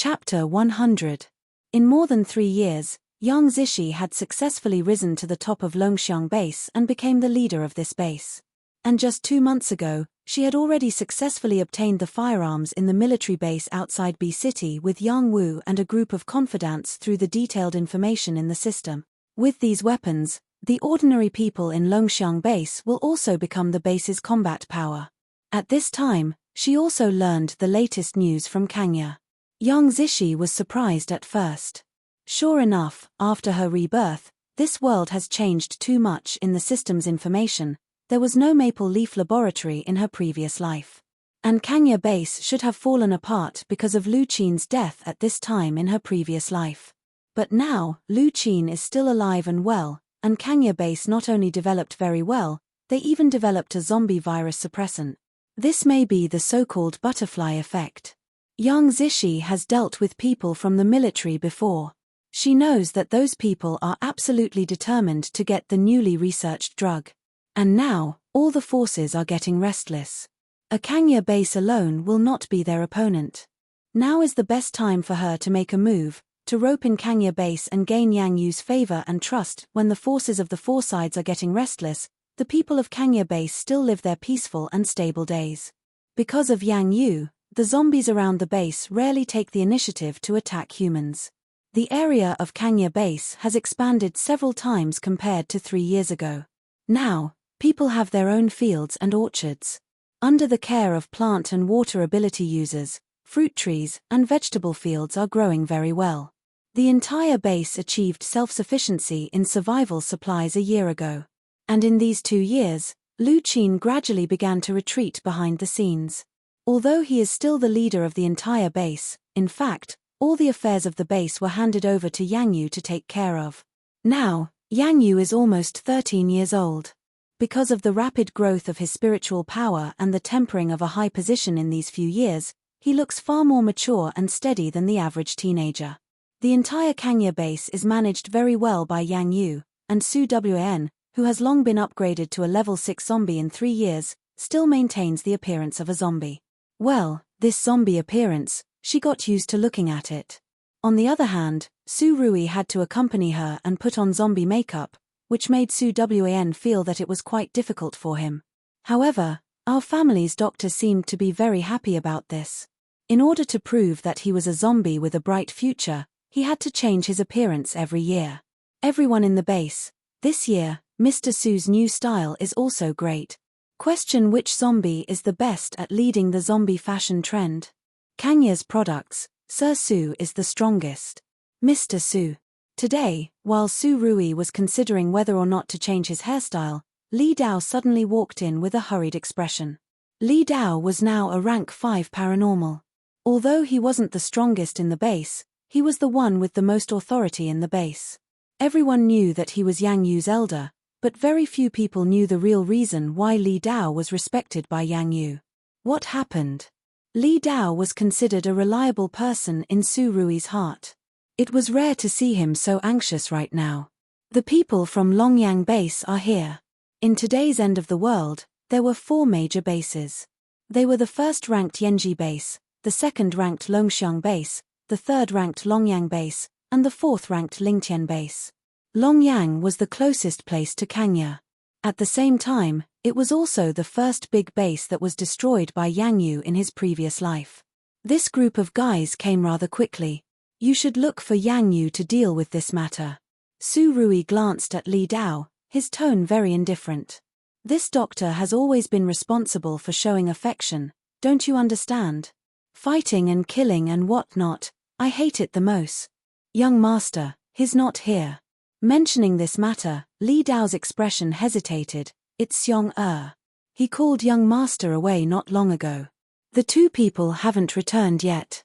Chapter 100. In more than 3 years, Yang Zishi had successfully risen to the top of Longxiang Base and became the leader of this base. And just 2 months ago, she had already successfully obtained the firearms in the military base outside B City with Yang Wu and a group of confidants through the detailed information in the system. With these weapons, the ordinary people in Longxiang Base will also become the base's combat power. At this time, she also learned the latest news from Kangya. Yang Zishi was surprised at first. Sure enough, after her rebirth, this world has changed too much in the system's information. There was no Maple Leaf Laboratory in her previous life. And Kangya Base should have fallen apart because of Lu Qin's death at this time in her previous life. But now, Lu Qin is still alive and well, and Kangya Base not only developed very well, they even developed a zombie virus suppressant. This may be the so-called butterfly effect. Yang Zishi has dealt with people from the military before. She knows that those people are absolutely determined to get the newly researched drug. And now, all the forces are getting restless. A Kangya Base alone will not be their opponent. Now is the best time for her to make a move, to rope in Kangya Base and gain Yang Yu's favor and trust. When the forces of the four sides are getting restless, the people of Kangya Base still live their peaceful and stable days. Because of Yang Yu, the zombies around the base rarely take the initiative to attack humans. The area of Kangya Base has expanded several times compared to 3 years ago. Now, people have their own fields and orchards. Under the care of plant and water ability users, fruit trees and vegetable fields are growing very well. The entire base achieved self-sufficiency in survival supplies a year ago. And in these 2 years, Lu Qin gradually began to retreat behind the scenes. Although he is still the leader of the entire base, in fact, all the affairs of the base were handed over to Yang Yu to take care of. Now, Yang Yu is almost 13 years old. Because of the rapid growth of his spiritual power and the tempering of a high position in these few years, he looks far more mature and steady than the average teenager. The entire Kangya Base is managed very well by Yang Yu, and Su Wan, who has long been upgraded to a level 6 zombie in 3 years, still maintains the appearance of a zombie. Well, this zombie appearance, she got used to looking at it. On the other hand, Su Rui had to accompany her and put on zombie makeup, which made Su Wan feel that it was quite difficult for him. However, our family's doctor seemed to be very happy about this. In order to prove that he was a zombie with a bright future, he had to change his appearance every year. Everyone in the base, this year, Mr. Su's new style is also great. Question: which zombie is the best at leading the zombie fashion trend? Kangya's products, Sir Su is the strongest. Mr. Su. Today, while Su Rui was considering whether or not to change his hairstyle, Li Dao suddenly walked in with a hurried expression. Li Dao was now a rank 5 paranormal. Although he wasn't the strongest in the base, he was the one with the most authority in the base. Everyone knew that he was Yang Yu's elder, but very few people knew the real reason why Li Dao was respected by Yang Yu. What happened? Li Dao was considered a reliable person in Su Rui's heart. It was rare to see him so anxious right now. The people from Longyang Base are here. In today's end of the world, there were 4 major bases. They were the first-ranked Yanji Base, the second-ranked Longxiang Base, the third-ranked Longyang Base, and the fourth-ranked Lingtian Base. Longyang was the closest place to Kangya. At the same time, it was also the first big base that was destroyed by Yang Yu in his previous life. This group of guys came rather quickly. You should look for Yang Yu to deal with this matter. Su Rui glanced at Li Dao, his tone very indifferent. This doctor has always been responsible for showing affection, don't you understand? Fighting and killing and whatnot, I hate it the most. Young master, he's not here. Mentioning this matter, Li Dao's expression hesitated. It's Xiong. He called young master away not long ago. The 2 people haven't returned yet.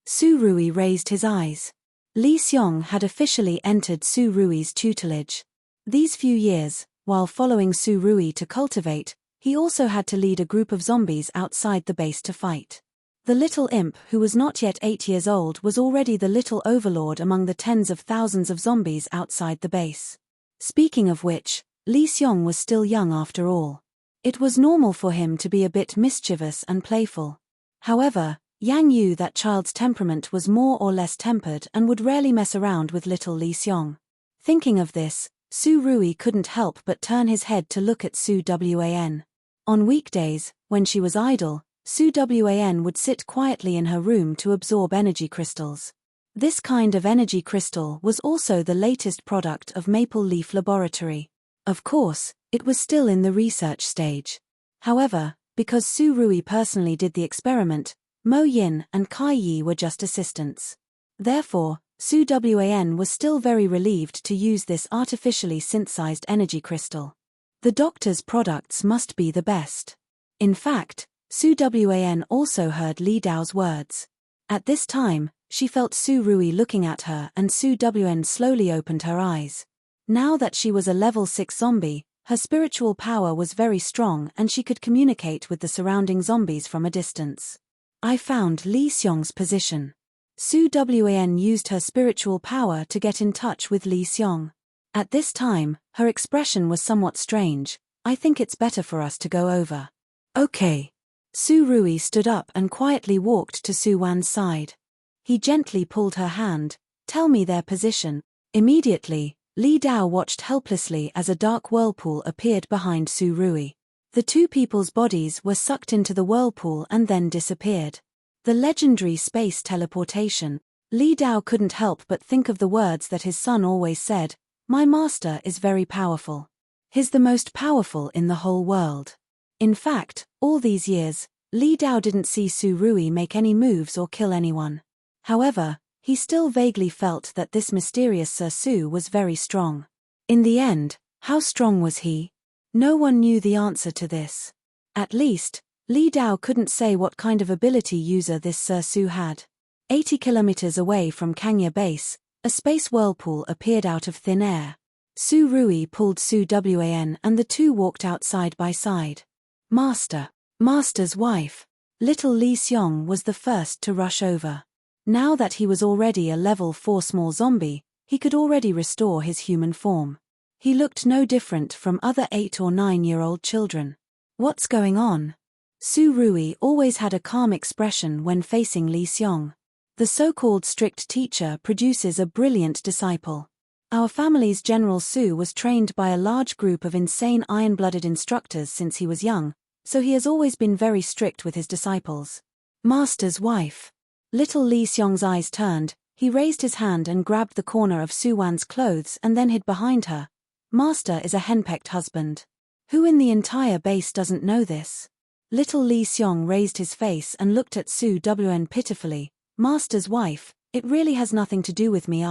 Su Rui raised his eyes. Li Xiong had officially entered Su Rui's tutelage. These few years, while following Su Rui to cultivate, he also had to lead a group of zombies outside the base to fight. The little imp who was not yet 8 years old was already the little overlord among the tens of thousands of zombies outside the base. Speaking of which, Li Xiong was still young after all. It was normal for him to be a bit mischievous and playful. However, Yang knew that child's temperament was more or less tempered and would rarely mess around with little Li Xiong. Thinking of this, Su Rui couldn't help but turn his head to look at Su Wan. On weekdays, when she was idle, Su Wan would sit quietly in her room to absorb energy crystals. This kind of energy crystal was also the latest product of Maple Leaf Laboratory. Of course, it was still in the research stage. However, because Su Rui personally did the experiment, Mo Yin and Kai Yi were just assistants. Therefore, Su Wan was still very relieved to use this artificially synthesized energy crystal. The doctor's products must be the best. In fact, Su Wan also heard Li Dao's words. At this time, she felt Su Rui looking at her and Su Wan slowly opened her eyes. Now that she was a level 6 zombie, her spiritual power was very strong and she could communicate with the surrounding zombies from a distance. I found Li Xiong's position. Su Wan used her spiritual power to get in touch with Li Xiong. At this time, her expression was somewhat strange. I think it's better for us to go over. Okay. Su Rui stood up and quietly walked to Su Wan's side. He gently pulled her hand. Tell me their position. Immediately, Li Dao watched helplessly as a dark whirlpool appeared behind Su Rui. The two people's bodies were sucked into the whirlpool and then disappeared. The legendary space teleportation. Li Dao couldn't help but think of the words that his son always said, "My master is very powerful. He's the most powerful in the whole world." In fact, all these years, Li Dao didn't see Su Rui make any moves or kill anyone. However, he still vaguely felt that this mysterious Sir Su was very strong. In the end, how strong was he? No one knew the answer to this. At least, Li Dao couldn't say what kind of ability user this Sir Su had. 80 kilometers away from Kangya Base, a space whirlpool appeared out of thin air. Su Rui pulled Su Wan and the two walked out side by side. Master's wife. Little Li Xiong was the first to rush over. Now that he was already a level 4 small zombie, he could already restore his human form. He looked no different from other 8 or 9-year-old children. What's going on? Su Rui always had a calm expression when facing Li Xiong. The so-called strict teacher produces a brilliant disciple. Our family's General Su was trained by a large group of insane iron-blooded instructors since he was young, so he has always been very strict with his disciples. Master's wife. Little Li Xiong's eyes turned, he raised his hand and grabbed the corner of Su Wan's clothes and then hid behind her. Master is a henpecked husband. Who in the entire base doesn't know this? Little Li Xiong raised his face and looked at Su Wan pitifully. Master's wife, it really has nothing to do with me.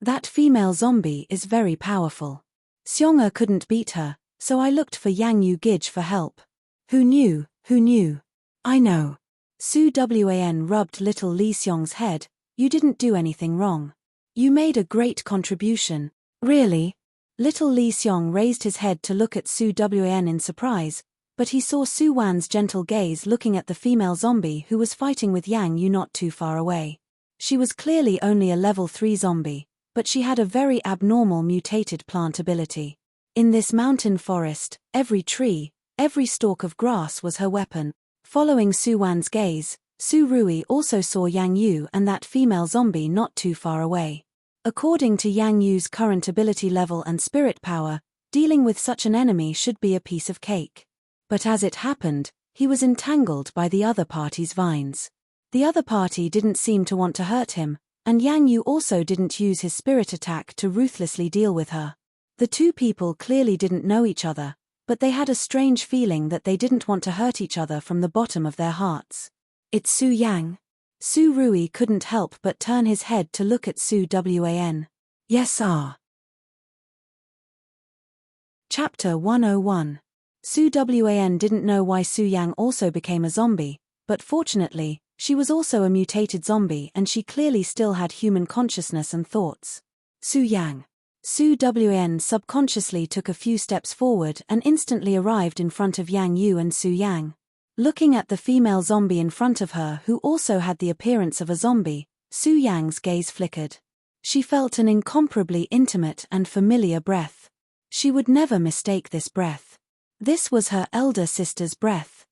That female zombie is very powerful. Xiong couldn't beat her, so I looked for Yang Yu Gij for help. Who knew? I know. Su Wan rubbed little Li Xiong's head. You didn't do anything wrong. You made a great contribution. Really? Little Li Xiong raised his head to look at Su Wan in surprise, but he saw Su Wan's gentle gaze looking at the female zombie who was fighting with Yang Yu not too far away. She was clearly only a level 3 zombie, but she had a very abnormal mutated plant ability. In this mountain forest, every tree, every stalk of grass was her weapon. Following Su Wan's gaze, Su Rui also saw Yang Yu and that female zombie not too far away. According to Yang Yu's current ability level and spirit power, dealing with such an enemy should be a piece of cake. But as it happened, he was entangled by the other party's vines. The other party didn't seem to want to hurt him, and Yang Yu also didn't use his spirit attack to ruthlessly deal with her. The two people clearly didn't know each other, but they had a strange feeling that they didn't want to hurt each other from the bottom of their hearts. It's Su Yang. Su Rui couldn't help but turn his head to look at Su Wan. Yes, Chapter 101. Su Wan didn't know why Su Yang also became a zombie, but fortunately, she was also a mutated zombie and she clearly still had human consciousness and thoughts. Su Yang. Su Wan subconsciously took a few steps forward and instantly arrived in front of Yang Yu and Su Yang. Looking at the female zombie in front of her who also had the appearance of a zombie, Su Yang's gaze flickered. She felt an incomparably intimate and familiar breath. She would never mistake this breath. This was her elder sister's breath.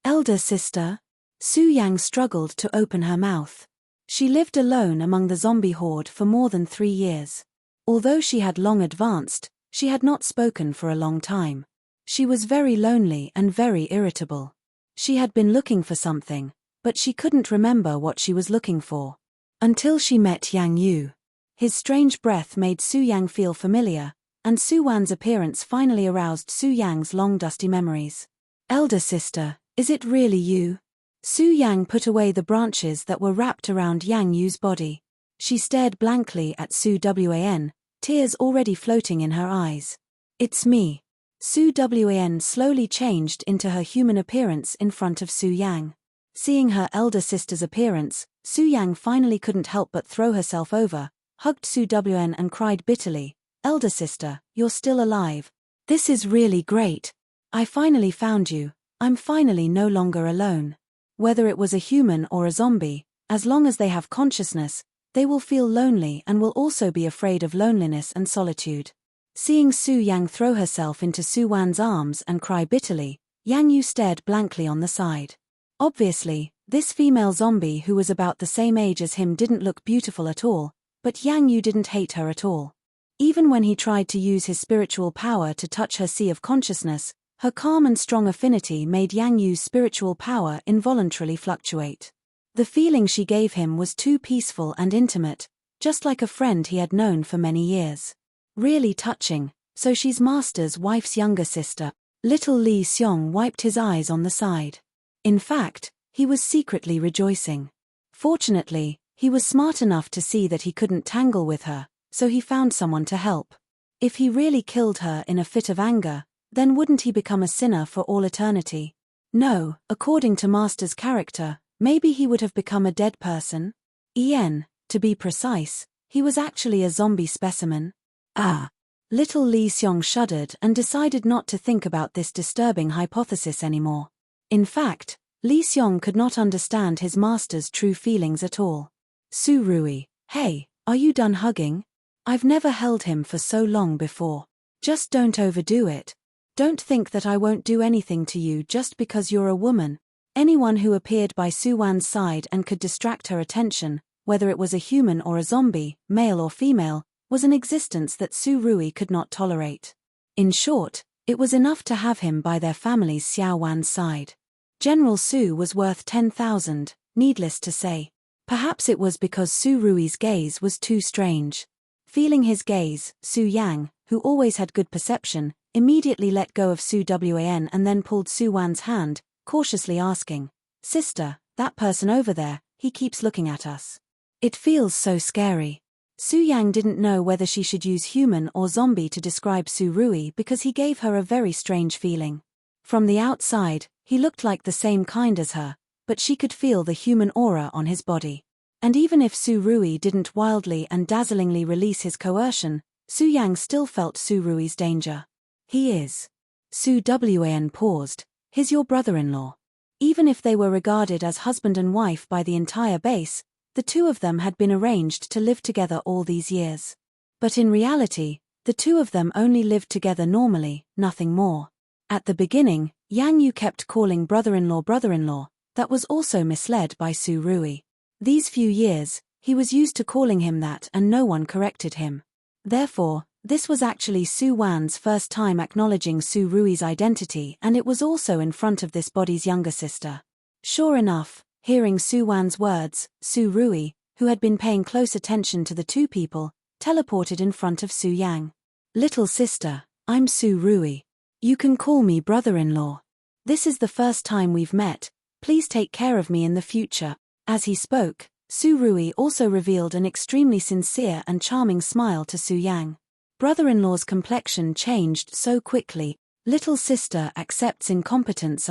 Elder sister? Su Yang struggled to open her mouth. She lived alone among the zombie horde for more than 3 years. Although she had long advanced, she had not spoken for a long time. She was very lonely and very irritable. She had been looking for something, but she couldn't remember what she was looking for. Until she met Yang Yu. His strange breath made Su Yang feel familiar, and Su Wan's appearance finally aroused Su Yang's long dusty memories. "Elder sister, is it really you?" Su Yang put away the branches that were wrapped around Yang Yu's body. She stared blankly at Su Wan, tears already floating in her eyes. "It's me." Su Wan slowly changed into her human appearance in front of Su Yang. Seeing her elder sister's appearance, Su Yang finally couldn't help but throw herself over, hugged Su Wan and cried bitterly, "Elder sister, you're still alive. This is really great. I finally found you. I'm finally no longer alone." Whether it was a human or a zombie, as long as they have consciousness, they will feel lonely and will also be afraid of loneliness and solitude. Seeing Su Yang throw herself into Su Wan's arms and cry bitterly, Yang Yu stared blankly on the side. Obviously, this female zombie who was about the same age as him didn't look beautiful at all, but Yang Yu didn't hate her at all. Even when he tried to use his spiritual power to touch her sea of consciousness, her calm and strong affinity made Yang Yu's spiritual power involuntarily fluctuate. The feeling she gave him was too peaceful and intimate, just like a friend he had known for many years. Really touching, so she's Master's wife's younger sister. Little Li Xiong wiped his eyes on the side. In fact, he was secretly rejoicing. Fortunately, he was smart enough to see that he couldn't tangle with her, so he found someone to help. If he really killed her in a fit of anger, then wouldn't he become a sinner for all eternity? No, according to Master's character, maybe he would have become a dead person? To be precise, he was actually a zombie specimen. Ah! Little Li Xiong shuddered and decided not to think about this disturbing hypothesis anymore. In fact, Li Xiong could not understand his master's true feelings at all. "Su Rui, hey, are you done hugging? I've never held him for so long before. Just don't overdo it. Don't think that I won't do anything to you just because you're a woman." Anyone who appeared by Su Wan's side and could distract her attention, whether it was a human or a zombie, male or female, was an existence that Su Rui could not tolerate. In short, it was enough to have him by their family's Xiao Wan's side. General Su was worth 10,000, needless to say. Perhaps it was because Su Rui's gaze was too strange. Feeling his gaze, Su Yang, who always had good perception, immediately let go of Su Wan and then pulled Su Wan's hand, cautiously asking, "Sister, that person over there, he keeps looking at us. It feels so scary." Su Yang didn't know whether she should use human or zombie to describe Su Rui because he gave her a very strange feeling. From the outside, he looked like the same kind as her, but she could feel the human aura on his body. And even if Su Rui didn't wildly and dazzlingly release his coercion, Su Yang still felt Su Rui's danger. "He is." Su Wan paused. "He's your brother-in-law." Even if they were regarded as husband and wife by the entire base, the two of them had been arranged to live together all these years. But in reality, the two of them only lived together normally, nothing more. At the beginning, Yang Yu kept calling brother-in-law, that was also misled by Su Rui. These few years, he was used to calling him that and no one corrected him. Therefore, this was actually Su Wan's first time acknowledging Su Rui's identity, and it was also in front of this body's younger sister. Sure enough, hearing Su Wan's words, Su Rui, who had been paying close attention to the two people, teleported in front of Su Yang. "Little sister, I'm Su Rui. You can call me brother-in-law. This is the first time we've met, please take care of me in the future." As he spoke, Su Rui also revealed an extremely sincere and charming smile to Su Yang. Brother-in-law's complexion changed so quickly. "Little sister accepts incompetence."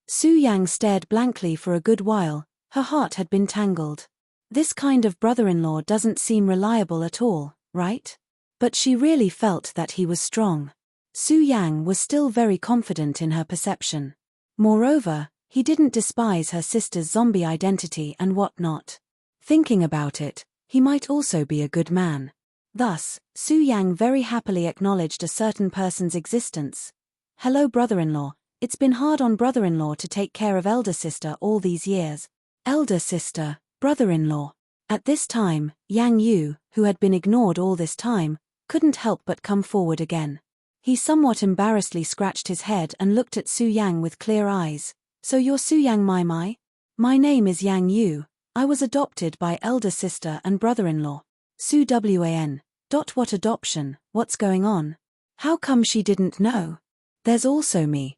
Su Yang stared blankly for a good while, her heart had been tangled. This kind of brother-in-law doesn't seem reliable at all, right? But she really felt that he was strong. Su Yang was still very confident in her perception. Moreover, he didn't despise her sister's zombie identity and whatnot. Thinking about it, he might also be a good man. Thus, Su Yang very happily acknowledged a certain person's existence. "Hello brother-in-law, It's been hard on brother-in-law to take care of elder sister all these years. Elder sister, brother-in-law. At this time, Yang Yu, who had been ignored all this time, couldn't help but come forward again. He somewhat embarrassedly scratched his head and looked at Su Yang with clear eyes. So you're Su Yang Mai? My name is Yang Yu. I was adopted by elder sister and brother-in-law. Su Wan. What adoption? What's going on? How come she didn't know? There's also me.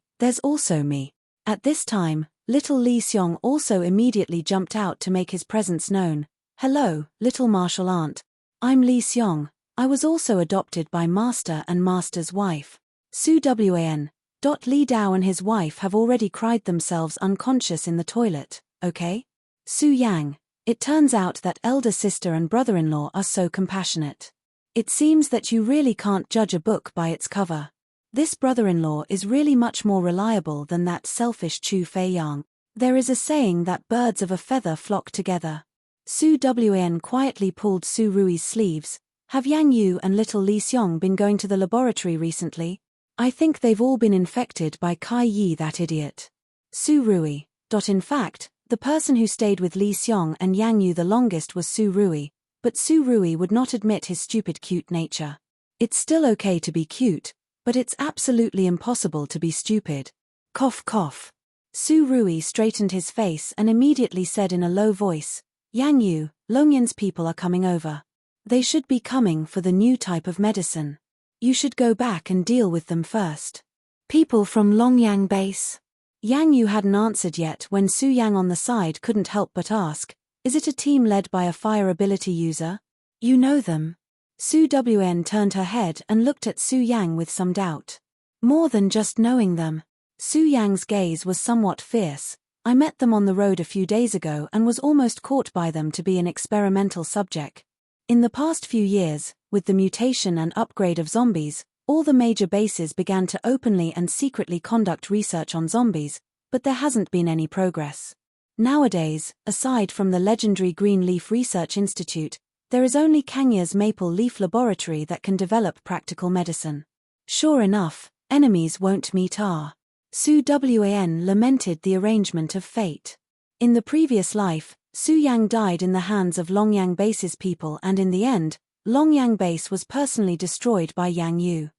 At this time, little Li Xiong also immediately jumped out to make his presence known. Hello, little martial aunt. I'm Li Xiong. I was also adopted by master and master's wife. Su Wan. Li Dao and his wife have already cried themselves unconscious in the toilet, okay? Su Yang. It turns out that elder sister and brother-in-law are so compassionate. It seems that you really can't judge a book by its cover. This brother-in-law is really much more reliable than that selfish Chu Fei Yang. There is a saying that birds of a feather flock together. Su Wan quietly pulled Su Rui's sleeves. Have Yang Yu and little Li Xiong been going to the laboratory recently? I think they've all been infected by Kai Yi, that idiot. Su Rui. In fact, the person who stayed with Li Xiong and Yang Yu the longest was Su Rui, but Su Rui would not admit his stupid cute nature. It's still okay to be cute, but it's absolutely impossible to be stupid. Cough cough. Su Rui straightened his face and immediately said in a low voice, Yang Yu, Longyan's people are coming over. They should be coming for the new type of medicine. You should go back and deal with them first. People from Longyang base? Yang Yu hadn't answered yet when Su Yang on the side couldn't help but ask, is it a team led by a fire ability user? You know them? Su Wan turned her head and looked at Su Yang with some doubt. More than just knowing them. Su Yang's gaze was somewhat fierce. I met them on the road a few days ago and was almost caught by them to be an experimental subject. In the past few years, with the mutation and upgrade of zombies, all the major bases began to openly and secretly conduct research on zombies, but there hasn't been any progress. Nowadays, aside from the legendary Green Leaf Research Institute, there is only Kangya's Maple Leaf Laboratory that can develop practical medicine. Sure enough, enemies won't meet our. Su Wan lamented the arrangement of fate. In the previous life, Su Yang died in the hands of Longyang Base's people, and in the end, Longyang Base was personally destroyed by Yang Yu.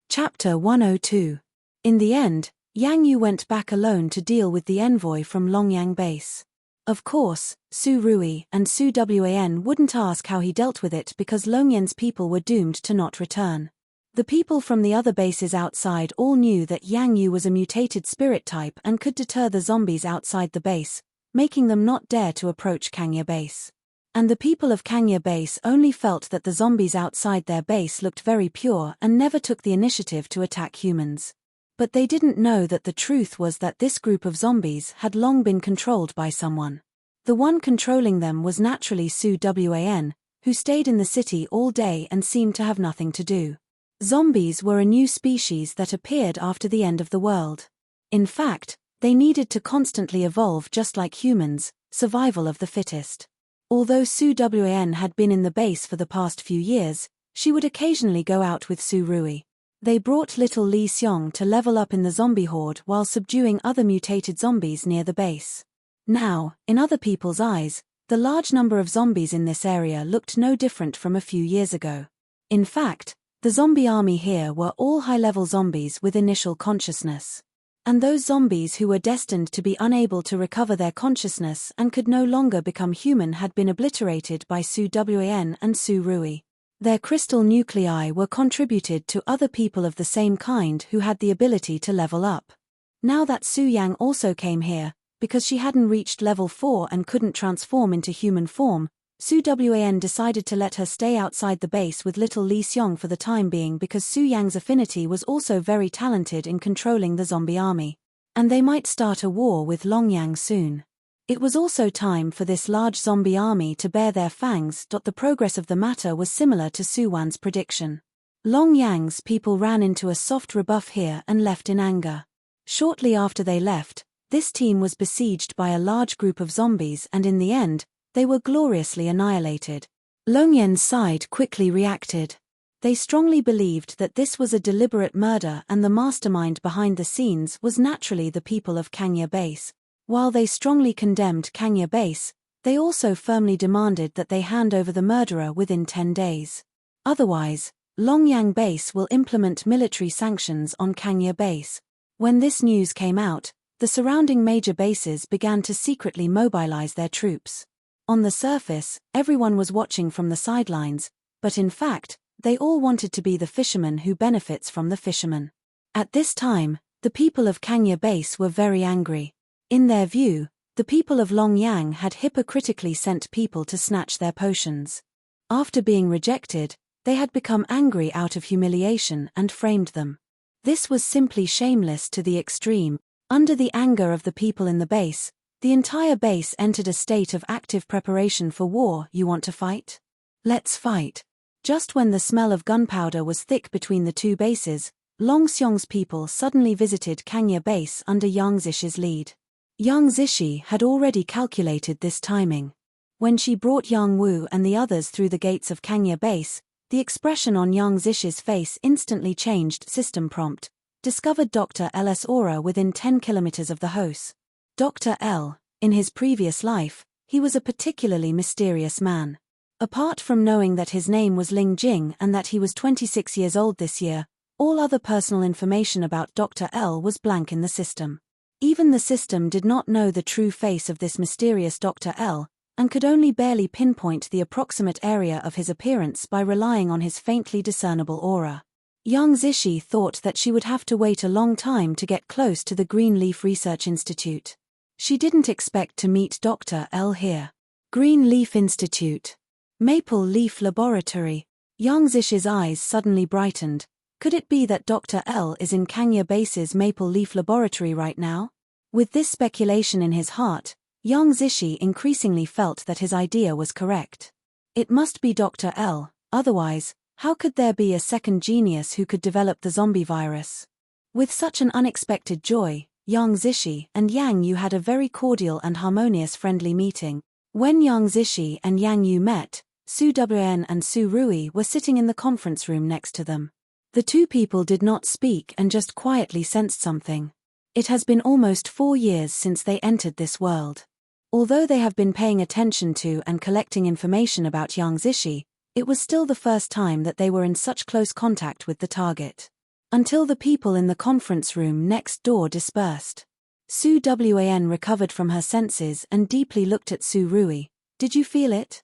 Chapter 102. In the end, Yang Yu went back alone to deal with the envoy from Longyang Base. Of course, Su Rui and Su Wan wouldn't ask how he dealt with it because Longyan's people were doomed to not return. The people from the other bases outside all knew that Yang Yu was a mutated spirit type and could deter the zombies outside the base, making them not dare to approach Kangya Base. And the people of Kangya Base only felt that the zombies outside their base looked very pure and never took the initiative to attack humans. But they didn't know that the truth was that this group of zombies had long been controlled by someone. The one controlling them was naturally Su Wan, who stayed in the city all day and seemed to have nothing to do. Zombies were a new species that appeared after the end of the world. In fact, they needed to constantly evolve just like humans, survival of the fittest. Although Su Wan had been in the base for the past few years, she would occasionally go out with Su Rui. They brought little Li Xiong to level up in the zombie horde while subduing other mutated zombies near the base. Now, in other people's eyes, the large number of zombies in this area looked no different from a few years ago. In fact, the zombie army here were all high-level zombies with initial consciousness. And those zombies who were destined to be unable to recover their consciousness and could no longer become human had been obliterated by Su Wan and Su Rui. Their crystal nuclei were contributed to other people of the same kind who had the ability to level up. Now that Su Yang also came here, because she hadn't reached level 4 and couldn't transform into human form, Su Wan decided to let her stay outside the base with little Li Xiong for the time being because Su Yang's affinity was also very talented in controlling the zombie army. And they might start a war with Longyang soon. It was also time for this large zombie army to bare their fangs. The progress of the matter was similar to Su Wan's prediction. Longyang's people ran into a soft rebuff here and left in anger. Shortly after they left, this team was besieged by a large group of zombies and in the end, they were gloriously annihilated. Longyan's side quickly reacted. They strongly believed that this was a deliberate murder and the mastermind behind the scenes was naturally the people of Kangya Base. While they strongly condemned Kangya Base, they also firmly demanded that they hand over the murderer within 10 days. Otherwise, Longyang Base will implement military sanctions on Kangya Base. When this news came out, the surrounding major bases began to secretly mobilize their troops. On the surface, everyone was watching from the sidelines, but in fact, they all wanted to be the fisherman who benefits from the fisherman. At this time, the people of Kangya Base were very angry. In their view, the people of Longyang had hypocritically sent people to snatch their potions. After being rejected, they had become angry out of humiliation and framed them. This was simply shameless to the extreme. Under the anger of the people in the base, the entire base entered a state of active preparation for war. You want to fight? Let's fight. Just when the smell of gunpowder was thick between the two bases, Longxiong's people suddenly visited Kangya Base under Yang Zishi's lead. Yang Zishi had already calculated this timing. When she brought Yang Wu and the others through the gates of Kangya Base, the expression on Yang Zishi's face instantly changed. System prompt. Discovered Dr. L's aura within 10 kilometers of the house. Dr. L. In his previous life, he was a particularly mysterious man. Apart from knowing that his name was Ling Jing and that he was 26 years old this year, all other personal information about Dr. L was blank in the system. Even the system did not know the true face of this mysterious Dr. L, and could only barely pinpoint the approximate area of his appearance by relying on his faintly discernible aura. Yang Zishi thought that she would have to wait a long time to get close to the Greenleaf Research Institute. She didn't expect to meet Dr. L here. Greenleaf Institute. Maple Leaf Laboratory. Yang Zishi's eyes suddenly brightened. Could it be that Dr. L is in Kangya Base's Maple Leaf Laboratory right now? With this speculation in his heart, Yang Zishi increasingly felt that his idea was correct. It must be Dr. L, otherwise, how could there be a second genius who could develop the zombie virus? With such an unexpected joy, Yang Zishi and Yang Yu had a very cordial and harmonious friendly meeting. When Yang Zishi and Yang Yu met, Su Wen and Su Rui were sitting in the conference room next to them. The two people did not speak and just quietly sensed something. It has been almost 4 years since they entered this world. Although they have been paying attention to and collecting information about Yang Zishi, it was still the first time that they were in such close contact with the target. Until the people in the conference room next door dispersed. Su Wan recovered from her senses and deeply looked at Su Rui. Did you feel it?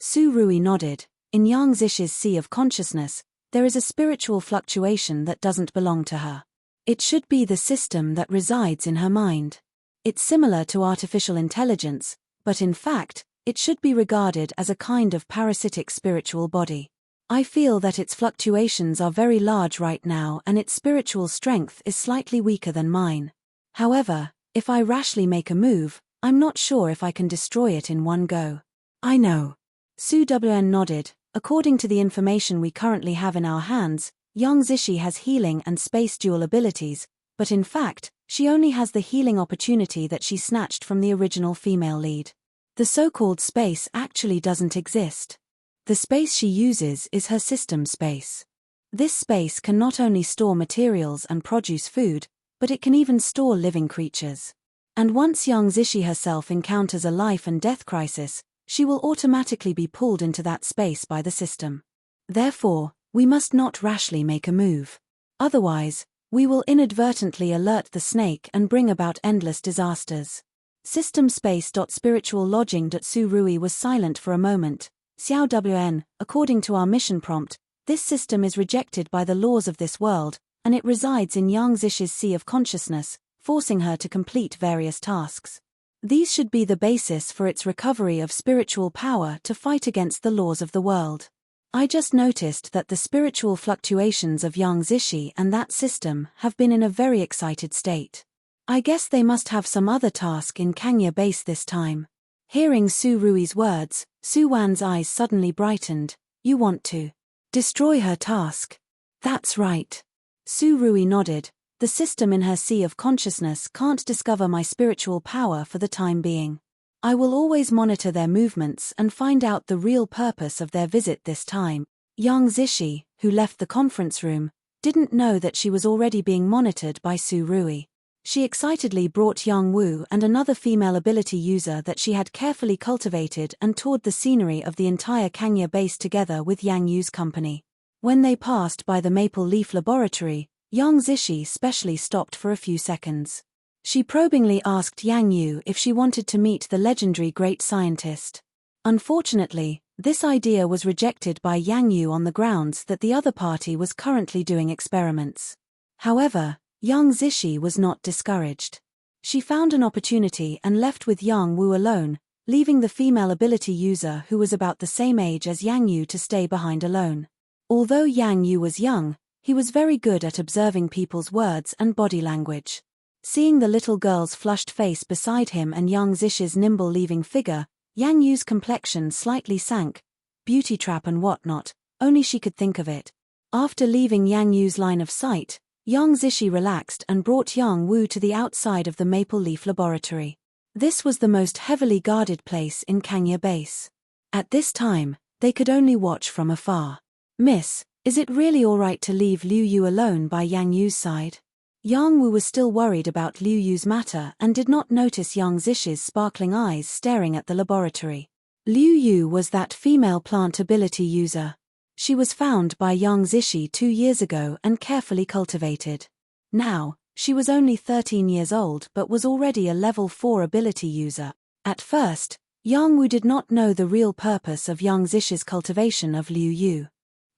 Su Rui nodded. In Yang Zishi's sea of consciousness, there is a spiritual fluctuation that doesn't belong to her. It should be the system that resides in her mind. It's similar to artificial intelligence, but in fact, it should be regarded as a kind of parasitic spiritual body. I feel that its fluctuations are very large right now and its spiritual strength is slightly weaker than mine. However, if I rashly make a move, I'm not sure if I can destroy it in one go. I know. Su Wen nodded. According to the information we currently have in our hands, Yang Zishi has healing and space dual abilities, but in fact, she only has the healing opportunity that she snatched from the original female lead. The so-called space actually doesn't exist. The space she uses is her system space. This space can not only store materials and produce food, but it can even store living creatures. And once Yang Zishi herself encounters a life and death crisis, she will automatically be pulled into that space by the system. Therefore, we must not rashly make a move. Otherwise, we will inadvertently alert the snake and bring about endless disasters. System space. Spiritual lodging. Su Rui was silent for a moment. Xiao Wen, according to our mission prompt, this system is rejected by the laws of this world, and it resides in Yang Zishi's sea of consciousness, forcing her to complete various tasks. These should be the basis for its recovery of spiritual power to fight against the laws of the world. I just noticed that the spiritual fluctuations of Yang Zishi and that system have been in a very excited state. I guess they must have some other task in Kangya Base this time. Hearing Su Rui's words, Su Wan's eyes suddenly brightened. You want to destroy her task? That's right. Su Rui nodded. The system in her sea of consciousness can't discover my spiritual power for the time being. I will always monitor their movements and find out the real purpose of their visit this time. Young Zishi, who left the conference room, didn't know that she was already being monitored by Su Rui. She excitedly brought Yang Wu and another female ability user that she had carefully cultivated and toured the scenery of the entire Kangya base together with Yang Yu's company. When they passed by the Maple Leaf Laboratory, Yang Zishi specially stopped for a few seconds. She probingly asked Yang Yu if she wanted to meet the legendary great scientist. Unfortunately, this idea was rejected by Yang Yu on the grounds that the other party was currently doing experiments. However, Yang Zishi was not discouraged. She found an opportunity and left with Yang Wu alone, leaving the female ability user who was about the same age as Yang Yu to stay behind alone. Although Yang Yu was young, he was very good at observing people's words and body language. Seeing the little girl's flushed face beside him and Yang Zishi's nimble leaving figure, Yang Yu's complexion slightly sank. Beauty trap and whatnot, only she could think of it. After leaving Yang Yu's line of sight, Yang Zishi relaxed and brought Yang Wu to the outside of the Maple Leaf Laboratory. This was the most heavily guarded place in Kangya Base. At this time, they could only watch from afar. "Miss, is it really alright to leave Liu Yu alone by Yang Yu's side?" Yang Wu was still worried about Liu Yu's matter and did not notice Yang Zishi's sparkling eyes staring at the laboratory. Liu Yu was that female plant ability user. She was found by Yang Zishi 2 years ago and carefully cultivated. Now, she was only 13 years old but was already a level 4 ability user. At first, Yang Wu did not know the real purpose of Yang Zishi's cultivation of Liu Yu.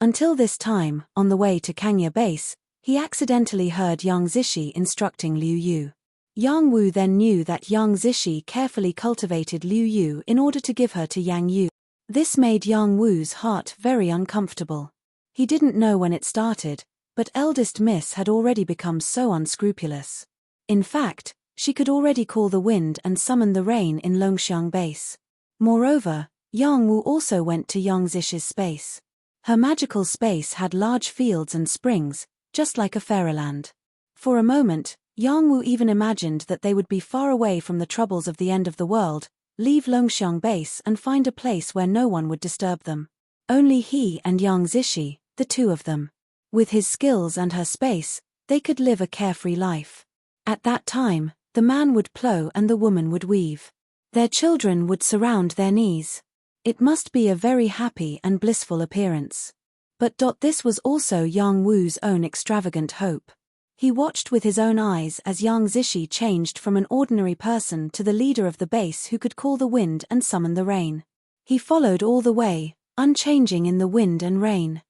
Until this time, on the way to Kangya Base, he accidentally heard Yang Zishi instructing Liu Yu. Yang Wu then knew that Yang Zishi carefully cultivated Liu Yu in order to give her to Yang Yu. This made Yang Wu's heart very uncomfortable. He didn't know when it started, but eldest miss had already become so unscrupulous. In fact, she could already call the wind and summon the rain in Longxiang Base. Moreover, Yang Wu also went to Yang Zishi's space. Her magical space had large fields and springs, just like a fairyland. For a moment, Yang Wu even imagined that they would be far away from the troubles of the end of the world, leave Longxiang Base and find a place where no one would disturb them. Only he and Yang Zishi, the two of them. With his skills and her space, they could live a carefree life. At that time, the man would plow and the woman would weave. Their children would surround their knees. It must be a very happy and blissful appearance. But this was also Yang Wu's own extravagant hope. He watched with his own eyes as Yang Zishi changed from an ordinary person to the leader of the base who could call the wind and summon the rain. He followed all the way, unchanging in the wind and rain.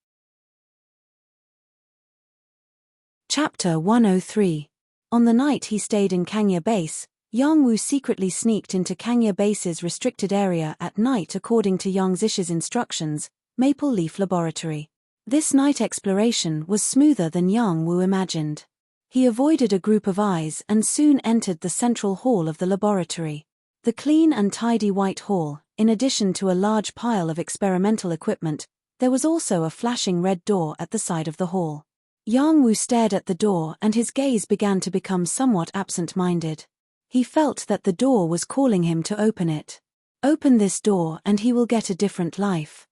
Chapter 103. On the night he stayed in Kangya Base, Yang Wu secretly sneaked into Kangya Base's restricted area at night according to Yang Zishi's instructions, Maple Leaf Laboratory. This night exploration was smoother than Yang Wu imagined. He avoided a group of eyes and soon entered the central hall of the laboratory. The clean and tidy white hall, in addition to a large pile of experimental equipment, there was also a flashing red door at the side of the hall. Yang Wu stared at the door and his gaze began to become somewhat absent-minded. He felt that the door was calling him to open it. Open this door and he will get a different life.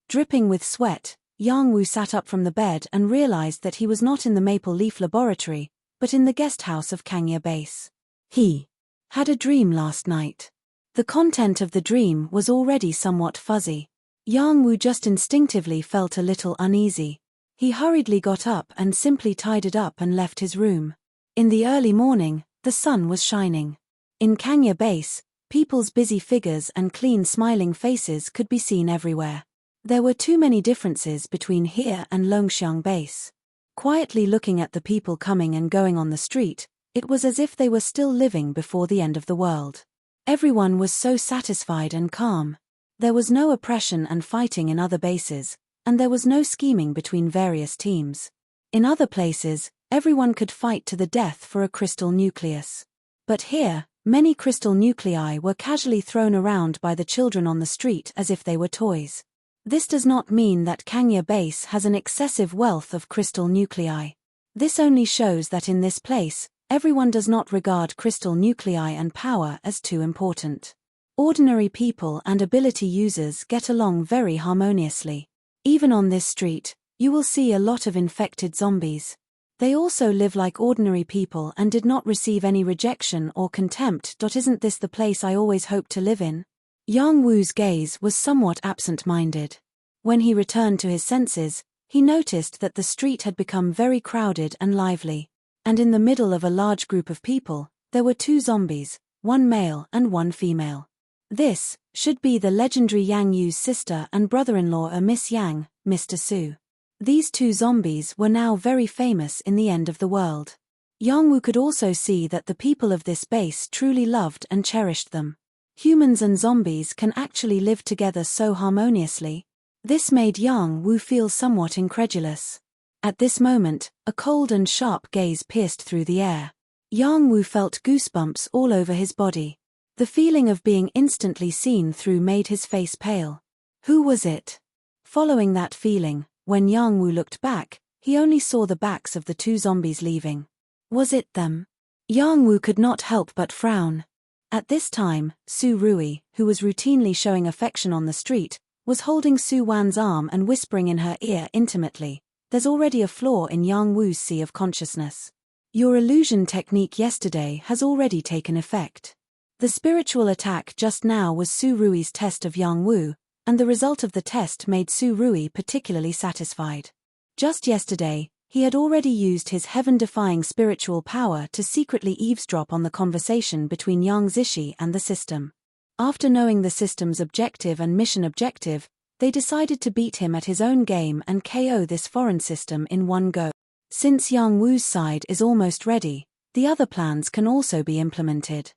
Dripping with sweat, Yang Wu sat up from the bed and realized that he was not in the Maple Leaf Laboratory, but in the guest house of Kangya Base. He had a dream last night. The content of the dream was already somewhat fuzzy. Yang Wu just instinctively felt a little uneasy. He hurriedly got up and simply tidied up and left his room. In the early morning, the sun was shining. In Kangya Base, people's busy figures and clean smiling faces could be seen everywhere. There were too many differences between here and Longxiang Base. Quietly looking at the people coming and going on the street, it was as if they were still living before the end of the world. Everyone was so satisfied and calm. There was no oppression and fighting in other bases, and there was no scheming between various teams. In other places, everyone could fight to the death for a crystal nucleus. But here, many crystal nuclei were casually thrown around by the children on the street as if they were toys. This does not mean that Kangya Base has an excessive wealth of crystal nuclei. This only shows that in this place, everyone does not regard crystal nuclei and power as too important. Ordinary people and ability users get along very harmoniously. Even on this street, you will see a lot of infected zombies. They also live like ordinary people and did not receive any rejection or contempt. Isn't this the place I always hoped to live in? Yang Wu's gaze was somewhat absent-minded. When he returned to his senses, he noticed that the street had become very crowded and lively. And in the middle of a large group of people, there were 2 zombies, one male and one female. This should be the legendary Yang Yu's sister and brother-in-law, Miss Yang, Mr. Su. These 2 zombies were now very famous in the end of the world. Yang Wu could also see that the people of this base truly loved and cherished them. Humans and zombies can actually live together so harmoniously. This made Yang Wu feel somewhat incredulous. At this moment, a cold and sharp gaze pierced through the air. Yang Wu felt goosebumps all over his body. The feeling of being instantly seen through made his face pale. Who was it? Following that feeling, when Yang Wu looked back, he only saw the backs of the 2 zombies leaving. Was it them? Yang Wu could not help but frown. At this time, Su Rui, who was routinely showing affection on the street, was holding Su Wan's arm and whispering in her ear intimately. There's already a flaw in Yang Wu's sea of consciousness. Your illusion technique yesterday has already taken effect. The spiritual attack just now was Su Rui's test of Yang Wu, and the result of the test made Su Rui particularly satisfied. Just yesterday, he had already used his heaven-defying spiritual power to secretly eavesdrop on the conversation between Yang Zishi and the system. After knowing the system's objective and mission objective, they decided to beat him at his own game and KO this foreign system in one go. Since Yang Wu's side is almost ready, the other plans can also be implemented.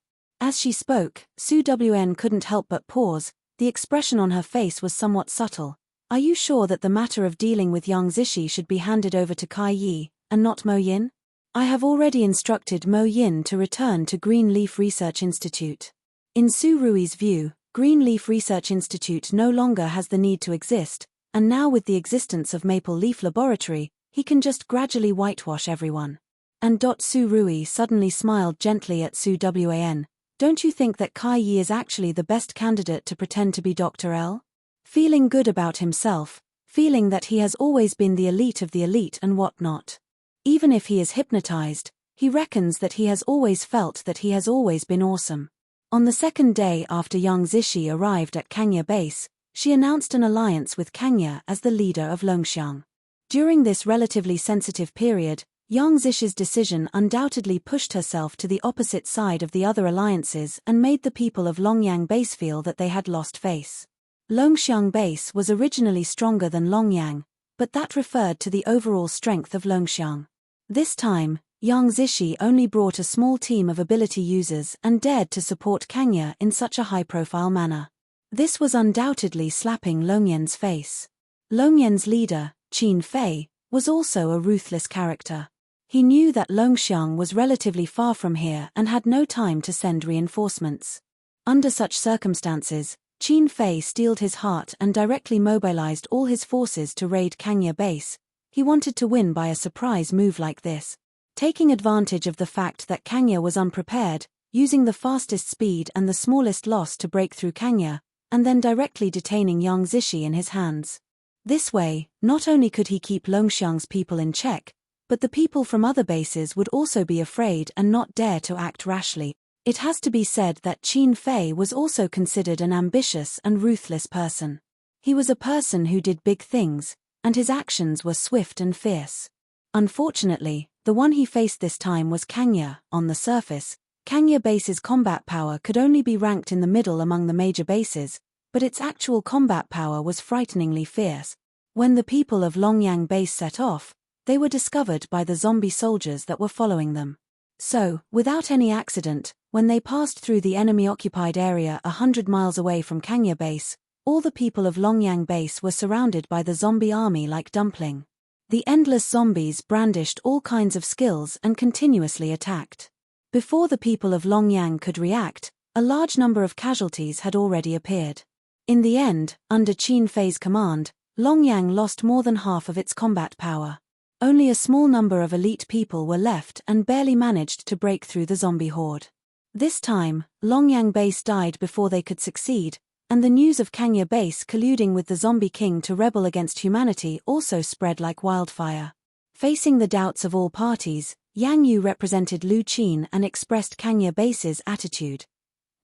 As she spoke, Su Wn couldn't help but pause. The expression on her face was somewhat subtle. Are you sure that the matter of dealing with Yang Zishi should be handed over to Kai Yi, and not Mo Yin? I have already instructed Mo Yin to return to Greenleaf Research Institute. In Su Rui's view, Greenleaf Research Institute no longer has the need to exist, and now with the existence of Maple Leaf Laboratory, he can just gradually whitewash everyone. And Su Rui suddenly smiled gently at Su Wan. Don't you think that Kai Yi is actually the best candidate to pretend to be Dr. L? Feeling good about himself, feeling that he has always been the elite of the elite and whatnot. Even if he is hypnotized, he reckons that he has always felt that he has always been awesome. On the second day after Yang Zishi arrived at Kangya Base, she announced an alliance with Kangya as the leader of Longxiang. During this relatively sensitive period, Yang Zishi's decision undoubtedly pushed herself to the opposite side of the other alliances and made the people of Longyang Base feel that they had lost face. Longxiang Base was originally stronger than Longyang, but that referred to the overall strength of Longxiang. This time, Yang Zishi only brought a small team of ability users and dared to support Kangya in such a high-profile manner. This was undoubtedly slapping Longyan's face. Longyan's leader, Qin Fei, was also a ruthless character. He knew that Longxiang was relatively far from here and had no time to send reinforcements. Under such circumstances, Qin Fei steeled his heart and directly mobilized all his forces to raid Kangya Base. He wanted to win by a surprise move like this. Taking advantage of the fact that Kangya was unprepared, using the fastest speed and the smallest loss to break through Kangya, and then directly detaining Yang Zishi in his hands. This way, not only could he keep Longxiang's people in check, but the people from other bases would also be afraid and not dare to act rashly. It has to be said that Qin Fei was also considered an ambitious and ruthless person. He was a person who did big things, and his actions were swift and fierce. Unfortunately, the one he faced this time was Kangya. On the surface, Kangya Base's combat power could only be ranked in the middle among the major bases, but its actual combat power was frighteningly fierce. When the people of Longyang Base set off, they were discovered by the zombie soldiers that were following them. So, without any accident, when they passed through the enemy-occupied area 100 miles away from Kangya Base, all the people of Longyang Base were surrounded by the zombie army like dumpling. The endless zombies brandished all kinds of skills and continuously attacked. Before the people of Longyang could react, a large number of casualties had already appeared. In the end, under Qin Fei's command, Longyang lost more than half of its combat power. Only a small number of elite people were left and barely managed to break through the zombie horde. This time, Longyang Base died before they could succeed, and the news of Kangya Base colluding with the Zombie King to rebel against humanity also spread like wildfire. Facing the doubts of all parties, Yang Yu represented Lu Qin and expressed Kangya Base's attitude.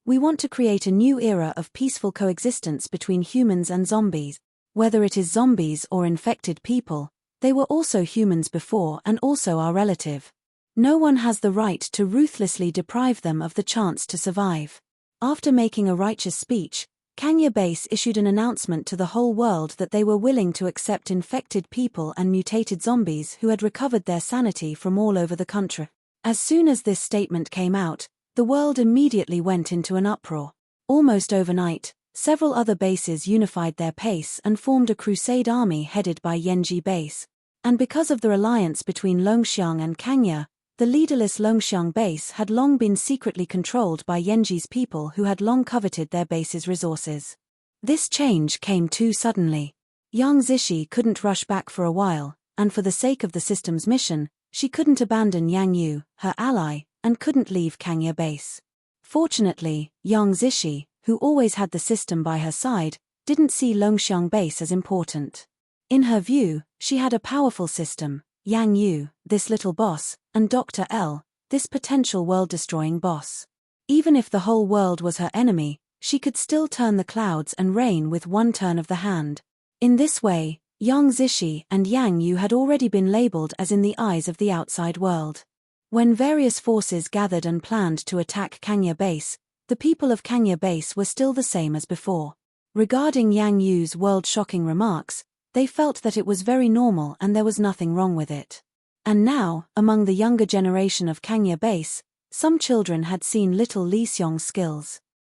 We want to create a new era of peaceful coexistence between humans and zombies. Whether it is zombies or infected people, they were also humans before and also our relative. No one has the right to ruthlessly deprive them of the chance to survive. After making a righteous speech, Kangya Base issued an announcement to the whole world that they were willing to accept infected people and mutated zombies who had recovered their sanity from all over the country. As soon as this statement came out, the world immediately went into an uproar. Almost overnight, several other bases unified their pace and formed a crusade army headed by Yanji Base. And because of the alliance between Longxiang and Kangya, the leaderless Longxiang base had long been secretly controlled by Yanji's people who had long coveted their base's resources. This change came too suddenly. Yang Zishi couldn't rush back for a while, and for the sake of the system's mission, she couldn't abandon Yang Yu, her ally, and couldn't leave Kangya Base. Fortunately, Yang Zishi, who always had the system by her side, didn't see Longxiang Base as important. In her view, she had a powerful system, Yang Yu, this little boss, and Dr. L, this potential world-destroying boss. Even if the whole world was her enemy, she could still turn the clouds and rain with one turn of the hand. In this way, Yang Zishi and Yang Yu had already been labeled as in the eyes of the outside world. When various forces gathered and planned to attack Kangya Base, the people of Kangya Base were still the same as before. Regarding Yang Yu's world-shocking remarks, they felt that it was very normal and there was nothing wrong with it. And now, among the younger generation of Kangya Base, some children had seen little Li Xiong's skills.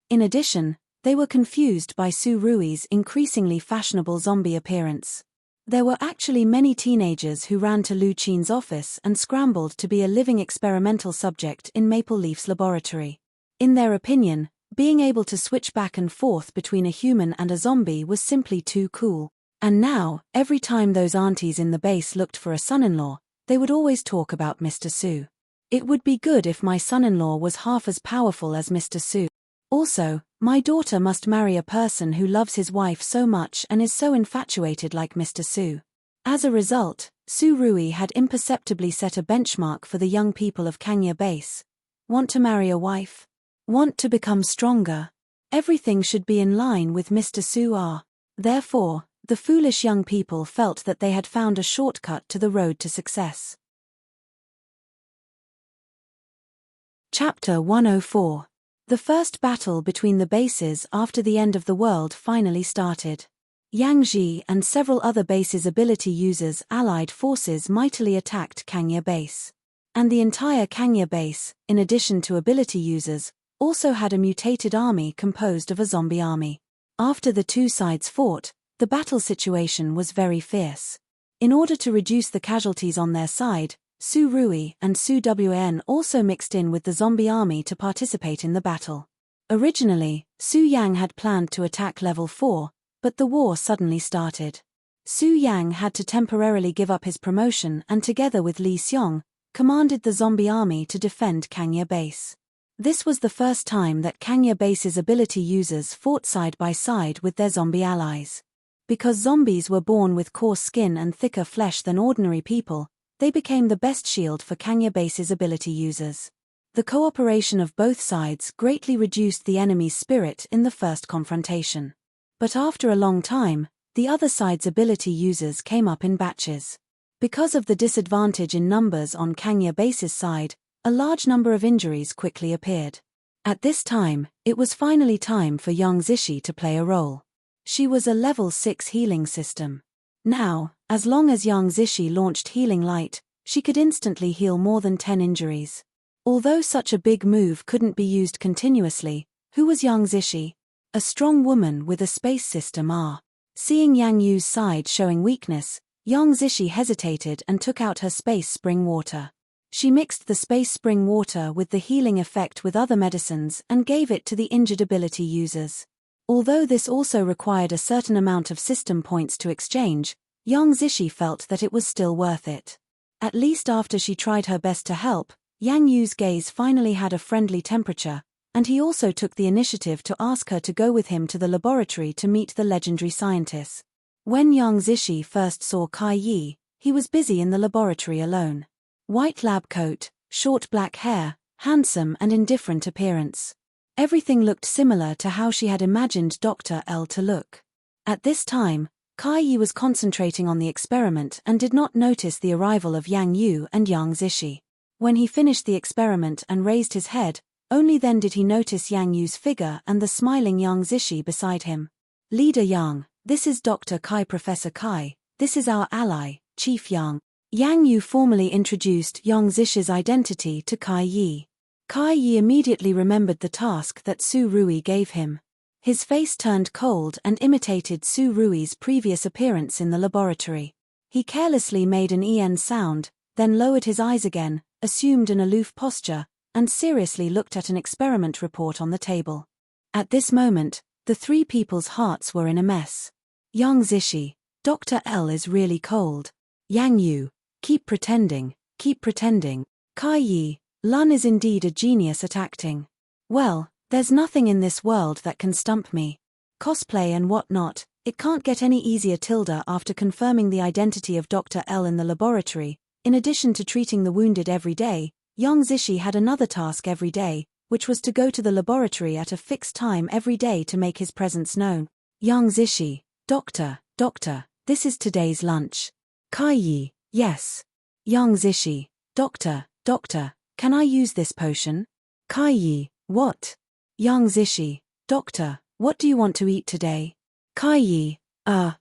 In addition, they were confused by Su Rui's increasingly fashionable zombie appearance. There were actually many teenagers who ran to Lu Qin's office and scrambled to be a living experimental subject in Maple Leaf's laboratory. In their opinion, being able to switch back and forth between a human and a zombie was simply too cool. And now, every time those aunties in the base looked for a son-in-law, they would always talk about Mr. Su. It would be good if my son-in-law was half as powerful as Mr. Su. Also, my daughter must marry a person who loves his wife so much and is so infatuated like Mr. Su. As a result, Su Rui had imperceptibly set a benchmark for the young people of Kangya Base. Want to marry a wife? Want to become stronger? Everything should be in line with Mr. Su R. Therefore, the foolish young people felt that they had found a shortcut to the road to success. Chapter 104. The first battle between the bases after the end of the world finally started. Yang Ji and several other bases' ability users' allied forces mightily attacked Kangya Base. And the entire Kangya Base, in addition to ability users, also had a mutated army composed of a zombie army. After the two sides fought, the battle situation was very fierce. In order to reduce the casualties on their side, Su Rui and Su Wn also mixed in with the zombie army to participate in the battle. Originally, Su Yang had planned to attack level 4, but the war suddenly started. Su Yang had to temporarily give up his promotion and together with Li Xiong, commanded the zombie army to defend Kangya Base. This was the first time that Kangya Base's ability users fought side by side with their zombie allies. Because zombies were born with coarse skin and thicker flesh than ordinary people, they became the best shield for Kangya Base's ability users. The cooperation of both sides greatly reduced the enemy's spirit in the first confrontation. But after a long time, the other side's ability users came up in batches. Because of the disadvantage in numbers on Kangya Base's side, a large number of injuries quickly appeared. At this time, it was finally time for Yang Zishi to play a role. She was a level 6 healing system. Now, as long as Yang Zishi launched Healing Light, she could instantly heal more than 10 injuries. Although such a big move couldn't be used continuously, who was Yang Zishi? A strong woman with a space system R. Seeing Yang Yu's side showing weakness, Yang Zishi hesitated and took out her space spring water. She mixed the space spring water with the healing effect with other medicines and gave it to the injured ability users. Although this also required a certain amount of system points to exchange, Yang Zishi felt that it was still worth it. At least after she tried her best to help, Yang Yu's gaze finally had a friendly temperature, and he also took the initiative to ask her to go with him to the laboratory to meet the legendary scientists. When Yang Zishi first saw Kai Yi, he was busy in the laboratory alone. White lab coat, short black hair, handsome and indifferent appearance. Everything looked similar to how she had imagined Dr. L to look. At this time, Kai Yi was concentrating on the experiment and did not notice the arrival of Yang Yu and Yang Zishi. When he finished the experiment and raised his head, only then did he notice Yang Yu's figure and the smiling Yang Zishi beside him. Leader Yang, this is Dr. Kai. Professor Kai, this is our ally, Chief Yang. Yang Yu formally introduced Yang Zishi's identity to Kai Yi. Kai Yi immediately remembered the task that Su Rui gave him. His face turned cold and imitated Su Rui's previous appearance in the laboratory. He carelessly made an en sound, then lowered his eyes again, assumed an aloof posture, and seriously looked at an experiment report on the table. At this moment, the three people's hearts were in a mess. Yang Zishi, Dr. L is really cold. Yang Yu, keep pretending, keep pretending. Kai Yi, Lun is indeed a genius at acting. Well, there's nothing in this world that can stump me. Cosplay and whatnot, it can't get any easier. After confirming the identity of Dr. L in the laboratory, in addition to treating the wounded every day, Yang Zishi had another task every day, which was to go to the laboratory at a fixed time every day to make his presence known. Yang Zishi, Doctor, this is today's lunch. Kai Yi, yes. Yang Zishi, Doctor, can I use this potion? Kai Yi, what? Yang Zishi, Doctor, what do you want to eat today? Kai Yi,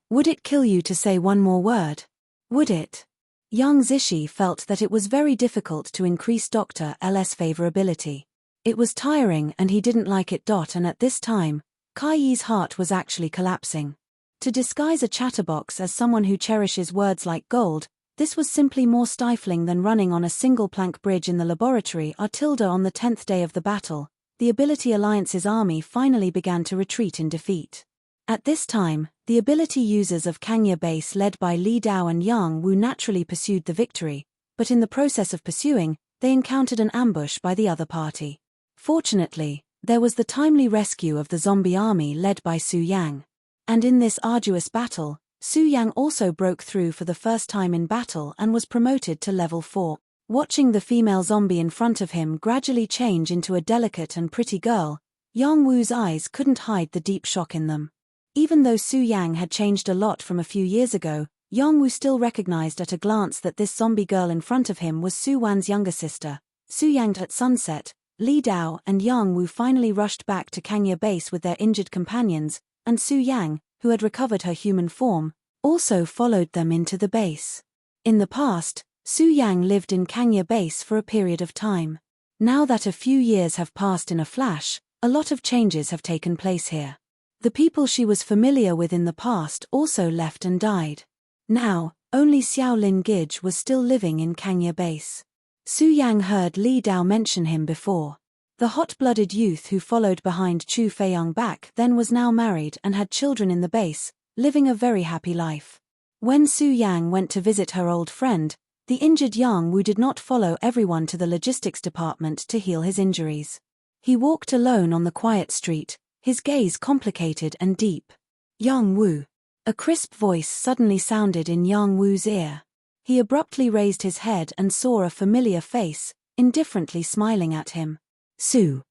would it kill you to say one more word? Would it? Yang Zishi felt that it was very difficult to increase Dr. L's favorability. It was tiring and he didn't like it. And at this time, Kai Yi's heart was actually collapsing. To disguise a chatterbox as someone who cherishes words like gold, this was simply more stifling than running on a single plank bridge in the laboratory. On the 10th day of the battle, the Ability Alliance's army finally began to retreat in defeat. At this time, the ability users of Kangya base led by Li Dao and Yang Wu naturally pursued the victory, but in the process of pursuing, they encountered an ambush by the other party. Fortunately, there was the timely rescue of the zombie army led by Su Yang. And in this arduous battle, Su Yang also broke through for the first time in battle and was promoted to level 4. Watching the female zombie in front of him gradually change into a delicate and pretty girl, Yang Wu's eyes couldn't hide the deep shock in them. Even though Su Yang had changed a lot from a few years ago, Yang Wu still recognized at a glance that this zombie girl in front of him was Su Wan's younger sister. Su Yang. At sunset, Li Dao and Yang Wu finally rushed back to Kangya base with their injured companions, and Su Yang, who had recovered her human form, also followed them into the base. In the past, Su Yang lived in Kangya base for a period of time. Now that a few years have passed in a flash, a lot of changes have taken place here. The people she was familiar with in the past also left and died. Now, only Xiao Lin Gij was still living in Kangya base. Su Yang heard Li Dao mention him before. The hot-blooded youth who followed behind Chu Feiyang back then was now married and had children in the base, living a very happy life. When Su Yang went to visit her old friend, the injured Yang Wu did not follow everyone to the logistics department to heal his injuries. He walked alone on the quiet street, his gaze complicated and deep. Yang Wu. A crisp voice suddenly sounded in Yang Wu's ear. He abruptly raised his head and saw a familiar face, indifferently smiling at him. Su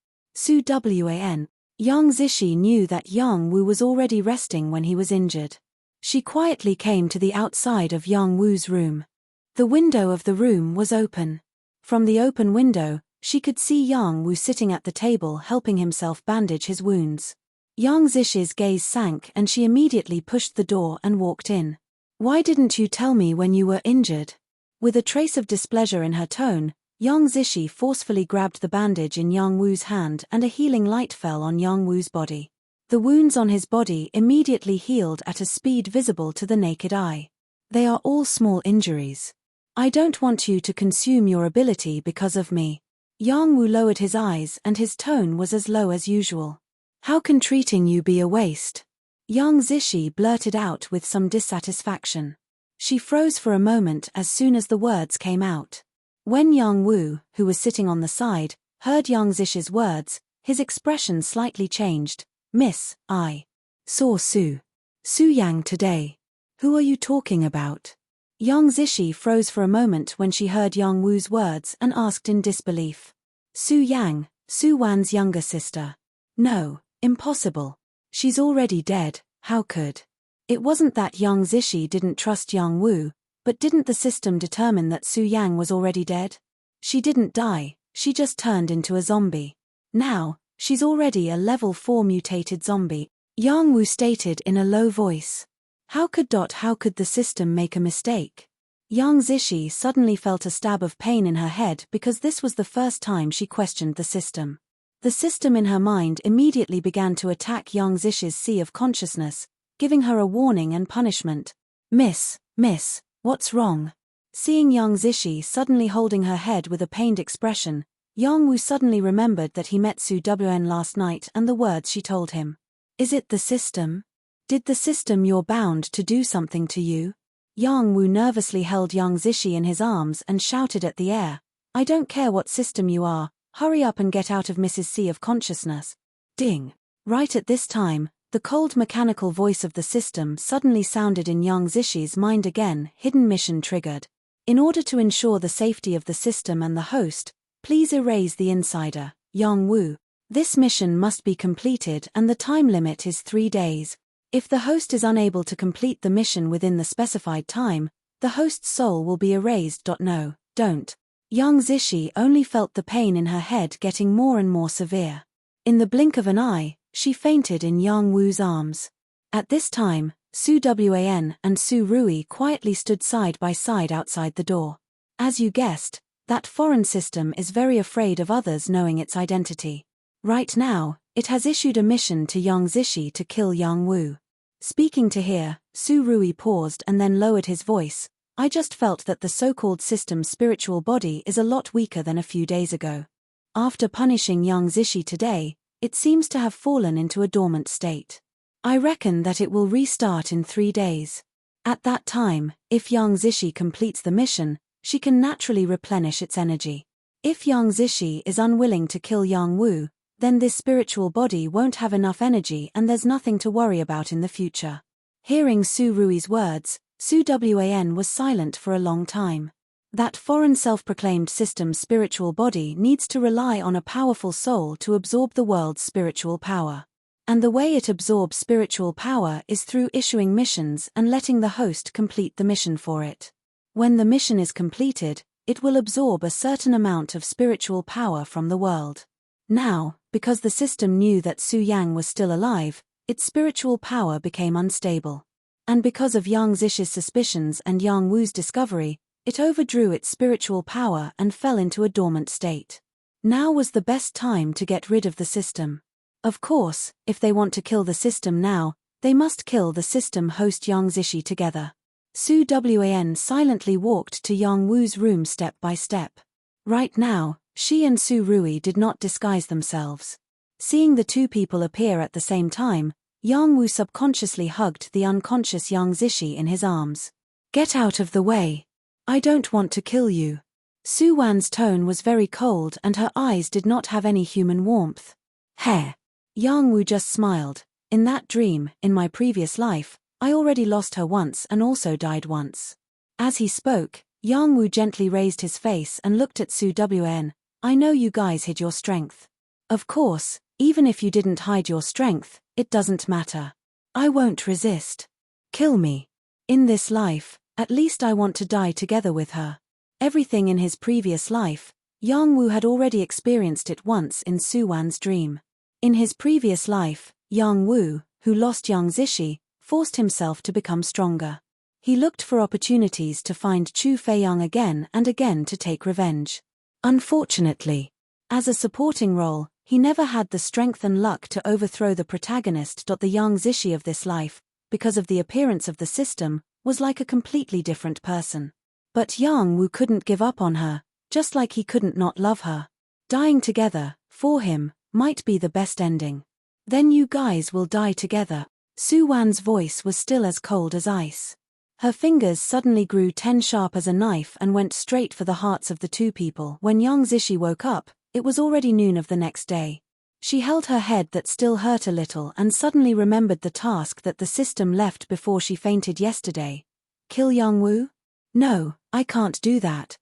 Wan. Yang Zishi knew that Yang Wu was already resting when he was injured. She quietly came to the outside of Yang Wu's room. The window of the room was open. From the open window, she could see Yang Wu sitting at the table helping himself bandage his wounds. Yang Zishi's gaze sank and she immediately pushed the door and walked in. Why didn't you tell me when you were injured? With a trace of displeasure in her tone, Yang Zishi forcefully grabbed the bandage in Yang Wu's hand and a healing light fell on Yang Wu's body. The wounds on his body immediately healed at a speed visible to the naked eye. They are all small injuries. I don't want you to consume your ability because of me. Yang Wu lowered his eyes and his tone was as low as usual. How can treating you be a waste? Yang Zishi blurted out with some dissatisfaction. She froze for a moment as soon as the words came out. When Yang Wu, who was sitting on the side, heard Yang Zishi's words, His expression slightly changed. "Miss, I saw Su Yang today. Who are you talking about?" Yang Zishi froze for a moment when she heard Yang Wu's words and asked in disbelief. "Su Yang, Su Wan's younger sister." "No, impossible. She's already dead, how could?" It wasn't that Yang Zishi didn't trust Yang Wu, but didn't the system determine that Su Yang was already dead? She didn't die, she just turned into a zombie. Now, she's already a level 4 mutated zombie, Yang Wu stated in a low voice. How could the system make a mistake? Yang Zishi suddenly felt a stab of pain in her head because this was the first time she questioned the system. The system in her mind immediately began to attack Yang Zishi's sea of consciousness, giving her a warning and punishment. Miss, what's wrong?" Seeing Yang Zishi suddenly holding her head with a pained expression, Yang Wu suddenly remembered that he met Su Wen last night and the words she told him. "Is it the system? Did the system you're bound to do something to you?" Yang Wu nervously held Yang Zishi in his arms and shouted at the air, "I don't care what system you are, hurry up and get out of Mrs. Sea of Consciousness." Ding! Right at this time, the cold mechanical voice of the system suddenly sounded in Yang Zishi's mind again. Hidden mission triggered. In order to ensure the safety of the system and the host, please erase the insider, Yang Wu. This mission must be completed and the time limit is 3 days. If the host is unable to complete the mission within the specified time, the host's soul will be erased. No, don't. Yang Zishi only felt the pain in her head getting more and more severe. In the blink of an eye, she fainted in Yang Wu's arms. At this time, Su Wan and Su Rui quietly stood side by side outside the door. As you guessed, that foreign system is very afraid of others knowing its identity. Right now, it has issued a mission to Yang Zishi to kill Yang Wu. Speaking to here, Su Rui paused and then lowered his voice. "I just felt that the so-called system's spiritual body is a lot weaker than a few days ago. After punishing Yang Zishi today, it seems to have fallen into a dormant state. I reckon that it will restart in 3 days. At that time, if Yang Zishi completes the mission, she can naturally replenish its energy. If Yang Zishi is unwilling to kill Yang Wu, then this spiritual body won't have enough energy and there's nothing to worry about in the future." Hearing Su Rui's words, Su Wan was silent for a long time. That foreign self-proclaimed system's spiritual body needs to rely on a powerful soul to absorb the world's spiritual power. And the way it absorbs spiritual power is through issuing missions and letting the host complete the mission for it. When the mission is completed, it will absorb a certain amount of spiritual power from the world. Now, because the system knew that Su Yang was still alive, its spiritual power became unstable. And because of Yang Zishi's suspicions and Yang Wu's discovery, it overdrew its spiritual power and fell into a dormant state. Now was the best time to get rid of the system. Of course, if they want to kill the system now, they must kill the system host Yang Zishi together. Su Wan silently walked to Yang Wu's room step by step. Right now, she and Su Rui did not disguise themselves. Seeing the two people appear at the same time, Yang Wu subconsciously hugged the unconscious Yang Zishi in his arms. "Get out of the way. I don't want to kill you." Su Wan's tone was very cold and her eyes did not have any human warmth. "Heh." Yang Wu just smiled. "In that dream, in my previous life, I already lost her once and also died once." As he spoke, Yang Wu gently raised his face and looked at Su Wan. "I know you guys hid your strength. Of course, even if you didn't hide your strength, it doesn't matter. I won't resist. Kill me. In this life, at least I want to die together with her." Everything in his previous life, Yang Wu had already experienced it once in Su Wan's dream. In his previous life, Yang Wu, who lost Yang Zishi, forced himself to become stronger. He looked for opportunities to find Chu Feiyang again and again to take revenge. Unfortunately, as a supporting role, he never had the strength and luck to overthrow the protagonist. The Yang Zishi of this life, because of the appearance of the system, was like a completely different person. But Yang Wu couldn't give up on her, just like he couldn't not love her. Dying together, for him, might be the best ending. "Then you guys will die together." Su Wan's voice was still as cold as ice. Her fingers suddenly grew 10 sharp as a knife and went straight for the hearts of the two people. When Yang Zishi woke up, it was already noon of the next day. She held her head that still hurt a little and suddenly remembered the task that the system left before she fainted yesterday. Kill Young-woo? No, I can't do that.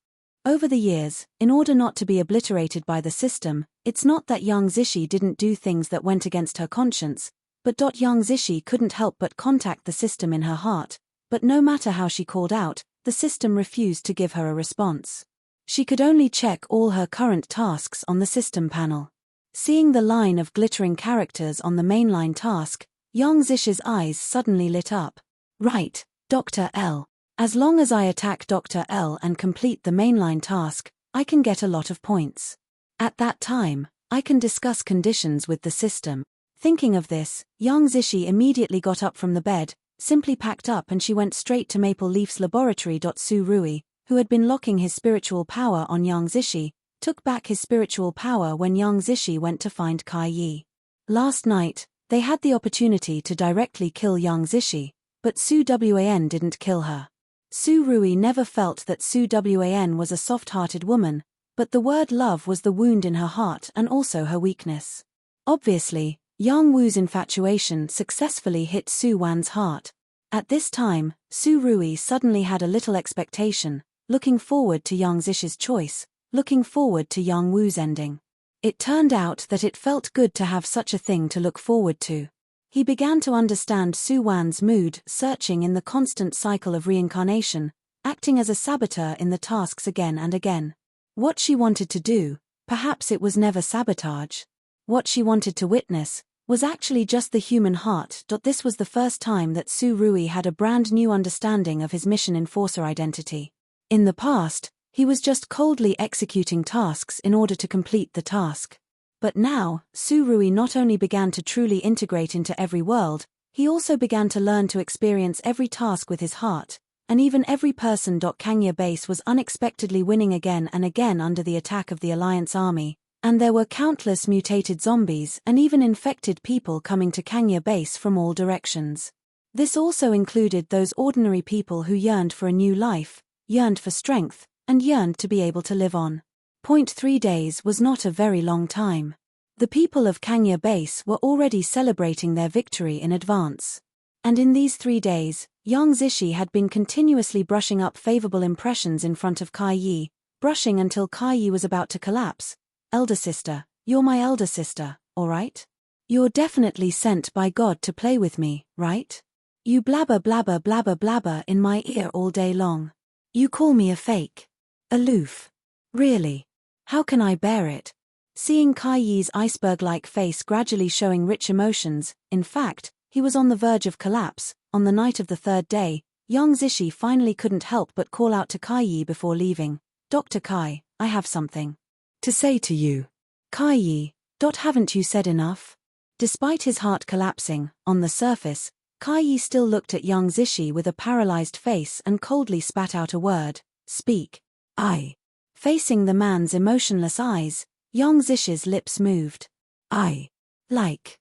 Over the years, in order not to be obliterated by the system, it's not that Yang Zishi didn't do things that went against her conscience, but Yang Zishi couldn't help but contact the system in her heart, but no matter how she called out, the system refused to give her a response. She could only check all her current tasks on the system panel. Seeing the line of glittering characters on the mainline task, Yang Zishi's eyes suddenly lit up. Right, Dr. L. As long as I attack Dr. L and complete the mainline task, I can get a lot of points. At that time, I can discuss conditions with the system. Thinking of this, Yang Zishi immediately got up from the bed, simply packed up, and she went straight to Maple Leaf's laboratory. Su Rui, who had been locking his spiritual power on Yang Zishi, took back his spiritual power when Yang Zishi went to find Kai Yi. Last night, they had the opportunity to directly kill Yang Zishi, but Su Wan didn't kill her. Su Rui never felt that Su Wan was a soft-hearted woman, but the word love was the wound in her heart and also her weakness. Obviously, Yang Wu's infatuation successfully hit Su Wan's heart. At this time, Su Rui suddenly had a little expectation, looking forward to Yang Zishi's choice, looking forward to Yang Wu's ending. It turned out that it felt good to have such a thing to look forward to. He began to understand Su Wan's mood, searching in the constant cycle of reincarnation, acting as a saboteur in the tasks again and again. What she wanted to do, perhaps it was never sabotage. What she wanted to witness, was actually just the human heart. This was the first time that Su Rui had a brand new understanding of his mission enforcer identity. In the past, he was just coldly executing tasks in order to complete the task. But now, Su Rui not only began to truly integrate into every world, he also began to learn to experience every task with his heart, and even every person. Kangya base was unexpectedly winning again and again under the attack of the Alliance army, and there were countless mutated zombies and even infected people coming to Kangya base from all directions. This also included those ordinary people who yearned for a new life, yearned for strength, and yearned to be able to live on. 3 days was not a very long time. The people of Kangya base were already celebrating their victory in advance. And in these 3 days, Yang Zishi had been continuously brushing up favorable impressions in front of Kai Yi, brushing until Kai Yi was about to collapse. Elder sister, you're my elder sister, alright? You're definitely sent by God to play with me, right? You blabber blabber blabber blabber in my ear all day long. You call me a fake. Aloof. Really? How can I bear it? Seeing Kai Yi's iceberg-like face gradually showing rich emotions, in fact, he was on the verge of collapse. On the night of the 3rd day, Yang Zishi finally couldn't help but call out to Kai Yi before leaving. Dr. Kai, I have something to say to you. Kai Yi, haven't you said enough? Despite his heart collapsing, on the surface, Kai Yi still looked at Yang Zishi with a paralyzed face and coldly spat out a word. Speak. I. Facing the man's emotionless eyes, Yang Zishi's lips moved. I like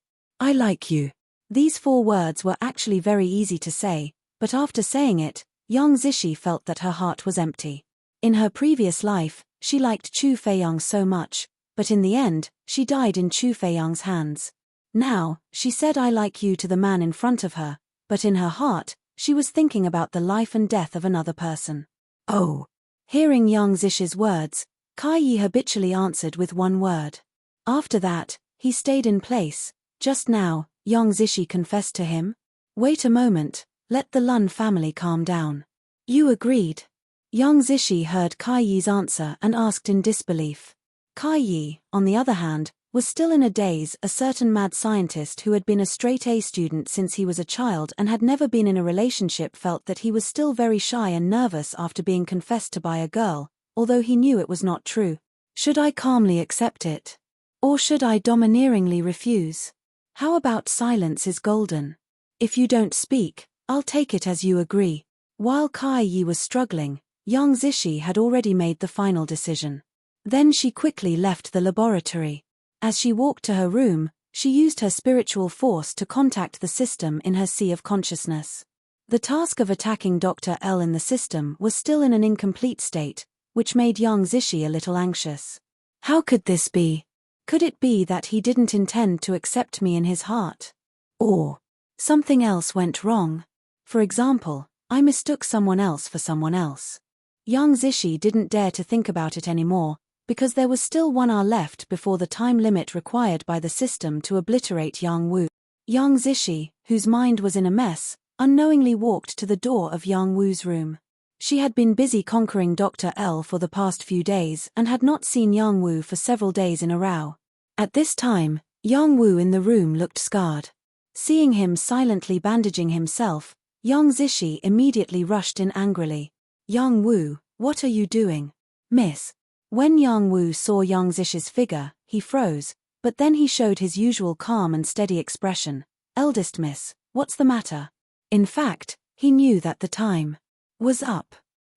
you. These 4 words were actually very easy to say, but after saying it, Yang Zishi felt that her heart was empty. In her previous life, she liked Chu Feiyang so much, but in the end, she died in Chu Feiyang's hands. Now, she said I like you to the man in front of her, but in her heart, she was thinking about the life and death of another person. Oh. Hearing Yang Zishi's words, Kai Yi habitually answered with one word. After that, he stayed in place. Just now, Yang Zishi confessed to him. Wait a moment, let the Lun family calm down. You agreed. Yang Zishi heard Kai Yi's answer and asked in disbelief. Kai Yi, on the other hand, was still in a daze. A certain mad scientist who had been a straight-A student since he was a child and had never been in a relationship felt that he was still very shy and nervous after being confessed to by a girl, although he knew it was not true. Should I calmly accept it? Or should I domineeringly refuse? How about silence is golden? If you don't speak, I'll take it as you agree. While Kai Yi was struggling, Yang Zishi had already made the final decision. Then she quickly left the laboratory. As she walked to her room, she used her spiritual force to contact the system in her sea of consciousness. The task of attacking Dr. L in the system was still in an incomplete state, which made Yang Zishi a little anxious. How could this be? Could it be that he didn't intend to accept me in his heart? Or something else went wrong? For example, I mistook someone else for someone else. Young Zishi didn't dare to think about it anymore, because there was still 1 hour left before the time limit required by the system to obliterate Yang Wu. Young Zishi, whose mind was in a mess, unknowingly walked to the door of Yang Wu's room. She had been busy conquering Dr. L for the past few days and had not seen Yang Wu for several days in a row. At this time, Yang Wu in the room looked scarred. Seeing him silently bandaging himself, Young Zishi immediately rushed in angrily. Yang Wu, what are you doing? Miss. When Yang Wu saw Young Zishi's figure, he froze, but then he showed his usual calm and steady expression. Eldest miss, what's the matter? In fact, he knew that the time was up.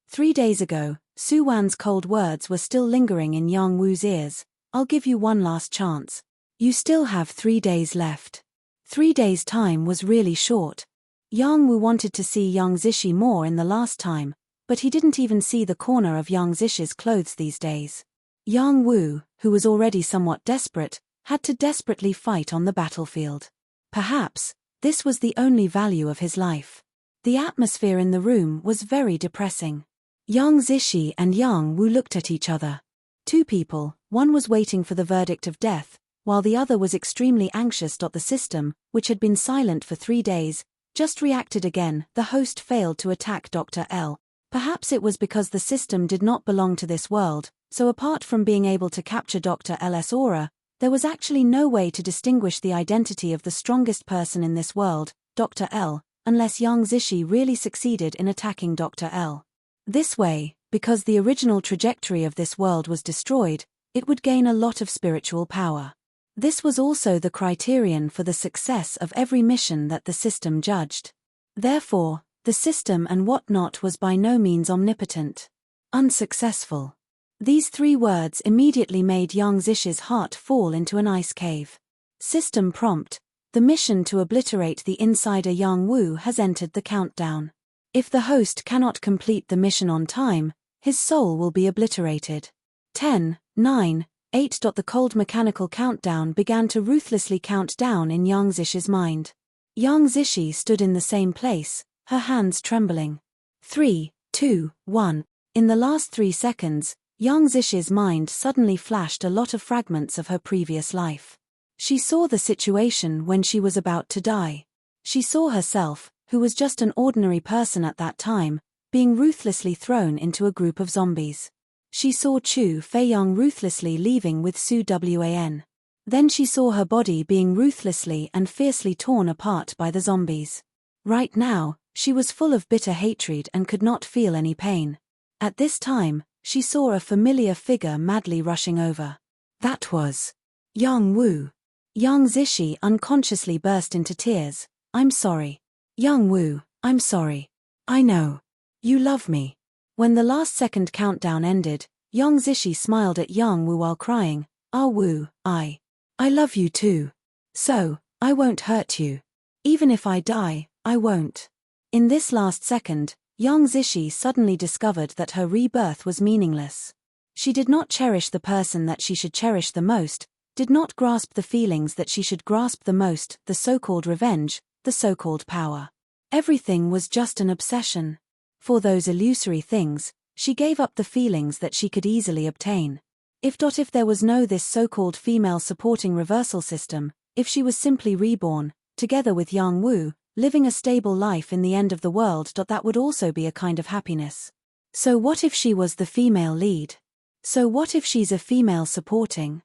3 days ago, Su Wan's cold words were still lingering in Yang Wu's ears. I'll give you one last chance. You still have 3 days left. 3 days' time was really short. Yang Wu wanted to see Young Zishi more in the last time, but he didn't even see the corner of Young Zishi's clothes these days. Yang Wu, who was already somewhat desperate, had to desperately fight on the battlefield. Perhaps, this was the only value of his life. The atmosphere in the room was very depressing. Young Zishi and Yang Wu looked at each other. 2 people, one was waiting for the verdict of death, while the other was extremely anxious. The system, which had been silent for 3 days, just reacted again. The host failed to attack Dr. L. Perhaps it was because the system did not belong to this world, so apart from being able to capture Dr. L's aura, there was actually no way to distinguish the identity of the strongest person in this world, Dr. L, unless Young Zishi really succeeded in attacking Dr. L. This way, because the original trajectory of this world was destroyed, it would gain a lot of spiritual power. This was also the criterion for the success of every mission that the system judged. Therefore, the system and whatnot was by no means omnipotent. Unsuccessful. These 3 words immediately made Young Zishi's heart fall into an ice cave. System prompt. The mission to obliterate the insider Yang Wu has entered the countdown. If the host cannot complete the mission on time, his soul will be obliterated. 10, 9, 8. The cold mechanical countdown began to ruthlessly count down in Young Zishi's mind. Young Zishi stood in the same place, her hands trembling. 3, 2, 1. In the last 3 seconds, Young Zishi's mind suddenly flashed a lot of fragments of her previous life. She saw the situation when she was about to die. She saw herself, who was just an ordinary person at that time, being ruthlessly thrown into a group of zombies. She saw Chu Feiyang ruthlessly leaving with Su Wan. Then she saw her body being ruthlessly and fiercely torn apart by the zombies. Right now, she was full of bitter hatred and could not feel any pain. At this time, she saw a familiar figure madly rushing over. That was Yang Wu. Young Zishi unconsciously burst into tears. I'm sorry. Yang Wu, I'm sorry. I know. You love me. When the last second countdown ended, Young Zishi smiled at Yang Wu while crying. Ah Wu, I love you too. So, I won't hurt you. Even if I die, I won't. In this last second, Young Zishi suddenly discovered that her rebirth was meaningless. She did not cherish the person that she should cherish the most, did not grasp the feelings that she should grasp the most, the so-called revenge, the so-called power. Everything was just an obsession. For those illusory things, she gave up the feelings that she could easily obtain. If there was no this so-called female supporting reversal system, if she was simply reborn, together with Yang Wu, living a stable life in the end of the world, that would also be a kind of happiness. So what if she was the female lead? So what if she's a female supporting?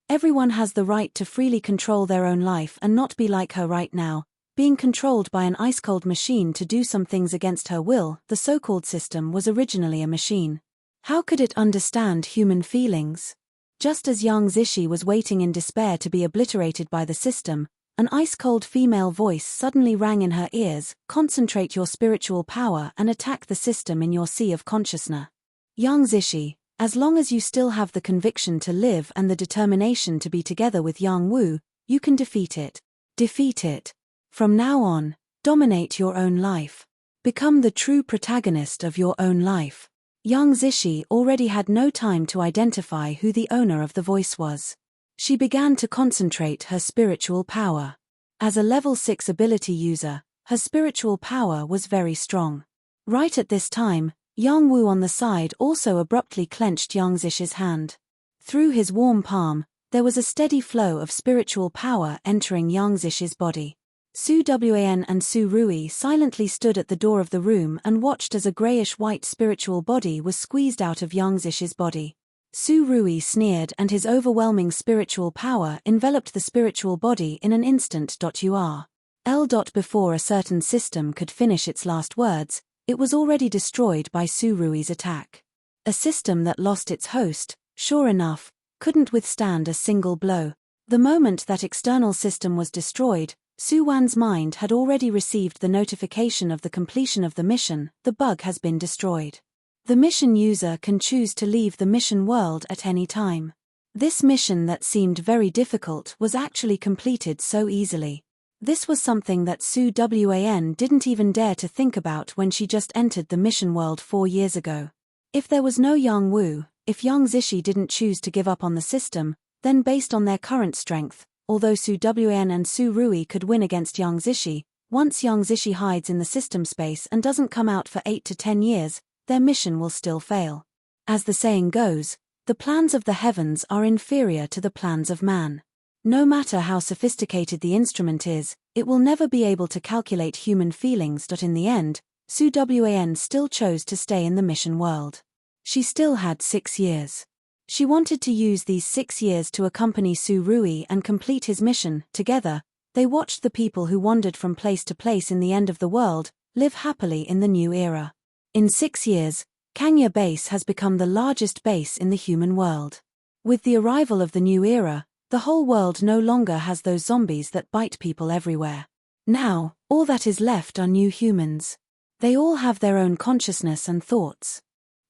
Everyone has the right to freely control their own life and not be like her right now, being controlled by an ice-cold machine to do some things against her will. The so-called system was originally a machine. How could it understand human feelings? Just as Young Zishi was waiting in despair to be obliterated by the system, an ice-cold female voice suddenly rang in her ears. Concentrate your spiritual power and attack the system in your sea of consciousness. Young Zishi, as long as you still have the conviction to live and the determination to be together with Yang Wu, you can defeat it. Defeat it. From now on, dominate your own life. Become the true protagonist of your own life. Young Zishi already had no time to identify who the owner of the voice was. She began to concentrate her spiritual power. As a level 6 ability user, her spiritual power was very strong. Right at this time, Yang Wu on the side also abruptly clenched Yang Zishi's hand. Through his warm palm, there was a steady flow of spiritual power entering Yang Zishi's body. Su Wan and Su Rui silently stood at the door of the room and watched as a grayish-white spiritual body was squeezed out of Yang Zishi's body. Su Rui sneered and his overwhelming spiritual power enveloped the spiritual body in an instant. Before a certain system could finish its last words, it was already destroyed by Su Rui's attack. A system that lost its host, sure enough, couldn't withstand a single blow. The moment that external system was destroyed, Su Wan's mind had already received the notification of the completion of the mission. The bug has been destroyed. The mission user can choose to leave the mission world at any time. This mission that seemed very difficult was actually completed so easily. This was something that Su Wan didn't even dare to think about when she just entered the mission world 4 years ago. If there was no Yang Wu, if Yang Zishi didn't choose to give up on the system, then based on their current strength, although Su Wan and Su Rui could win against Yang Zishi, once Yang Zishi hides in the system space and doesn't come out for 8 to 10 years, their mission will still fail. As the saying goes, the plans of the heavens are inferior to the plans of man. No matter how sophisticated the instrument is, it will never be able to calculate human feelings. In the end, Su Wan still chose to stay in the mission world. She still had 6 years. She wanted to use these 6 years to accompany Su Rui and complete his mission. Together, they watched the people who wandered from place to place in the end of the world live happily in the new era. In 6 years, Kangya Base has become the largest base in the human world. With the arrival of the new era, the whole world no longer has those zombies that bite people everywhere. Now, all that is left are new humans. They all have their own consciousness and thoughts.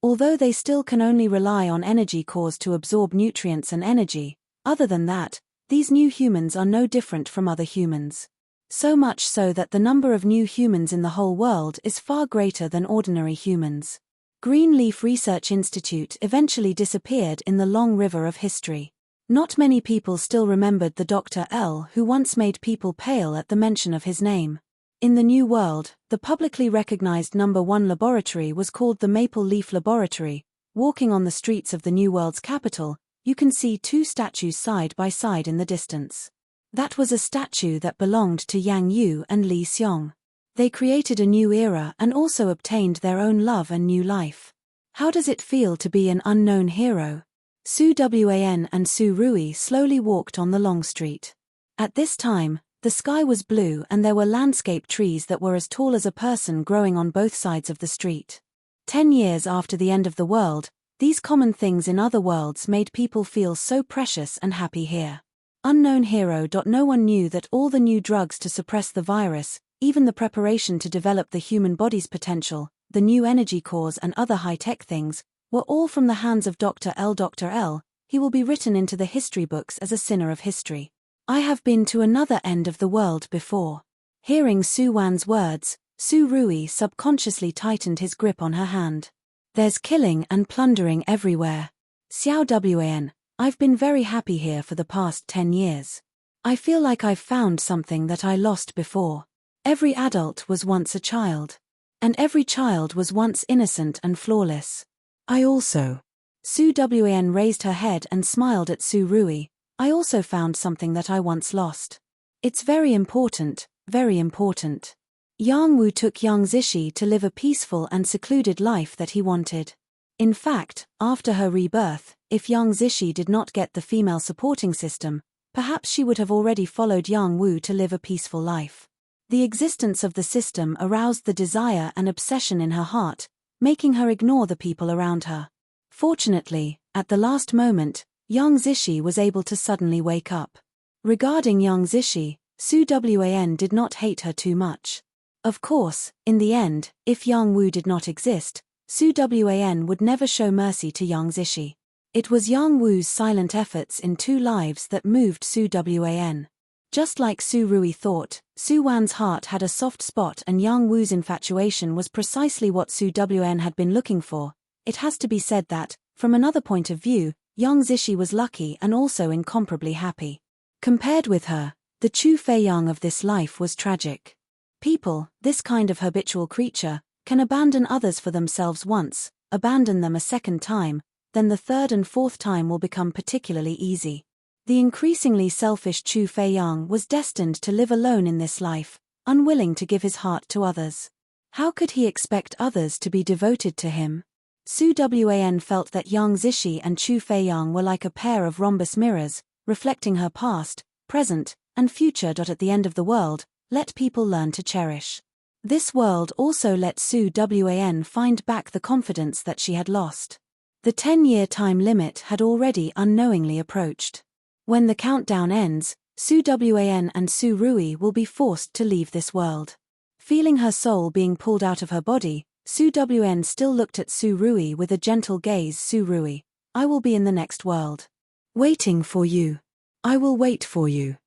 Although they still can only rely on energy cores to absorb nutrients and energy, other than that, these new humans are no different from other humans. So much so that the number of new humans in the whole world is far greater than ordinary humans. Greenleaf Research Institute eventually disappeared in the long river of history. Not many people still remembered the Dr. L who once made people pale at the mention of his name. In the New World, the publicly recognized number 1 laboratory was called the Maple Leaf Laboratory. Walking on the streets of the New World's capital, you can see 2 statues side by side in the distance. That was a statue that belonged to Yang Yu and Li Xiong. They created a new era and also obtained their own love and new life. How does it feel to be an unknown hero? Su Wan and Su Rui slowly walked on the long street. At this time, the sky was blue and there were landscape trees that were as tall as a person growing on both sides of the street. 10 years after the end of the world, these common things in other worlds made people feel so precious and happy here. Unknown hero. No one knew that all the new drugs to suppress the virus, even the preparation to develop the human body's potential, the new energy cores and other high-tech things, were all from the hands of Dr. L. Dr. L. He will be written into the history books as a sinner of history. I have been to another end of the world before. Hearing Su Wan's words, Su Rui subconsciously tightened his grip on her hand. There's killing and plundering everywhere. Xiao Wan, I've been very happy here for the past 10 years. I feel like I've found something that I lost before. Every adult was once a child. And every child was once innocent and flawless. I also. Su Wan raised her head and smiled at Su Rui. I also found something that I once lost. It's very important, very important. Yang Wu took Yang Zishi to live a peaceful and secluded life that he wanted. In fact, after her rebirth, if Yang Zishi did not get the female supporting system, perhaps she would have already followed Yang Wu to live a peaceful life. The existence of the system aroused the desire and obsession in her heart, making her ignore the people around her. Fortunately, at the last moment, Yang Zishi was able to suddenly wake up. Regarding Yang Zishi, Su Wan did not hate her too much. Of course, in the end, if Yang Wu did not exist, Su Wan would never show mercy to Yang Zishi. It was Yang Wu's silent efforts in 2 lives that moved Su Wan. Just like Su Rui thought, Su Wan's heart had a soft spot and Yang Wu's infatuation was precisely what Su Wan had been looking for. It has to be said that, from another point of view, Yang Zishi was lucky and also incomparably happy. Compared with her, the Chu Feiyang of this life was tragic. People, this kind of habitual creature, can abandon others for themselves once, abandon them a second time, then the third and fourth time will become particularly easy. The increasingly selfish Chu Feiyang was destined to live alone in this life, unwilling to give his heart to others. How could he expect others to be devoted to him? Su Wan felt that Yang Zishi and Chu Feiyang were like a pair of rhombus mirrors, reflecting her past, present, and future. At the end of the world, let people learn to cherish. This world also let Su Wan find back the confidence that she had lost. The 10-year time limit had already unknowingly approached. When the countdown ends, Su Wan and Su Rui will be forced to leave this world. Feeling her soul being pulled out of her body, Su Wan still looked at Su Rui with a gentle gaze. Su Rui, I will be in the next world. Waiting for you. I will wait for you.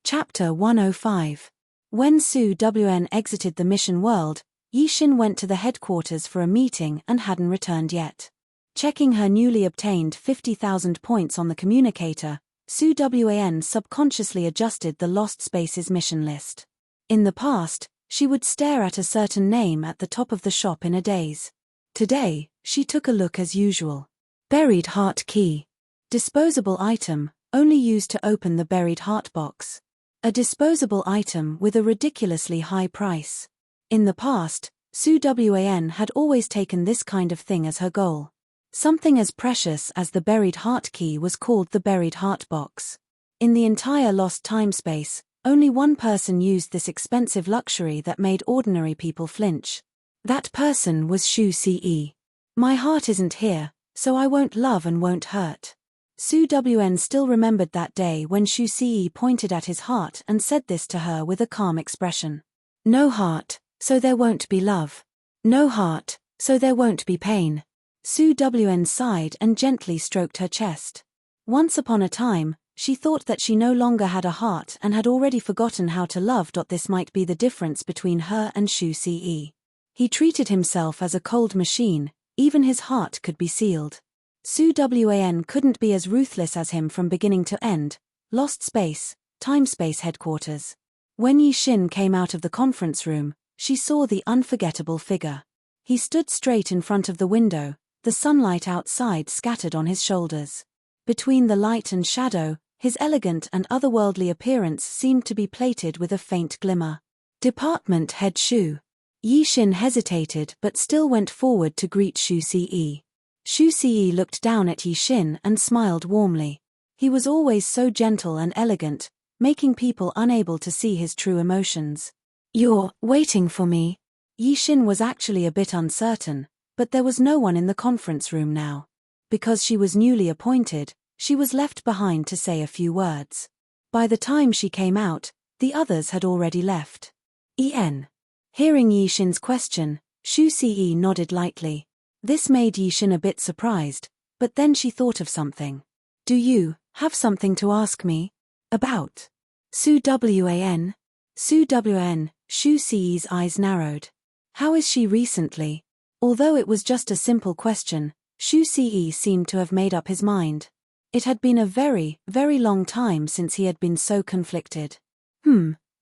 Chapter 105. When Su Wan exited the mission world, Yixin went to the headquarters for a meeting and hadn't returned yet. Checking her newly obtained 50,000 points on the communicator, Su Wan subconsciously adjusted the Lost Spaces mission list. In the past, she would stare at a certain name at the top of the shop in a daze. Today, she took a look as usual. Buried heart key. Disposable item, only used to open the buried heart box. A disposable item with a ridiculously high price. In the past, Su Wan had always taken this kind of thing as her goal. Something as precious as the buried heart key was called the buried heart box. In the entire lost time space, only one person used this expensive luxury that made ordinary people flinch. That person was Shu Ce. My heart isn't here, so I won't love and won't hurt. Su Wan still remembered that day when Shu Ce pointed at his heart and said this to her with a calm expression. No heart, so there won't be love. No heart, so there won't be pain. Su Wan sighed and gently stroked her chest. Once upon a time, she thought that she no longer had a heart and had already forgotten how to love. This might be the difference between her and Shu Ce. He treated himself as a cold machine, even his heart could be sealed. Su Wan couldn't be as ruthless as him from beginning to end. Lost Space, Time-Space Headquarters. When Yixin came out of the conference room, she saw the unforgettable figure. He stood straight in front of the window, the sunlight outside scattered on his shoulders. Between the light and shadow, his elegant and otherworldly appearance seemed to be plated with a faint glimmer. Department Head Shu. Yixin hesitated but still went forward to greet Shu Ce. Shu Ce looked down at Yixin and smiled warmly. He was always so gentle and elegant, making people unable to see his true emotions. You're waiting for me? Yixin was actually a bit uncertain, but there was no one in the conference room now. Because she was newly appointed, she was left behind to say a few words. By the time she came out, the others had already left. Hearing Yixin's question, Shu Ce nodded lightly. This made Yixin a bit surprised, but then she thought of something. Do you have something to ask me? About? Su Wan? Su Wan, Shu Ce's eyes narrowed. How is she recently? Although it was just a simple question, Shu Ce seemed to have made up his mind. It had been a very, very long time since he had been so conflicted.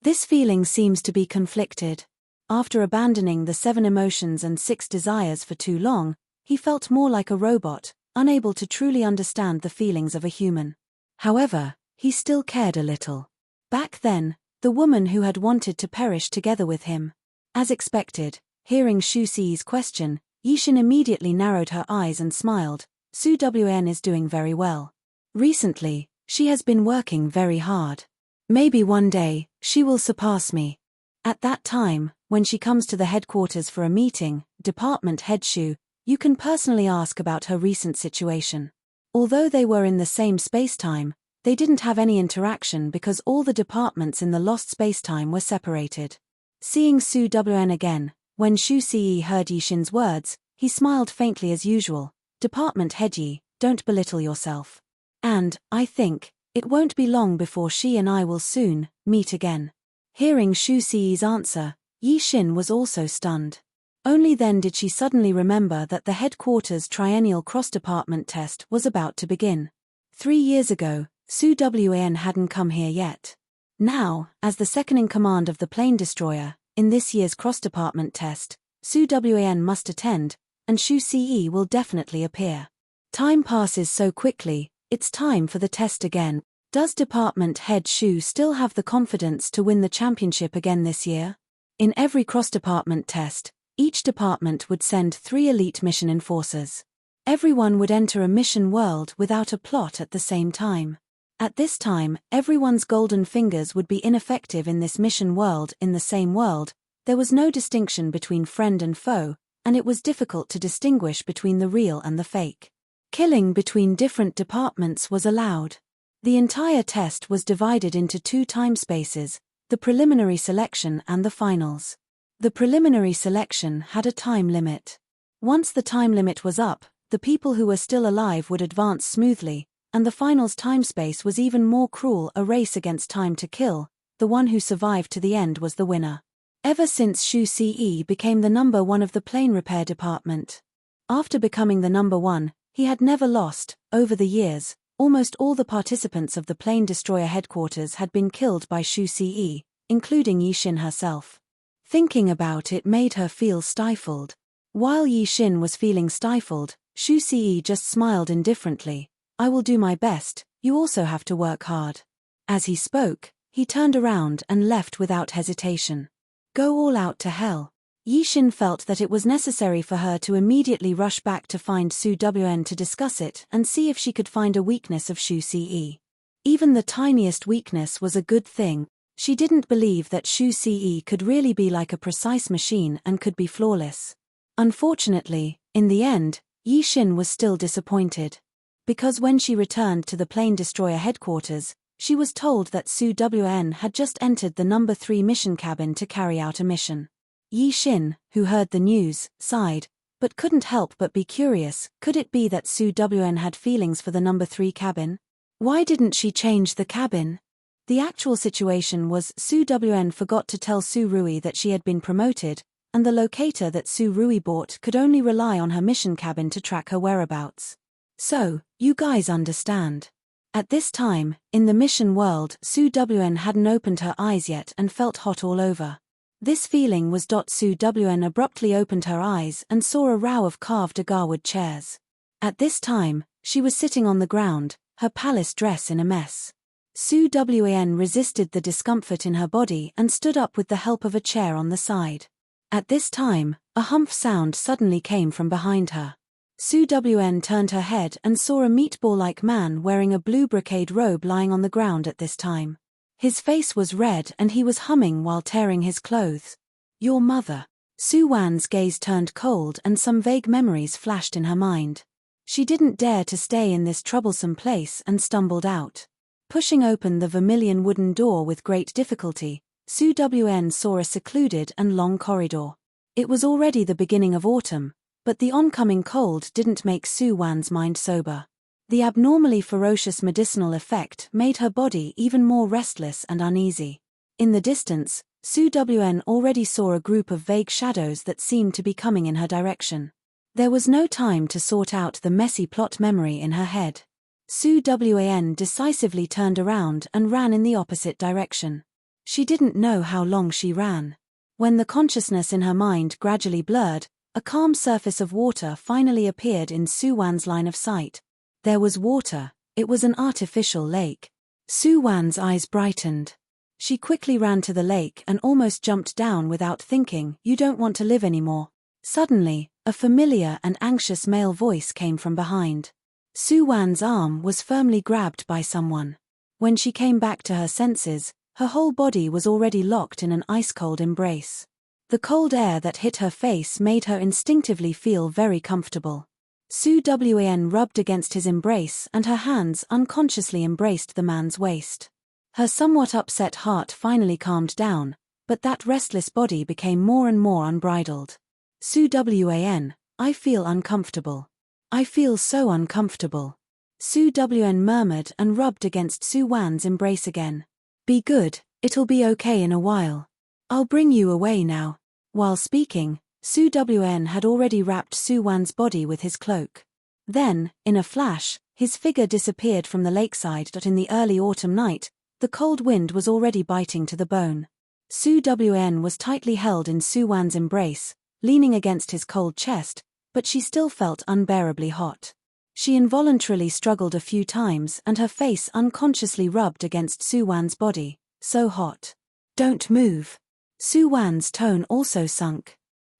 This feeling seems to be conflicted. After abandoning the 7 emotions and 6 desires for too long, he felt more like a robot, unable to truly understand the feelings of a human. However, he still cared a little. Back then, the woman who had wanted to perish together with him. As expected, hearing Shu Ce's question, Yixin immediately narrowed her eyes and smiled. Su Wan is doing very well. Recently, she has been working very hard. Maybe one day, she will surpass me. At that time, when she comes to the headquarters for a meeting, Department Head Shu, you can personally ask about her recent situation. Although they were in the same space-time, they didn't have any interaction because all the departments in the lost space-time were separated. Seeing Su Wan again, when Shu Ce heard Yixin's words, he smiled faintly as usual. Department Head Yi, don't belittle yourself. And, I think, it won't be long before she and I will soon meet again. Hearing Shu Ce's answer, Yixin was also stunned. Only then did she suddenly remember that the headquarters triennial cross-department test was about to begin. 3 years ago, Su Wan hadn't come here yet. Now, as the second-in-command of the plane destroyer, in this year's cross-department test, Su Wan must attend, and Shu Ce will definitely appear. Time passes so quickly, it's time for the test again. Does Department Head Shu still have the confidence to win the championship again this year? In every cross-department test, each department would send 3 elite mission enforcers. Everyone would enter a mission world without a plot at the same time. At this time, everyone's golden fingers would be ineffective in this mission world. In the same world, there was no distinction between friend and foe, and it was difficult to distinguish between the real and the fake. Killing between different departments was allowed. The entire test was divided into 2 time spaces, the preliminary selection and the finals. The preliminary selection had a time limit. Once the time limit was up, the people who were still alive would advance smoothly, and the finals timespace was even more cruel, a race against time to kill. The one who survived to the end was the winner. Ever since Shu Ce became the number 1 of the plane repair department. After becoming the number 1, he had never lost. Over the years, almost all the participants of the plane destroyer headquarters had been killed by Shu Ce, including Yixin herself. Thinking about it made her feel stifled. While Yixin was feeling stifled, Shu Ce just smiled indifferently. I will do my best, you also have to work hard. As he spoke, he turned around and left without hesitation. Go all out to hell. Yixin felt that it was necessary for her to immediately rush back to find Su Wan to discuss it and see if she could find a weakness of Shu Ce. Even the tiniest weakness was a good thing. She didn't believe that Shu Ce could really be like a precise machine and could be flawless. Unfortunately, in the end, Yixin was still disappointed. Because when she returned to the plane destroyer headquarters, she was told that Su Wan had just entered the number 3 mission cabin to carry out a mission. Yixin, who heard the news, sighed, but couldn't help but be curious. Could it be that Su Wan had feelings for the number 3 cabin? Why didn't she change the cabin? The actual situation was Su Wan forgot to tell Su Rui that she had been promoted, and the locator that Su Rui bought could only rely on her mission cabin to track her whereabouts. So, you guys understand. At this time, in the mission world, Su Wan hadn't opened her eyes yet and felt hot all over. This feeling was. Su Wan abruptly opened her eyes and saw a row of carved agarwood chairs. At this time, she was sitting on the ground, her palace dress in a mess. Su Wan resisted the discomfort in her body and stood up with the help of a chair on the side. At this time, a humph sound suddenly came from behind her. Su Wan turned her head and saw a meatball-like man wearing a blue brocade robe lying on the ground at this time. His face was red and he was humming while tearing his clothes. Your mother. Su Wan's gaze turned cold and some vague memories flashed in her mind. She didn't dare to stay in this troublesome place and stumbled out. Pushing open the vermilion wooden door with great difficulty, Su Wan saw a secluded and long corridor. It was already the beginning of autumn, but the oncoming cold didn't make Su Wan's mind sober. The abnormally ferocious medicinal effect made her body even more restless and uneasy. In the distance, Su Wan already saw a group of vague shadows that seemed to be coming in her direction. There was no time to sort out the messy plot memory in her head. Su Wan decisively turned around and ran in the opposite direction. She didn't know how long she ran. When the consciousness in her mind gradually blurred, a calm surface of water finally appeared in Su Wan's line of sight. There was water, it was an artificial lake. Su Wan's eyes brightened. She quickly ran to the lake and almost jumped down without thinking. You don't want to live anymore. Suddenly, a familiar and anxious male voice came from behind. Su Wan's arm was firmly grabbed by someone. When she came back to her senses, her whole body was already locked in an ice-cold embrace. The cold air that hit her face made her instinctively feel very comfortable. Su Wan rubbed against his embrace and her hands unconsciously embraced the man's waist. Her somewhat upset heart finally calmed down, but that restless body became more and more unbridled. Su Wan, I feel uncomfortable. I feel so uncomfortable. Su Wan murmured and rubbed against Su Wan's embrace again. Be good, it'll be okay in a while. I'll bring you away now. While speaking, Su Wn had already wrapped Su Wan's body with his cloak. Then, in a flash, his figure disappeared from the lakeside. In the early autumn night, the cold wind was already biting to the bone. Su Wn was tightly held in Su Wan's embrace, leaning against his cold chest, but she still felt unbearably hot. She involuntarily struggled a few times and her face unconsciously rubbed against Su Wan's body. So hot. Don't move. Su Wan's tone also sunk.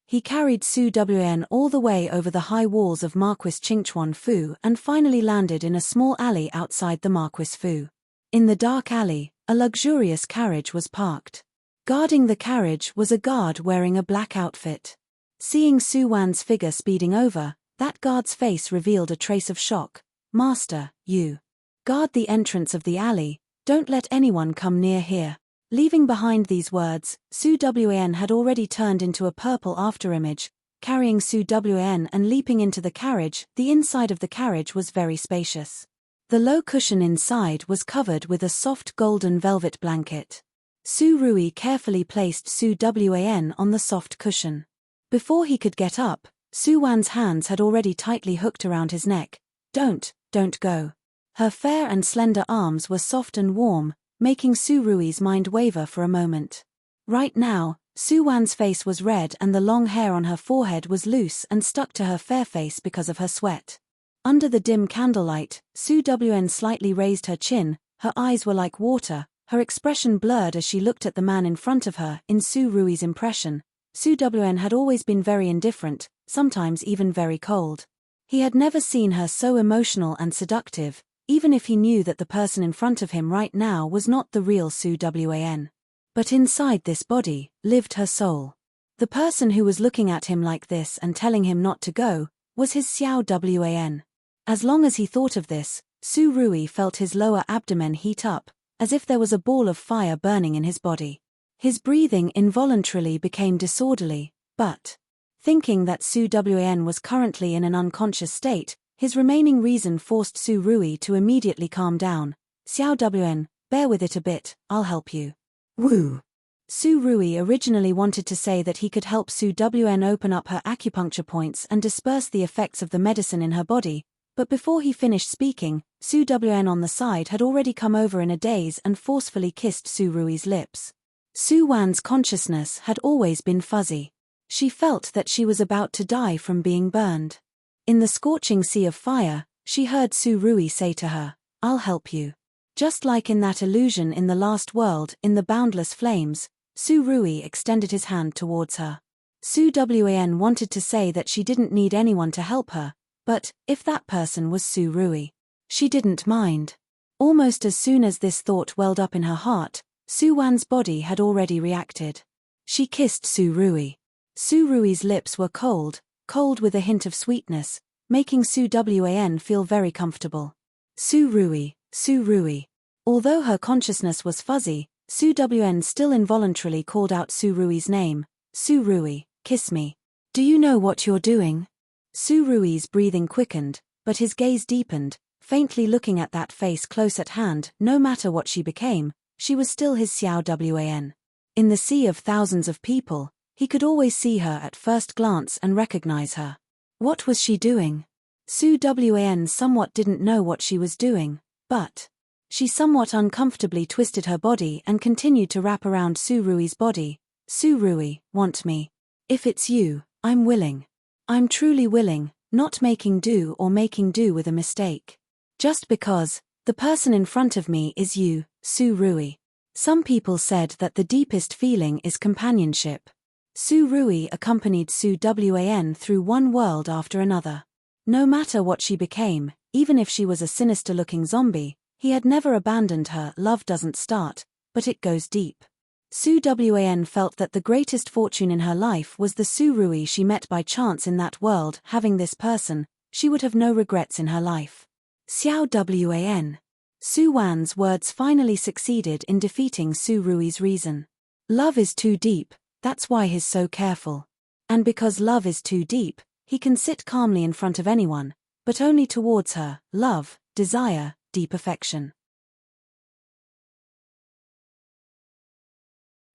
He carried Su Wn all the way over the high walls of Marquis Qingchuan Fu and finally landed in a small alley outside the Marquis Fu. In the dark alley, a luxurious carriage was parked. Guarding the carriage was a guard wearing a black outfit. Seeing Su Wan's figure speeding over, that guard's face revealed a trace of shock. "Master, you guard the entrance of the alley, don't let anyone come near here." Leaving behind these words, Su Wn had already turned into a purple afterimage, carrying Su Wn and leaping into the carriage. The inside of the carriage was very spacious. The low cushion inside was covered with a soft golden velvet blanket. Su Rui carefully placed Su Wn on the soft cushion. Before he could get up, Su Wan's hands had already tightly hooked around his neck. Don't go." Her fair and slender arms were soft and warm, making Su Rui's mind waver for a moment. Right now, Su Wan's face was red and the long hair on her forehead was loose and stuck to her fair face because of her sweat. Under the dim candlelight, Su Wn slightly raised her chin, her eyes were like water, her expression blurred as she looked at the man in front of her. In Su Rui's impression, Su Wn had always been very indifferent, sometimes even very cold. He had never seen her so emotional and seductive, even if he knew that the person in front of him right now was not the real Su Wan. But inside this body lived her soul. The person who was looking at him like this and telling him not to go was his Xiao Wan. As long as he thought of this, Su Rui felt his lower abdomen heat up, as if there was a ball of fire burning in his body. His breathing involuntarily became disorderly, but thinking that Su Wan was currently in an unconscious state, his remaining reason forced Su Rui to immediately calm down. "Xiao Wan, bear with it a bit, I'll help you." Woo! Su Rui originally wanted to say that he could help Su Wan open up her acupuncture points and disperse the effects of the medicine in her body, but before he finished speaking, Su Wan on the side had already come over in a daze and forcefully kissed Su Rui's lips. Su Wan's consciousness had always been fuzzy. She felt that she was about to die from being burned. In the scorching sea of fire, she heard Su Rui say to her, "I'll help you." Just like in that illusion in the last world, in the boundless flames, Su Rui extended his hand towards her. Su Wan wanted to say that she didn't need anyone to help her, but if that person was Su Rui, she didn't mind. Almost as soon as this thought welled up in her heart, Su Wan's body had already reacted. She kissed Su Rui. Su Rui's lips were cold with a hint of sweetness, making Su Wan feel very comfortable. Su Rui, Su Rui. Although her consciousness was fuzzy, Su Wan still involuntarily called out Su Rui's name. "Su Rui, kiss me. Do you know what you're doing?" Su Rui's breathing quickened, but his gaze deepened, faintly looking at that face close at hand. No matter what she became, she was still his Xiao Wan. In the sea of thousands of people, he could always see her at first glance and recognize her. What was she doing? Su Wan somewhat didn't know what she was doing, but she somewhat uncomfortably twisted her body and continued to wrap around Su Rui's body. "Su Rui, want me? If it's you, I'm willing. I'm truly willing, not making do or making do with a mistake. Just because the person in front of me is you, Su Rui." Some people said that the deepest feeling is companionship. Su Rui accompanied Su Wan through one world after another. No matter what she became, even if she was a sinister-looking zombie, he had never abandoned her. Love doesn't start, but it goes deep. Su Wan felt that the greatest fortune in her life was the Su Rui she met by chance in that world. Having this person, she would have no regrets in her life. Xiao Wan. Su Wan's words finally succeeded in defeating Su Rui's reason. Love is too deep, that's why he's so careful. And because love is too deep, he can sit calmly in front of anyone, but only towards her. Love, desire, deep affection.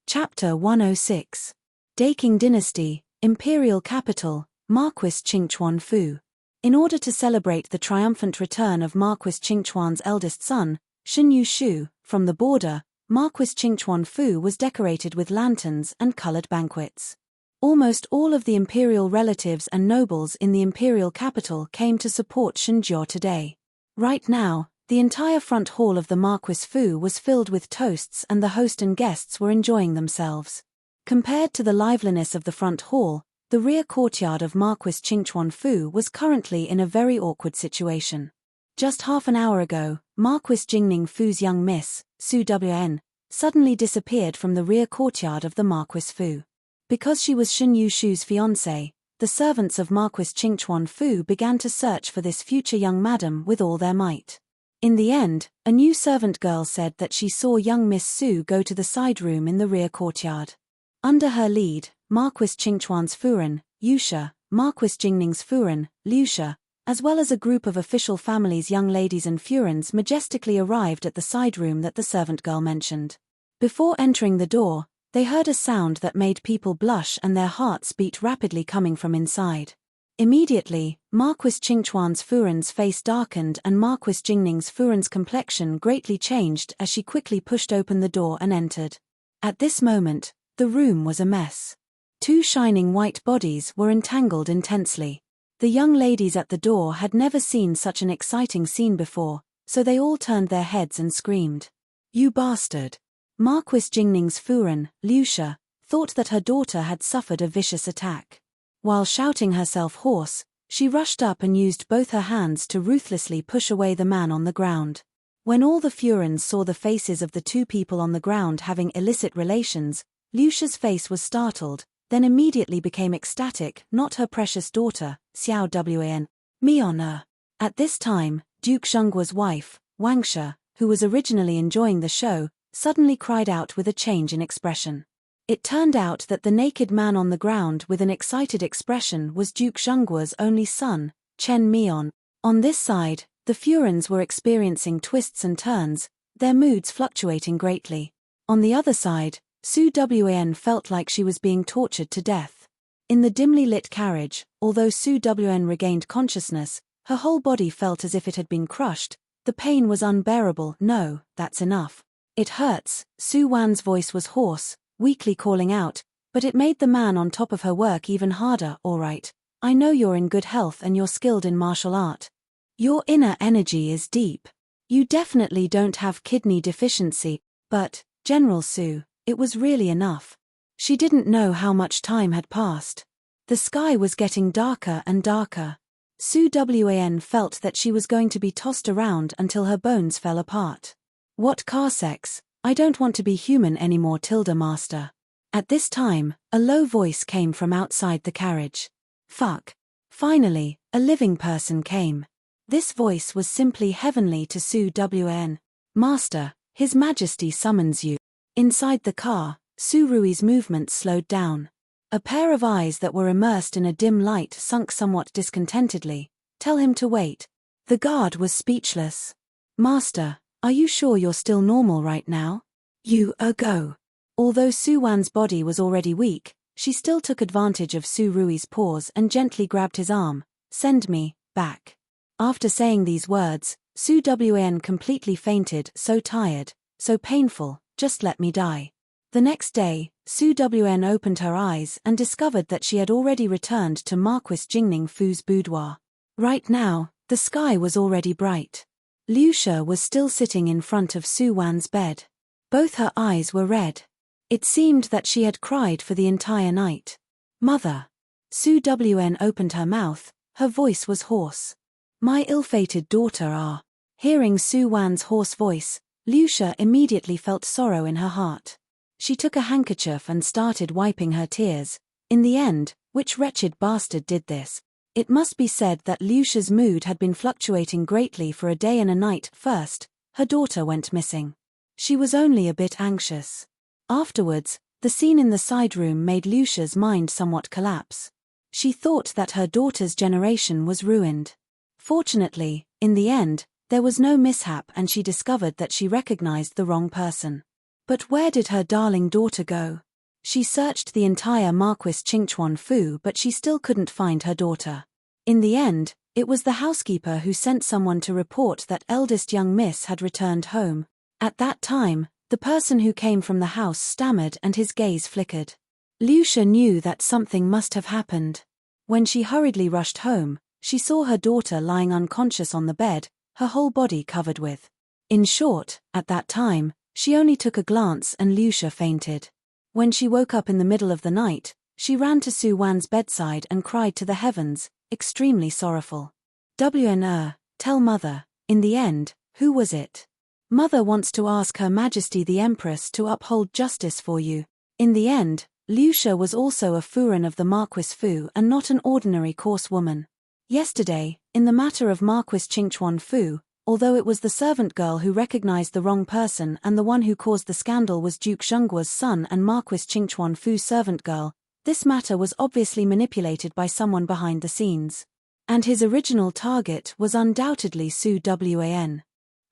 Chapter 106. Daking Dynasty, Imperial capital, Marquis Qingchuan Fu. In order to celebrate the triumphant return of Marquis Qingchuan's eldest son, Shen Yushu, from the border, Marquis Qingchuan Fu was decorated with lanterns and colored banquets. Almost all of the imperial relatives and nobles in the imperial capital came to support Shen Jiao today. Right now, the entire front hall of the Marquis Fu was filled with toasts and the host and guests were enjoying themselves. Compared to the liveliness of the front hall, the rear courtyard of Marquis Qingchuan Fu was currently in a very awkward situation. Just half an hour ago, Marquis Jingning Fu's young miss, Su Wn, suddenly disappeared from the rear courtyard of the Marquis Fu. Because she was Shen Yushu's fiancée, the servants of Marquis Qingchuan Fu began to search for this future young madam with all their might. In the end, a new servant girl said that she saw young Miss Su go to the side room in the rear courtyard. Under her lead, Marquis Qingchuan's Furen, Yusha, Marquis Jingning's Furen, Liusha, as well as a group of official families' young ladies and Furens majestically arrived at the side room that the servant girl mentioned. Before entering the door, they heard a sound that made people blush and their hearts beat rapidly coming from inside. Immediately, Marquis Qingchuan's Furen's face darkened and Marquis Jingning's Furen's complexion greatly changed as she quickly pushed open the door and entered. At this moment, the room was a mess. Two shining white bodies were entangled intensely. The young ladies at the door had never seen such an exciting scene before, so they all turned their heads and screamed. "You bastard!" Marquis Jingning's Furen, Liusha, thought that her daughter had suffered a vicious attack. While shouting herself hoarse, she rushed up and used both her hands to ruthlessly push away the man on the ground. When all the Furens saw the faces of the two people on the ground having illicit relations, Liusha's face was startled, then immediately became ecstatic. Not her precious daughter, Xiao Wan. Me on her. At this time, Duke Zhengguo's wife, Wangshe, who was originally enjoying the show, suddenly cried out with a change in expression. It turned out that the naked man on the ground with an excited expression was Duke Zhengguo's only son, Chen Mion. On this side, the Furens were experiencing twists and turns, their moods fluctuating greatly. On the other side, Su Wn felt like she was being tortured to death. In the dimly lit carriage, although Su Wn regained consciousness, her whole body felt as if it had been crushed. The pain was unbearable. "No, that's enough. It hurts." Su Wan's voice was hoarse, weakly calling out, but it made the man on top of her work even harder. "All right, I know you're in good health and you're skilled in martial art. Your inner energy is deep. You definitely don't have kidney deficiency, but, General Su, it was really enough." She didn't know how much time had passed. The sky was getting darker and darker. Su Wan felt that she was going to be tossed around until her bones fell apart. "What car sex? I don't want to be human anymore, Tilda Master." At this time, a low voice came from outside the carriage. "Fuck." Finally, a living person came. This voice was simply heavenly to Su Wan. "Master, His Majesty summons you." Inside the car, Su Rui's movements slowed down. A pair of eyes that were immersed in a dim light sunk somewhat discontentedly. "Tell him to wait." The guard was speechless. "Master, are you sure you're still normal right now?" "You go." Although Su Wan's body was already weak, she still took advantage of Su Rui's pause and gently grabbed his arm. "Send me back." After saying these words, Su Wan completely fainted. "So tired, so painful, just let me die." The next day, Su Wan opened her eyes and discovered that she had already returned to Marquis Jingning Fu's boudoir. Right now, the sky was already bright. Liusha was still sitting in front of Su Wan's bed. Both her eyes were red. It seemed that she had cried for the entire night. "Mother." Su Wan opened her mouth, her voice was hoarse. "My ill-fated daughter ah." Hearing Su Wan's hoarse voice, Liusha immediately felt sorrow in her heart. She took a handkerchief and started wiping her tears. In the end, which wretched bastard did this? It must be said that Liusha's mood had been fluctuating greatly for a day and a night. First, her daughter went missing. She was only a bit anxious. Afterwards, the scene in the side room made Liusha's mind somewhat collapse. She thought that her daughter's generation was ruined. Fortunately, in the end, there was no mishap and she discovered that she recognized the wrong person. But where did her darling daughter go? She searched the entire Marquis Qingchuan Fu, but she still couldn't find her daughter. In the end, it was the housekeeper who sent someone to report that eldest young miss had returned home. At that time, the person who came from the house stammered and his gaze flickered. Lucia knew that something must have happened. When she hurriedly rushed home, she saw her daughter lying unconscious on the bed, her whole body covered with. In short, at that time, she only took a glance and Lucia fainted. When she woke up in the middle of the night, she ran to Su Wan's bedside and cried to the heavens, extremely sorrowful. Tell mother, in the end, who was it? Mother wants to ask Her Majesty the Empress to uphold justice for you. In the end, Lucia was also a Furin of the Marquis Fu and not an ordinary coarse woman. Yesterday, in the matter of Marquis Qingchuan Fu, although it was the servant girl who recognized the wrong person and the one who caused the scandal was Duke Zhengguo's son and Marquis Qingchuan Fu's servant girl, this matter was obviously manipulated by someone behind the scenes. And his original target was undoubtedly Su Wan.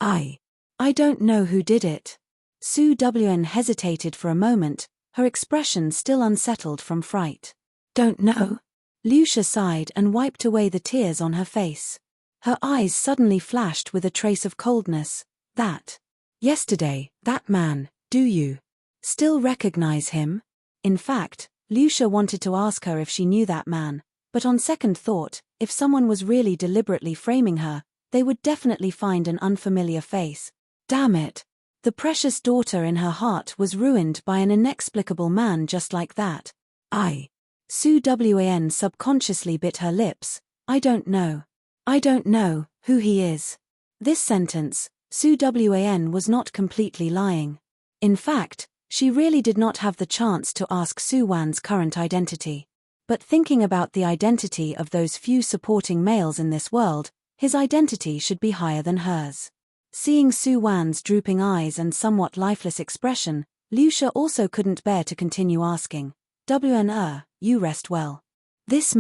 I don't know who did it. Su Wan hesitated for a moment, her expression still unsettled from fright. Don't know? Lucia sighed and wiped away the tears on her face. Her eyes suddenly flashed with a trace of coldness. Yesterday, that man, do you still recognize him? In fact, Lucia wanted to ask her if she knew that man, but on second thought, if someone was really deliberately framing her, they would definitely find an unfamiliar face. Damn it! The precious daughter in her heart was ruined by an inexplicable man just like that. Su Wan subconsciously bit her lips. I don't know who he is. This sentence, Su Wan was not completely lying. In fact, she really did not have the chance to ask Su Wan's current identity. But thinking about the identity of those few supporting males in this world, his identity should be higher than hers. Seeing Su Wan's drooping eyes and somewhat lifeless expression, Lucia also couldn't bear to continue asking. You rest well. This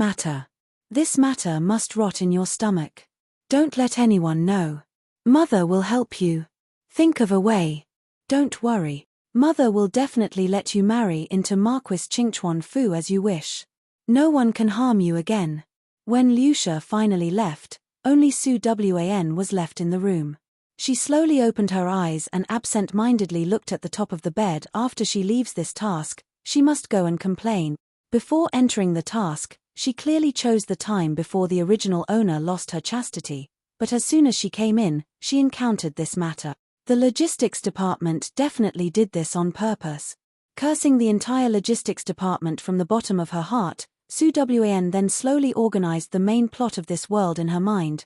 matter must rot in your stomach. Don't let anyone know. Mother will help you. Think of a way. Don't worry. Mother will definitely let you marry into Marquis Qingchuan Fu as you wish. No one can harm you again. When Lucia finally left, only Su Wan was left in the room. She slowly opened her eyes and absent-mindedly looked at the top of the bed. After she leaves this task, she must go and complain. Before entering the task, she clearly chose the time before the original owner lost her chastity, but as soon as she came in, she encountered this matter. The logistics department definitely did this on purpose. Cursing the entire logistics department from the bottom of her heart, Su Wan then slowly organized the main plot of this world in her mind.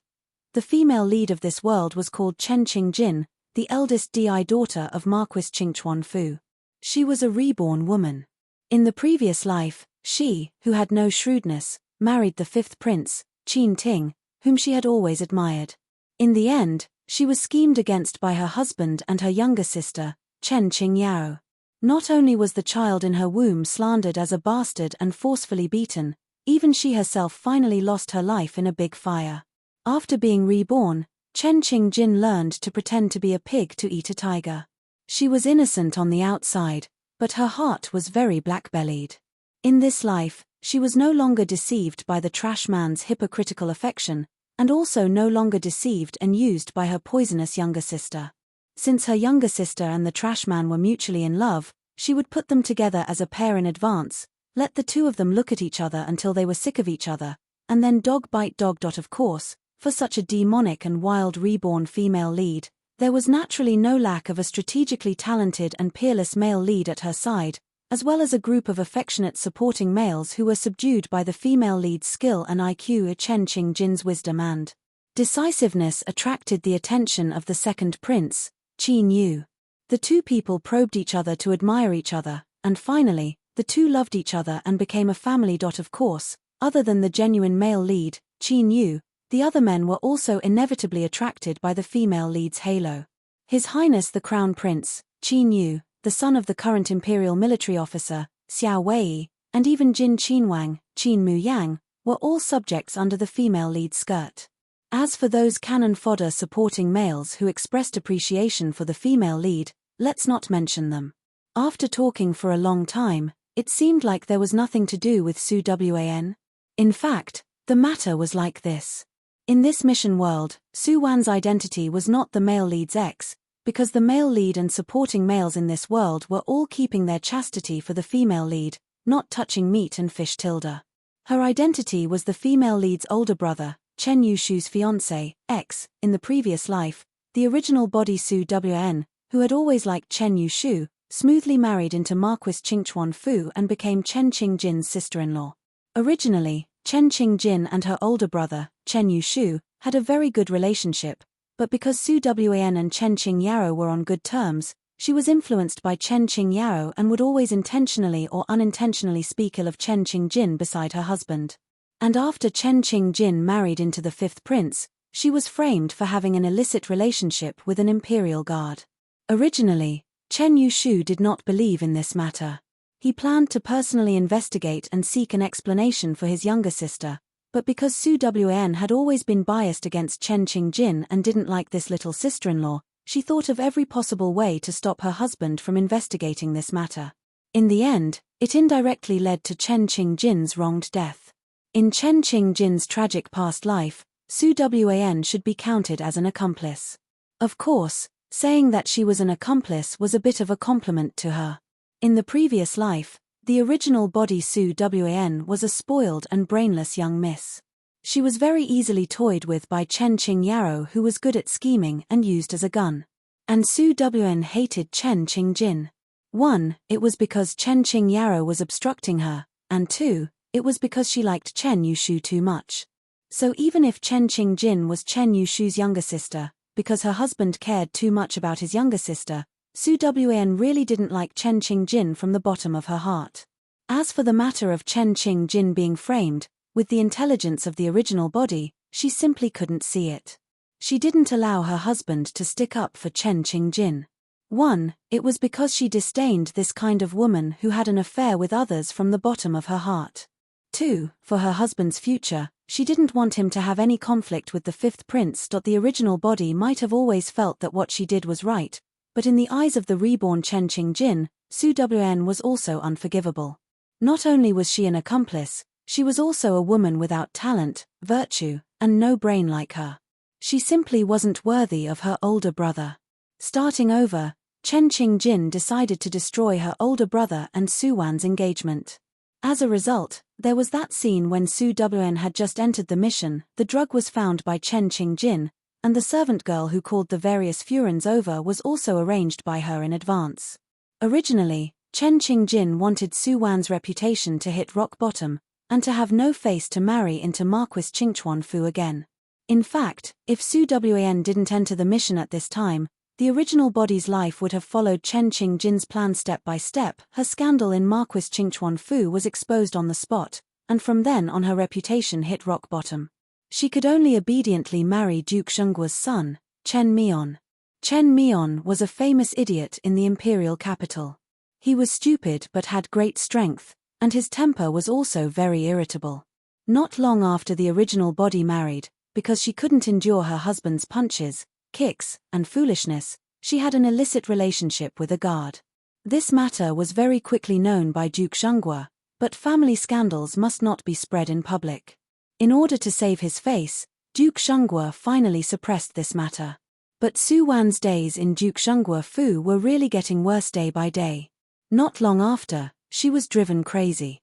The female lead of this world was called Chen Qingjin, the eldest daughter of Marquis Qingchuan Fu. She was a reborn woman. In the previous life, she, who had no shrewdness, married the fifth prince, Qin Ting, whom she had always admired. In the end, she was schemed against by her husband and her younger sister, Chen Qingyao. Not only was the child in her womb slandered as a bastard and forcefully beaten, even she herself finally lost her life in a big fire. After being reborn, Chen Qingjin learned to pretend to be a pig to eat a tiger. She was innocent on the outside, but her heart was very black-bellied. In this life, she was no longer deceived by the trash man's hypocritical affection, and also no longer deceived and used by her poisonous younger sister. Since her younger sister and the trash man were mutually in love, she would put them together as a pair in advance, let the two of them look at each other until they were sick of each other, and then dog bite dog. Of course, for such a demonic and wild reborn female lead, there was naturally no lack of a strategically talented and peerless male lead at her side, as well as a group of affectionate supporting males who were subdued by the female lead's skill and IQ. Chen Qingjin's wisdom and decisiveness attracted the attention of the second prince, Qin Yu. The two people probed each other to admire each other, and finally, the two loved each other and became a family. Of course, other than the genuine male lead, Qin Yu, the other men were also inevitably attracted by the female lead's halo. His Highness the Crown Prince, Qin Yu, the son of the current imperial military officer, Xiao Wei, and even Jin Qinwang, Qin Muyang, were all subjects under the female lead's skirt. As for those cannon fodder supporting males who expressed appreciation for the female lead, let's not mention them. After talking for a long time, it seemed like there was nothing to do with Su Wan. In fact, the matter was like this. In this mission world, Su Wan's identity was not the male lead's ex, because the male lead and supporting males in this world were all keeping their chastity for the female lead, not touching meat and fish. Her identity was the female lead's older brother, Chen Yushu's fiancé, ex, in the previous life, the original body Su Wan, who had always liked Chen Yushu, smoothly married into Marquis Qingchuan Fu and became Chen Qingjin's sister-in-law. Originally, Chen Qingjin and her older brother, Chen Yushu, had a very good relationship, but because Su Wan and Chen Qingyao were on good terms, she was influenced by Chen Qingyao and would always intentionally or unintentionally speak ill of Chen Qingjin beside her husband. And after Chen Qingjin married into the fifth prince, she was framed for having an illicit relationship with an imperial guard. Originally, Chen Yushu did not believe in this matter. He planned to personally investigate and seek an explanation for his younger sister, but because Su Wan had always been biased against Chen Qingjin and didn't like this little sister-in-law, she thought of every possible way to stop her husband from investigating this matter. In the end, it indirectly led to Chen Qingjin's wronged death. In Chen Qingjin's tragic past life, Su Wan should be counted as an accomplice. Of course, saying that she was an accomplice was a bit of a compliment to her. In the previous life, the original body Su Wan was a spoiled and brainless young miss. She was very easily toyed with by Chen Qingyao, who was good at scheming and used as a gun. And Su Wan hated Chen Qingjin. 1. It was because Chen Qingyao was obstructing her, and 2. It was because she liked Chen Yushu too much. So even if Chen Qingjin was Chen Yushu's younger sister, because her husband cared too much about his younger sister, Su Wan really didn't like Chen Qingjin from the bottom of her heart. As for the matter of Chen Qingjin being framed, with the intelligence of the original body, she simply couldn't see it. She didn't allow her husband to stick up for Chen Qingjin. 1. It was because she disdained this kind of woman who had an affair with others from the bottom of her heart. 2. For her husband's future, she didn't want him to have any conflict with the fifth prince. The original body might have always felt that what she did was right, but in the eyes of the reborn Chen Qingjin, Su Wan was also unforgivable. Not only was she an accomplice, she was also a woman without talent, virtue, and no brain like her. She simply wasn't worthy of her older brother. Starting over, Chen Qingjin decided to destroy her older brother and Su Wan's engagement. As a result, there was that scene when Su Wan had just entered the mission, the drug was found by Chen Qingjin, and the servant girl who called the various Furans over was also arranged by her in advance. Originally, Chen Qingjin wanted Su Wan's reputation to hit rock bottom, and to have no face to marry into Marquis Qingchuan Fu again. In fact, if Su Wan didn't enter the mission at this time, the original body's life would have followed Chen Qingjin's plan step by step. Her scandal in Marquis Qingchuan Fu was exposed on the spot, and from then on her reputation hit rock bottom. She could only obediently marry Duke Zhengguo's son, Chen Mion. Chen Mion was a famous idiot in the imperial capital. He was stupid but had great strength, and his temper was also very irritable. Not long after the original body married, because she couldn't endure her husband's punches, kicks, and foolishness, she had an illicit relationship with a guard. This matter was very quickly known by Duke Zhengguo, but family scandals must not be spread in public. In order to save his face, Duke Zhengguo finally suppressed this matter. But Su Wan's days in Duke Zhengguo Fu were really getting worse day by day. Not long after, she was driven crazy.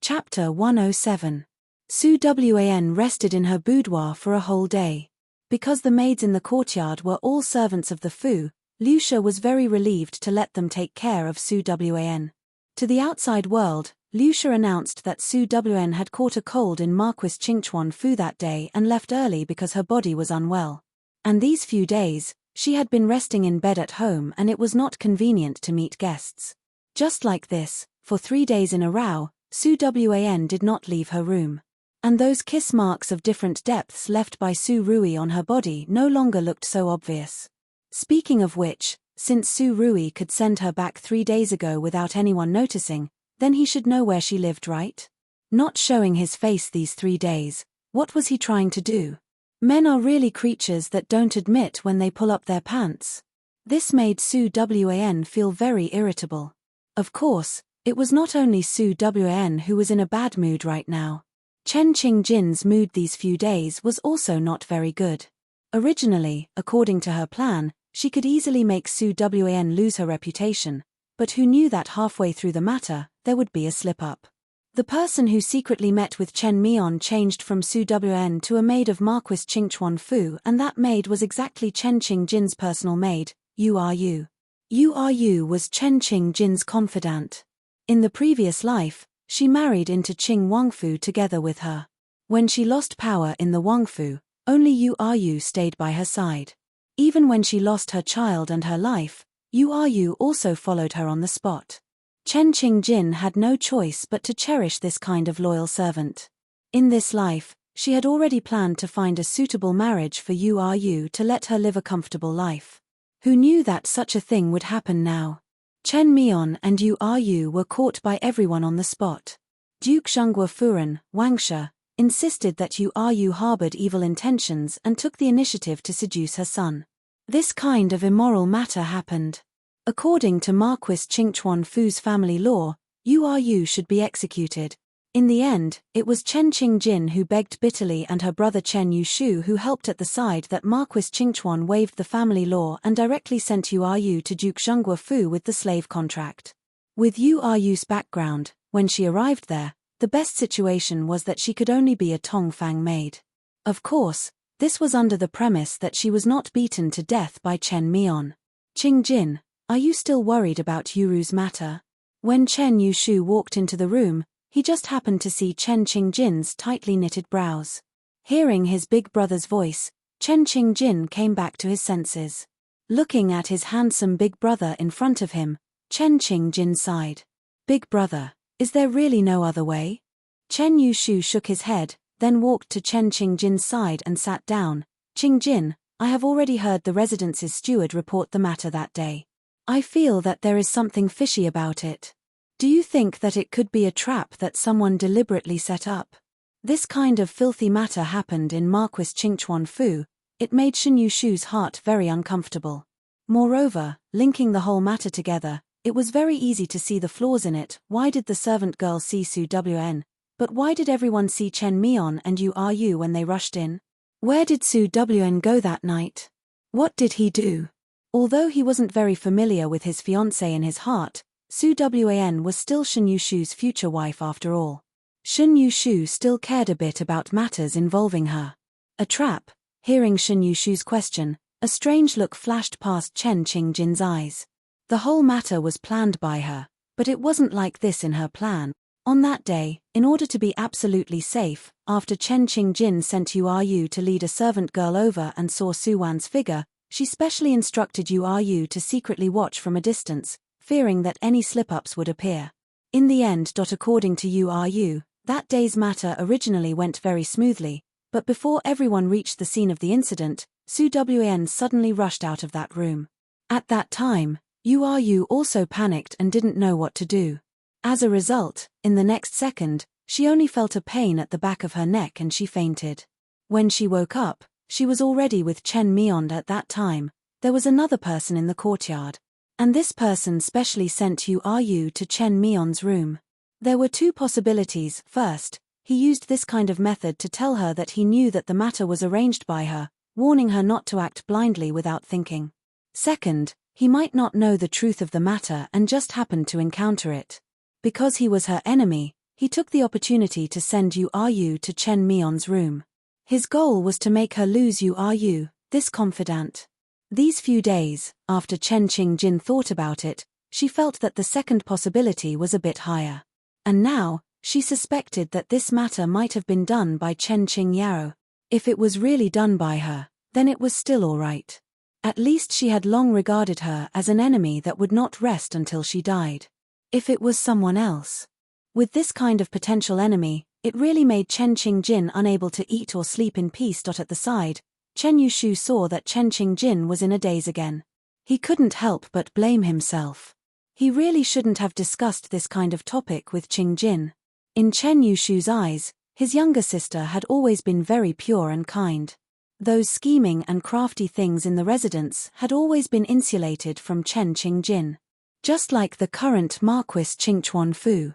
Chapter 107. Su Wan rested in her boudoir for a whole day. Because the maids in the courtyard were all servants of the Fu, Liu She was very relieved to let them take care of Su Wan. To the outside world, Liu She announced that Su Wan had caught a cold in Marquis Qingchuan Fu that day and left early because her body was unwell. And these few days, she had been resting in bed at home and it was not convenient to meet guests. Just like this, for 3 days in a row, Su Wan did not leave her room. And those kiss marks of different depths left by Su Rui on her body no longer looked so obvious. Speaking of which, since Su Rui could send her back 3 days ago without anyone noticing, then he should know where she lived, right? Not showing his face these 3 days, what was he trying to do? Men are really creatures that don't admit when they pull up their pants. This made Su Wan feel very irritable. Of course, it was not only Su Wan who was in a bad mood right now. Chen Qingjin's mood these few days was also not very good. Originally, according to her plan, she could easily make Su Wan lose her reputation, but who knew that halfway through the matter, there would be a slip-up. The person who secretly met with Chen Mion changed from Su Wan to a maid of Marquis Qingchuan Fu, and that maid was exactly Chen Qingjin's personal maid, Yu Yu. Yu was Chen Qingjin's confidant. In the previous life, she married into Qing Wangfu together with her. When she lost power in the Wangfu, only Yu stayed by her side. Even when she lost her child and her life, Yu also followed her on the spot. Chen Qingjin had no choice but to cherish this kind of loyal servant. In this life, she had already planned to find a suitable marriage for Yu to let her live a comfortable life. Who knew that such a thing would happen now? Chen Mion and Yu were caught by everyone on the spot. Duke Zhenghua Furen, Wangshe, insisted that Yu harbored evil intentions and took the initiative to seduce her son. This kind of immoral matter happened. According to Marquis Qingchuan Fu's family law, Yu should be executed. In the end, it was Chen Qingjin who begged bitterly and her brother Chen Yushu who helped at the side that Marquis Qingchuan waived the family law and directly sent Yu to Duke Zhenghua Fu with the slave contract. With Yu's background, when she arrived there, the best situation was that she could only be a Tongfang maid. Of course, this was under the premise that she was not beaten to death by Chen Mion. Qingjin, are you still worried about Yuru's matter? When Chen Yushu walked into the room, he just happened to see Chen Qingjin's tightly knitted brows. Hearing his big brother's voice, Chen Qingjin came back to his senses. Looking at his handsome big brother in front of him, Chen Qingjin sighed. Big brother, is there really no other way? Chen Yushu shook his head, then walked to Chen Qingjin's side and sat down. Qingjin, I have already heard the residence's steward report the matter that day. I feel that there is something fishy about it. Do you think that it could be a trap that someone deliberately set up? This kind of filthy matter happened in Marquis Qingchuan Fu. It made Shin Yushu's heart very uncomfortable. Moreover, linking the whole matter together, it was very easy to see the flaws in it. Why did the servant girl see Su Wan? But why did everyone see Chen Mion and Yu when they rushed in? Where did Su Wan go that night? What did he do? Although he wasn't very familiar with his fiancée in his heart, Su Wan was still Shin Yushu's future wife after all. Shin Yushu still cared a bit about matters involving her. A trap? Hearing Shin Yushu's question, a strange look flashed past Chen Qingjin's eyes. The whole matter was planned by her, but it wasn't like this in her plan. On that day, in order to be absolutely safe, after Chen Qingjin sent Yu to lead a servant girl over and saw Su Wan's figure, she specially instructed Yu to secretly watch from a distance, fearing that any slip-ups would appear. In the end, according to Yu, that day's matter originally went very smoothly, but before everyone reached the scene of the incident, Su Wan suddenly rushed out of that room. At that time, Yu also panicked and didn't know what to do. As a result, in the next second, she only felt a pain at the back of her neck and she fainted. When she woke up, she was already with Chen Mion. At that time, there was another person in the courtyard. And this person specially sent Yu to Chen Mion's room. There were two possibilities. First, he used this kind of method to tell her that he knew that the matter was arranged by her, warning her not to act blindly without thinking. Second, he might not know the truth of the matter and just happened to encounter it. Because he was her enemy, he took the opportunity to send Yu to Chen Mion's room. His goal was to make her lose Yu, this confidant. These few days, after Chen Qingjin thought about it, she felt that the second possibility was a bit higher. And now, she suspected that this matter might have been done by Chen Qingyao. If it was really done by her, then it was still all right. At least she had long regarded her as an enemy that would not rest until she died. If it was someone else. With this kind of potential enemy, it really made Chen Qingjin unable to eat or sleep in peace. At the side, Chen Yushu saw that Chen Qingjin was in a daze again. He couldn't help but blame himself. He really shouldn't have discussed this kind of topic with Qingjin. In Chen Yushu's eyes, his younger sister had always been very pure and kind. Those scheming and crafty things in the residence had always been insulated from Chen Qingjin. Just like the current Marquis Qingchuan Fu.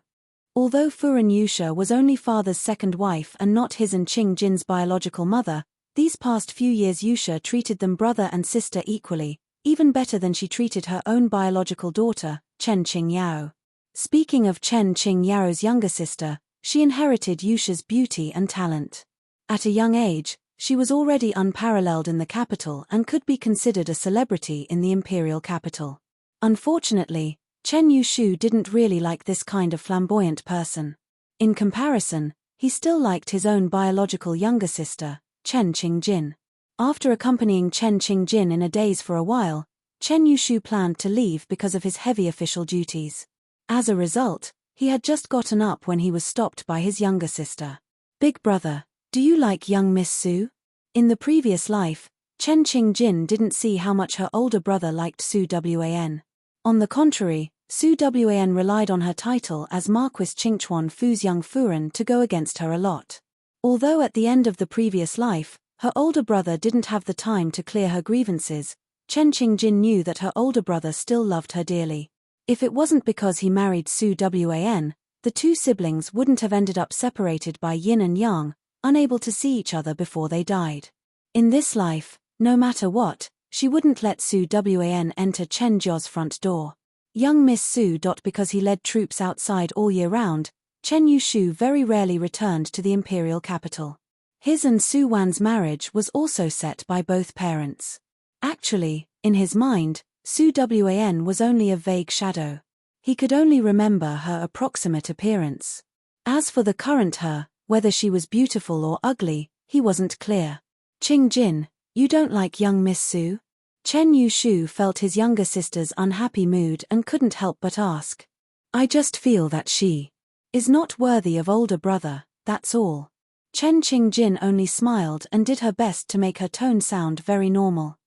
Although Furen Yusha was only father's second wife and not his and Qingjin's biological mother, these past few years Yusha treated them brother and sister equally, even better than she treated her own biological daughter, Chen Qingyao. Speaking of Chen Qingyao's younger sister, she inherited Yusha's beauty and talent. At a young age, she was already unparalleled in the capital and could be considered a celebrity in the imperial capital. Unfortunately, Chen Yushu didn't really like this kind of flamboyant person. In comparison, he still liked his own biological younger sister, Chen Qingjin. After accompanying Chen Qingjin in a daze for a while, Chen Yushu planned to leave because of his heavy official duties. As a result, he had just gotten up when he was stopped by his younger sister. "Big brother, do you like young Miss Su?" In the previous life, Chen Qingjin didn't see how much her older brother liked Su Wan. On the contrary, Su Wan relied on her title as Marquis Qingchuan Fu's young Furen to go against her a lot. Although at the end of the previous life, her older brother didn't have the time to clear her grievances, Chen Qingjin knew that her older brother still loved her dearly. If it wasn't because he married Su Wan, the two siblings wouldn't have ended up separated by yin and yang, unable to see each other before they died. In this life, no matter what, she wouldn't let Su Wan enter Chen Jia's front door. Young Miss Su. Because he led troops outside all year round, Chen Yushu very rarely returned to the imperial capital. His and Su Wan's marriage was also set by both parents. Actually, in his mind, Su Wan was only a vague shadow. He could only remember her approximate appearance. As for the current her, whether she was beautiful or ugly, he wasn't clear. "Qingjin, you don't like young Miss Su?" Chen Yushu felt his younger sister's unhappy mood and couldn't help but ask. "I just feel that she is not worthy of older brother, that's all." Chen Qingjin only smiled and did her best to make her tone sound very normal.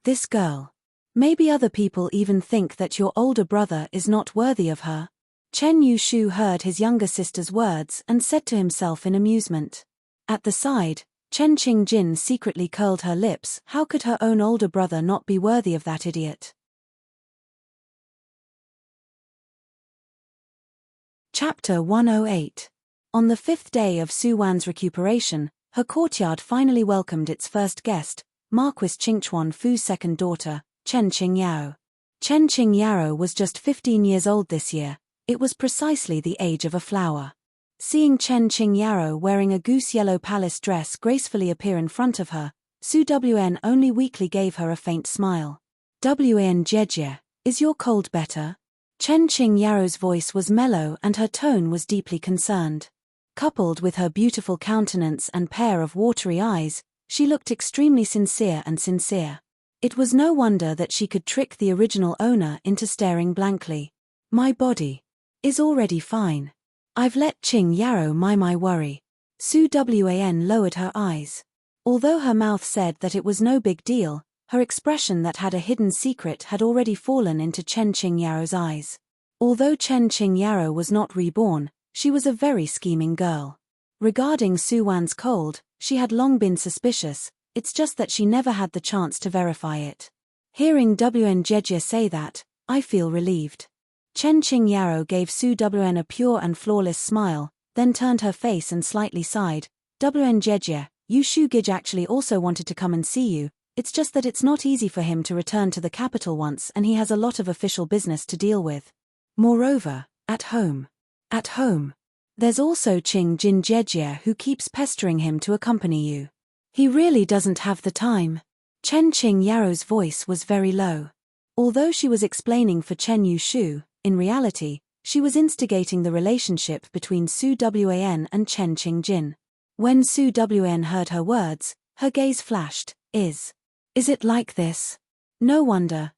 This girl. Maybe other people even think that your older brother is not worthy of her." Chen Yushu heard his younger sister's words and said to himself in amusement. At the side, Chen Qingjin secretly curled her lips. How could her own older brother not be worthy of that idiot? Chapter 108. On the fifth day of Su Wan's recuperation, her courtyard finally welcomed its first guest, Marquis Qingchuan Fu's second daughter, Chen Qingyao. Chen Qingyao was just 15 years old this year. It was precisely the age of a flower. Seeing Chen Qingyao wearing a goose-yellow palace dress gracefully appear in front of her, Su Wan only weakly gave her a faint smile. "Wan Jejie, is your cold better?" Chen Qingyao's voice was mellow and her tone was deeply concerned. Coupled with her beautiful countenance and pair of watery eyes, she looked extremely sincere. It was no wonder that she could trick the original owner into staring blankly. "My body is already fine. I've let Qingyao my worry." Su Wan lowered her eyes. Although her mouth said that it was no big deal, her expression that had a hidden secret had already fallen into Chen Qingyao's eyes. Although Chen Qingyao was not reborn, she was a very scheming girl. Regarding Su Wan's cold, she had long been suspicious, it's just that she never had the chance to verify it. Hearing Wan Jejie say that, I feel relieved. Chen Qingyao gave Su Wan a pure and flawless smile, then turned her face and slightly sighed. "Wan Jejie, Yushu Gij actually also wanted to come and see you, it's just that it's not easy for him to return to the capital once and he has a lot of official business to deal with. Moreover, at home, there's also Qingjin Jejie who keeps pestering him to accompany you. He really doesn't have the time." Chen Qingyao's voice was very low. Although she was explaining for Chen Yushu, in reality, she was instigating the relationship between Su Wan and Chen Qingjin. When Su Wan heard her words, her gaze flashed. Is it like this? No wonder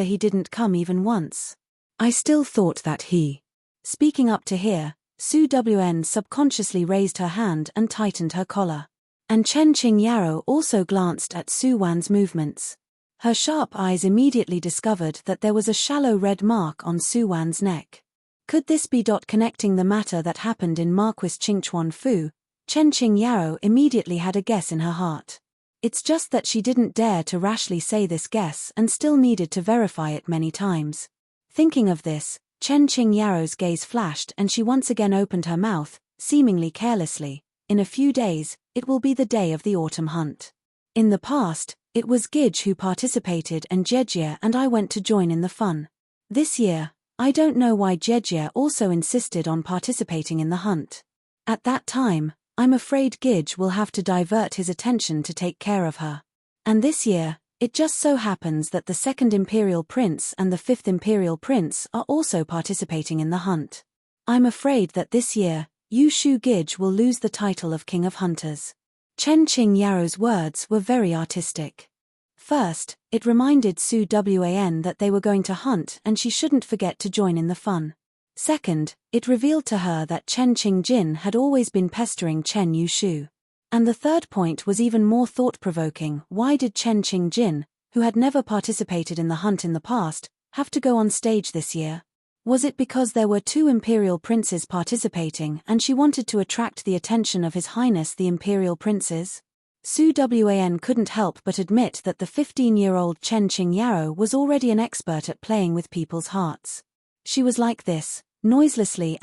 he didn't come even once. I still thought that he. Speaking up to here, Su Wan subconsciously raised her hand and tightened her collar. And Chen Qingyao also glanced at Su Wan's movements. Her sharp eyes immediately discovered that there was a shallow red mark on Su Wan's neck. Could this be connecting the matter that happened in Marquis Qingchuan Fu? Chen Qingyao immediately had a guess in her heart. It's just that she didn't dare to rashly say this guess and still needed to verify it many times. Thinking of this, Chen Qingyao's gaze flashed and she once again opened her mouth, seemingly carelessly. In a few days, it will be the day of the autumn hunt. In the past, it was Gidge who participated and Jejia and I went to join in the fun. This year, I don't know why Jejia also insisted on participating in the hunt. At that time, I'm afraid Gidge will have to divert his attention to take care of her. And this year, it just so happens that the 2nd Imperial Prince and the 5th Imperial Prince are also participating in the hunt. I'm afraid that this year, Yushu Gidge will lose the title of King of Hunters. Chen Qingyao's words were very artistic. First, it reminded Su Wan that they were going to hunt and she shouldn't forget to join in the fun. Second, it revealed to her that Chen Qingjin had always been pestering Chen Yushu. And the third point was even more thought-provoking. Why did Chen Qingjin, who had never participated in the hunt in the past, have to go on stage this year? Was it because there were 2 imperial princes participating and she wanted to attract the attention of His Highness the Imperial Princes? Su Wan couldn't help but admit that the 15-year-old Chen Qingyao was already an expert at playing with people's hearts. She was like this, noiselessly,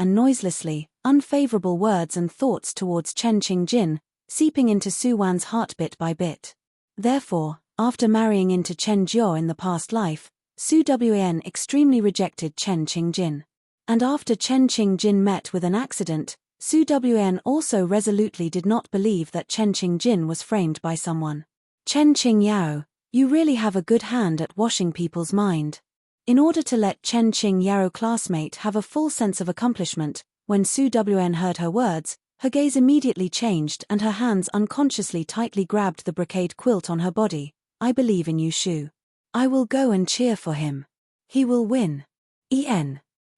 unfavorable words and thoughts towards Chen Qingjin, seeping into Su Wan's heart bit by bit. Therefore, after marrying into Chen Jiao in the past life, Su Wan extremely rejected Chen Qingjin. And after Chen Qingjin met with an accident, Su Wan also resolutely did not believe that Chen Qingjin was framed by someone. Chen Qingyao, you really have a good hand at washing people's mind. In order to let Chen Qingyao classmate have a full sense of accomplishment, when Su Wan heard her words, her gaze immediately changed and her hands unconsciously tightly grabbed the brocade quilt on her body. I believe in Yushu. I will go and cheer for him. He will win.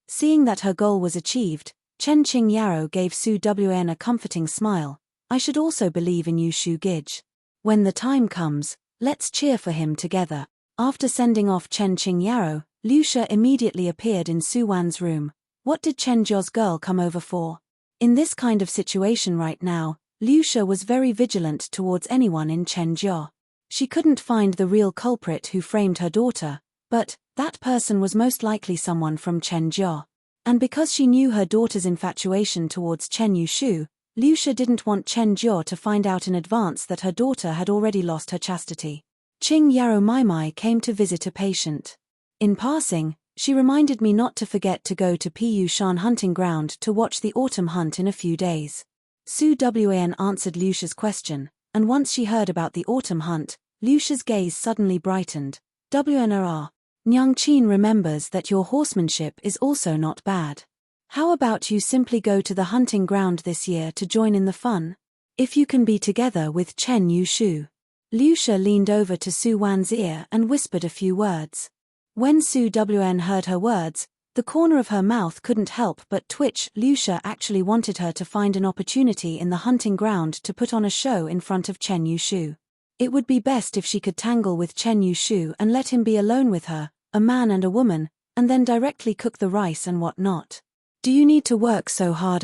Seeing that her goal was achieved, Chen Qingyao gave Su Wan a comforting smile. I should also believe in Yushu Gidge. When the time comes, let's cheer for him together. After sending off Chen Qingyao, Liu Shi immediately appeared in Su Wan's room. What did Chen Jiao's girl come over for? In this kind of situation right now, Liu Shi was very vigilant towards anyone in Chen Jia. She couldn't find the real culprit who framed her daughter, but that person was most likely someone from Chen Jia. And because she knew her daughter's infatuation towards Chen Yushu, Liu Shi didn't want Chen Jia to find out in advance that her daughter had already lost her chastity. Qingyao Maimai came to visit a patient. In passing, she reminded me not to forget to go to Pu Shan hunting ground to watch the autumn hunt in a few days. Su Wan answered Liu Shi's question, and once she heard about the autumn hunt, Liu Shi's gaze suddenly brightened. WNR. Nyang Qin remembers that your horsemanship is also not bad. How about you simply go to the hunting ground this year to join in the fun? If you can be together with Chen Yushu. Liu Shi leaned over to Su Wan's ear and whispered a few words. When Su Wan heard her words, the corner of her mouth couldn't help but twitch. Liu Shi actually wanted her to find an opportunity in the hunting ground to put on a show in front of Chen Yushu. It would be best if she could tangle with Chen Yushu and let him be alone with her, a man and a woman, and then directly cook the rice and whatnot. Do you need to work so hard?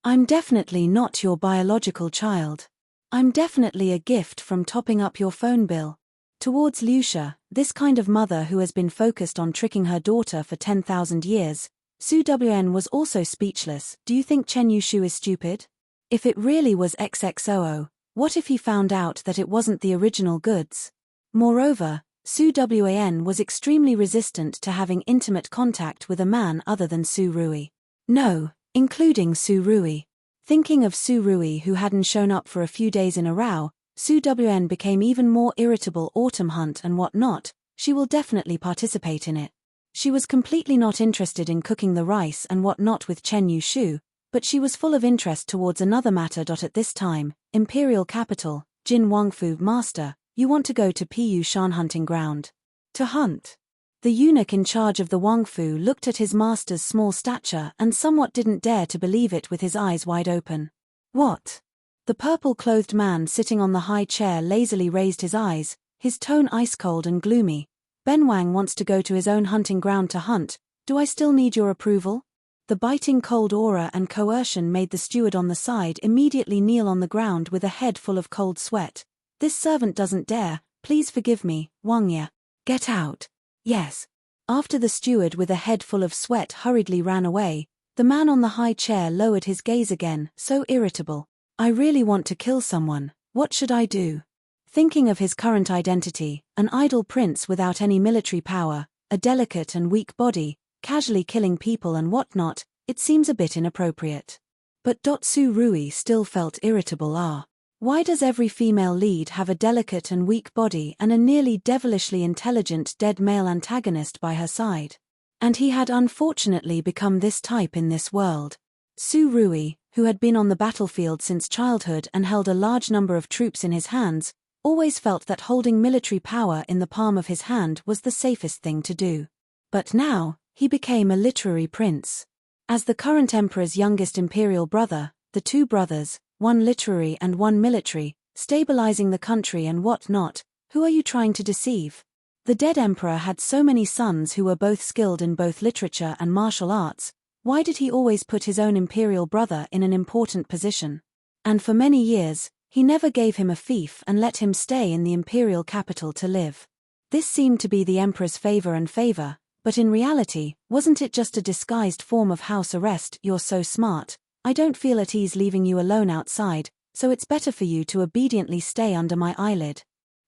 I'm definitely not your biological child. I'm definitely a gift from topping up your phone bill. Towards Liu Shi, this kind of mother who has been focused on tricking her daughter for 10,000 years, Su Wan was also speechless. Do you think Chen Yushu is stupid? If it really was XXOO, what if he found out that it wasn't the original goods? Moreover, Su Wan was extremely resistant to having intimate contact with a man other than Su Rui. No, including Su Rui. Thinking of Su Rui who hadn't shown up for a few days in a row, Su Wan became even more irritable. Autumn hunt and whatnot, she will definitely participate in it. She was completely not interested in cooking the rice and whatnot with Chen Yushu, but she was full of interest towards another matter. At this time, Imperial Capital, Jin Wangfu Master, you want to go to Pu Shan hunting ground. To hunt. The eunuch in charge of the Wangfu looked at his master's small stature and somewhat didn't dare to believe it with his eyes wide open. What? The purple-clothed man sitting on the high chair lazily raised his eyes, his tone ice-cold and gloomy. Ben Wang wants to go to his own hunting ground to hunt. Do I still need your approval? The biting cold aura and coercion made the steward on the side immediately kneel on the ground with a head full of cold sweat. This servant doesn't dare, please forgive me, Wang Ye. Get out. Yes. After the steward with a head full of sweat hurriedly ran away, the man on the high chair lowered his gaze again, so irritable. I really want to kill someone, what should I do? Thinking of his current identity, an idle prince without any military power, a delicate and weak body, casually killing people and whatnot, it seems a bit inappropriate. But Su Rui still felt irritable. Why does every female lead have a delicate and weak body and a nearly devilishly intelligent dead male antagonist by her side? And he had unfortunately become this type in this world. Su Rui, who had been on the battlefield since childhood and held a large number of troops in his hands, always felt that holding military power in the palm of his hand was the safest thing to do. But now, he became a literary prince. As the current emperor's youngest imperial brother, the two brothers, one literary and one military, stabilizing the country and whatnot, who are you trying to deceive? The dead emperor had so many sons who were both skilled in both literature and martial arts, why did he always put his own imperial brother in an important position? And for many years, he never gave him a fief and let him stay in the imperial capital to live. This seemed to be the emperor's favor, but in reality, wasn't it just a disguised form of house arrest? You're so smart, I don't feel at ease leaving you alone outside, so it's better for you to obediently stay under my eyelid.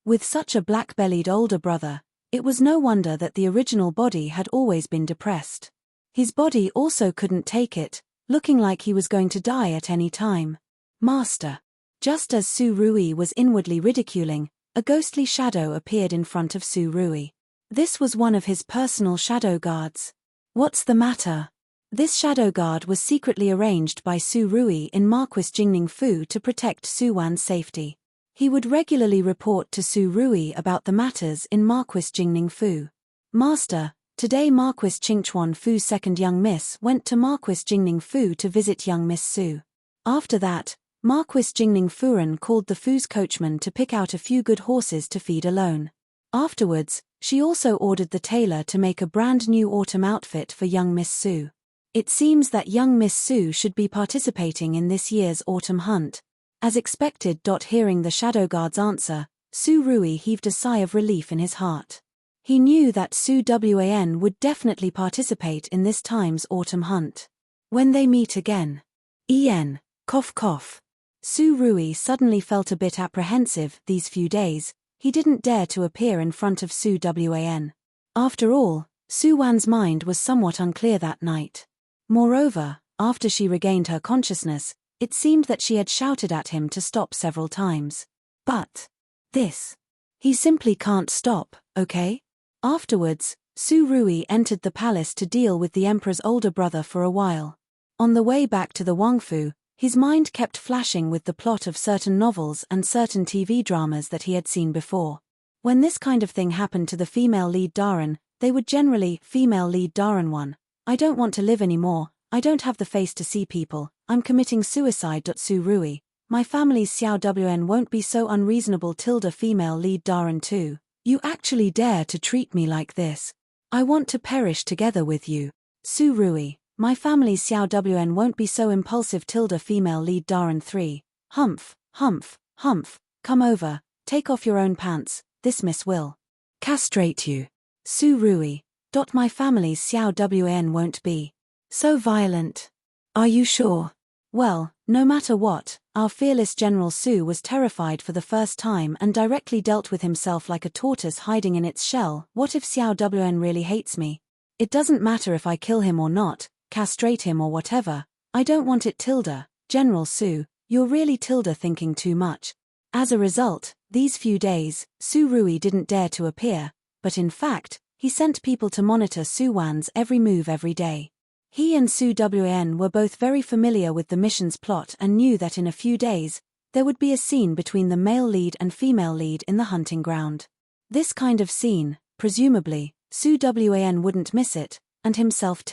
With such a black-bellied older brother, it was no wonder that the original body had always been depressed. His body also couldn't take it, looking like he was going to die at any time. Master. Just as Su Rui was inwardly ridiculing, a ghostly shadow appeared in front of Su Rui. This was one of his personal shadow guards. What's the matter? This shadow guard was secretly arranged by Su Rui in Marquis Jingning Fu to protect Su Wan's safety. He would regularly report to Su Rui about the matters in Marquis Jingning Fu. Master, today Marquis Qingchuan Fu's second young miss went to Marquis Jingning Fu to visit young Miss Su. After that, Marquis Jingning Furen called the Fu's coachman to pick out a few good horses to feed alone. Afterwards, she also ordered the tailor to make a brand new autumn outfit for young Miss Su. It seems that young Miss Su should be participating in this year's autumn hunt. As expected. Hearing the shadow guard's answer, Su Rui heaved a sigh of relief in his heart. He knew that Su Wan would definitely participate in this time's autumn hunt. When they meet again. Cough cough. Su Rui suddenly felt a bit apprehensive these few days. He didn't dare to appear in front of Su Wan. After all, Su Wan's mind was somewhat unclear that night. Moreover, after she regained her consciousness, it seemed that she had shouted at him to stop several times. But he simply can't stop, okay? Afterwards, Su Rui entered the palace to deal with the emperor's older brother for a while. On the way back to the Wangfu, his mind kept flashing with the plot of certain novels and certain TV dramas that he had seen before. When this kind of thing happened to the female lead Daran, they would generally, female lead Daran 1. I don't want to live anymore, I don't have the face to see people, I'm committing suicide. Su Rui, my family's Xiao Wn won't be so unreasonable. Female lead Daran 2. You actually dare to treat me like this? I want to perish together with you. Su Rui, my family's Xiao Wn won't be so impulsive. Female lead Daran 3. Humph, come over, take off your own pants, this miss will castrate you. Su Rui. My family's Xiao Wn won't be so violent. Are you sure? Well, no matter what, our fearless General Su was terrified for the first time and directly dealt with himself like a tortoise hiding in its shell. What if Xiao Wn really hates me? It doesn't matter if I kill him or not, castrate him or whatever, I don't want it. General Su, you're really thinking too much. As a result, these few days, Su Rui didn't dare to appear, but in fact, he sent people to monitor Su Wan's every move every day. He and Su Wan were both very familiar with the mission's plot and knew that in a few days, there would be a scene between the male lead and female lead in the hunting ground. This kind of scene, presumably, Su Wan wouldn't miss it, and himself.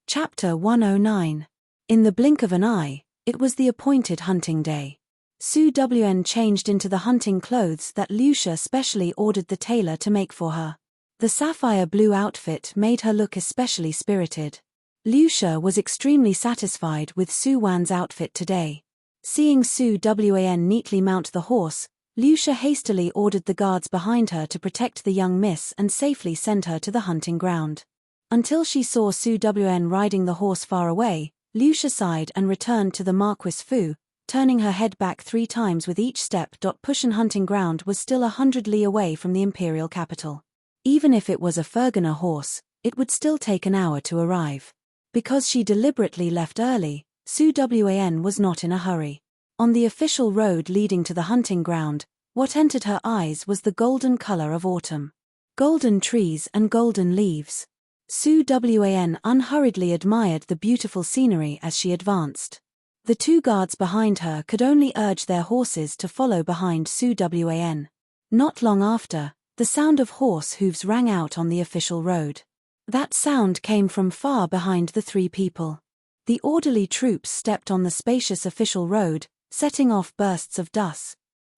Chapter 109. In the blink of an eye, it was the appointed hunting day. Su Wan changed into the hunting clothes that Lucia specially ordered the tailor to make for her. The sapphire blue outfit made her look especially spirited. Lucia was extremely satisfied with Su Wan's outfit today. Seeing Su Wan neatly mount the horse, Lucia hastily ordered the guards behind her to protect the young miss and safely send her to the hunting ground. Until she saw Su Wan riding the horse far away, Lucia sighed and returned to the Marquis Fu, turning her head back 3 times with each step. Pushan hunting ground was still 100 li away from the imperial capital. Even if it was a Fergana horse, it would still take an hour to arrive. Because she deliberately left early, Su Wan was not in a hurry. On the official road leading to the hunting ground, what entered her eyes was the golden color of autumn. Golden trees and golden leaves. Su Wan unhurriedly admired the beautiful scenery as she advanced. The 2 guards behind her could only urge their horses to follow behind Su Wan. Not long after, the sound of horse hooves rang out on the official road. That sound came from far behind the 3 people. The orderly troops stepped on the spacious official road, setting off bursts of dust.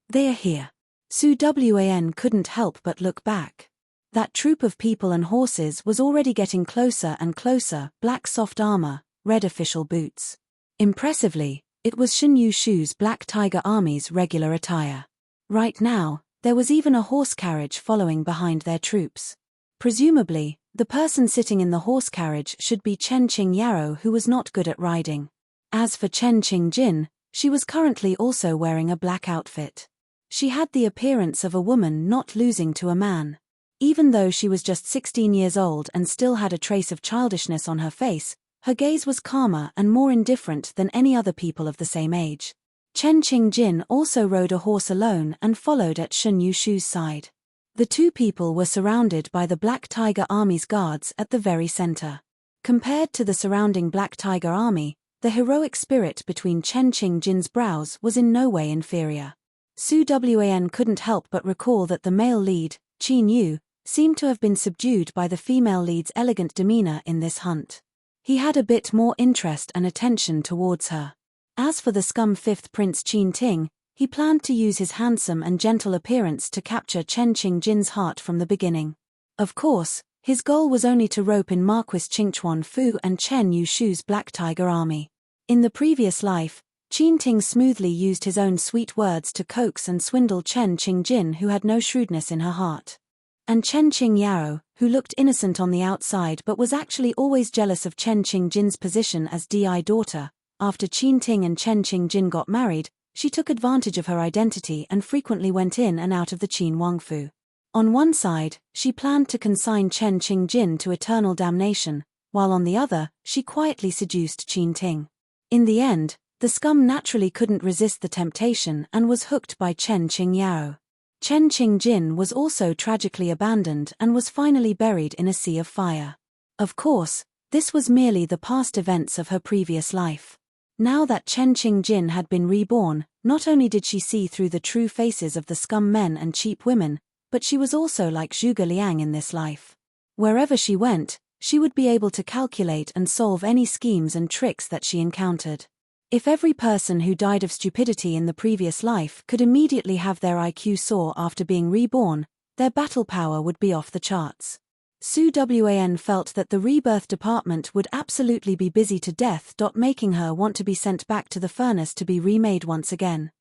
They are here. Su Wan couldn't help but look back. That troop of people and horses was already getting closer and closer, black soft armor, red official boots. Impressively, it was Shin Yushu's Black Tiger Army's regular attire. Right now, there was even a horse carriage following behind their troops. Presumably, the person sitting in the horse carriage should be Chen Qing Yarrow, who was not good at riding. As for Chen Qing Jin, she was currently also wearing a black outfit. She had the appearance of a woman not losing to a man. Even though she was just 16 years old and still had a trace of childishness on her face, her gaze was calmer and more indifferent than any other people of the same age. Chen Qing Jin also rode a horse alone and followed at Shun Yushu's side. The 2 people were surrounded by the Black Tiger Army's guards at the very center. Compared to the surrounding Black Tiger Army, the heroic spirit between Chen Qing Jin's brows was in no way inferior. Su Wan couldn't help but recall that the male lead, Qin Yu, seemed to have been subdued by the female lead's elegant demeanor in this hunt. He had a bit more interest and attention towards her. As for the scum 5th Prince Qin Ting, he planned to use his handsome and gentle appearance to capture Chen Qing Jin's heart from the beginning. Of course, his goal was only to rope in Marquis Qingchuan Fu and Chen Yushu's Black Tiger Army. In the previous life, Qin Ting smoothly used his own sweet words to coax and swindle Chen Qing Jin, who had no shrewdness in her heart. And Chen Qing Yarrow, who looked innocent on the outside but was actually always jealous of Chen Qing Jin's position as Di daughter. After Qin Ting and Chen Qing Jin got married, she took advantage of her identity and frequently went in and out of the Qin Wangfu. On one side, she planned to consign Chen Qing Jin to eternal damnation, while on the other, she quietly seduced Qin Ting. In the end, the scum naturally couldn't resist the temptation and was hooked by Chen Qing Yarrow. Chen Qing Jin was also tragically abandoned and was finally buried in a sea of fire. Of course, this was merely the past events of her previous life. Now that Chen Qing Jin had been reborn, not only did she see through the true faces of the scum men and cheap women, but she was also like Zhuge Liang in this life. Wherever she went, she would be able to calculate and solve any schemes and tricks that she encountered. If every person who died of stupidity in the previous life could immediately have their IQ soar after being reborn, their battle power would be off the charts. Su Wan felt that the rebirth department would absolutely be busy to death, making her want to be sent back to the furnace to be remade once again.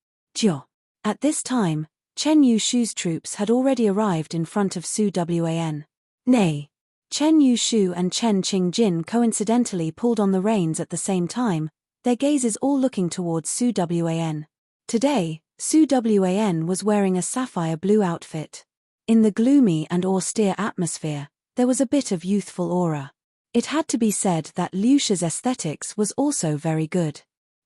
At this time, Chen Yushu's troops had already arrived in front of Su Wan. Nay. Chen Yushu and Chen Qing Jin coincidentally pulled on the reins at the same time, their gazes all looking towards Su Wan. Today, Su Wan was wearing a sapphire blue outfit. In the gloomy and austere atmosphere, there was a bit of youthful aura. It had to be said that Lucia's aesthetics was also very good.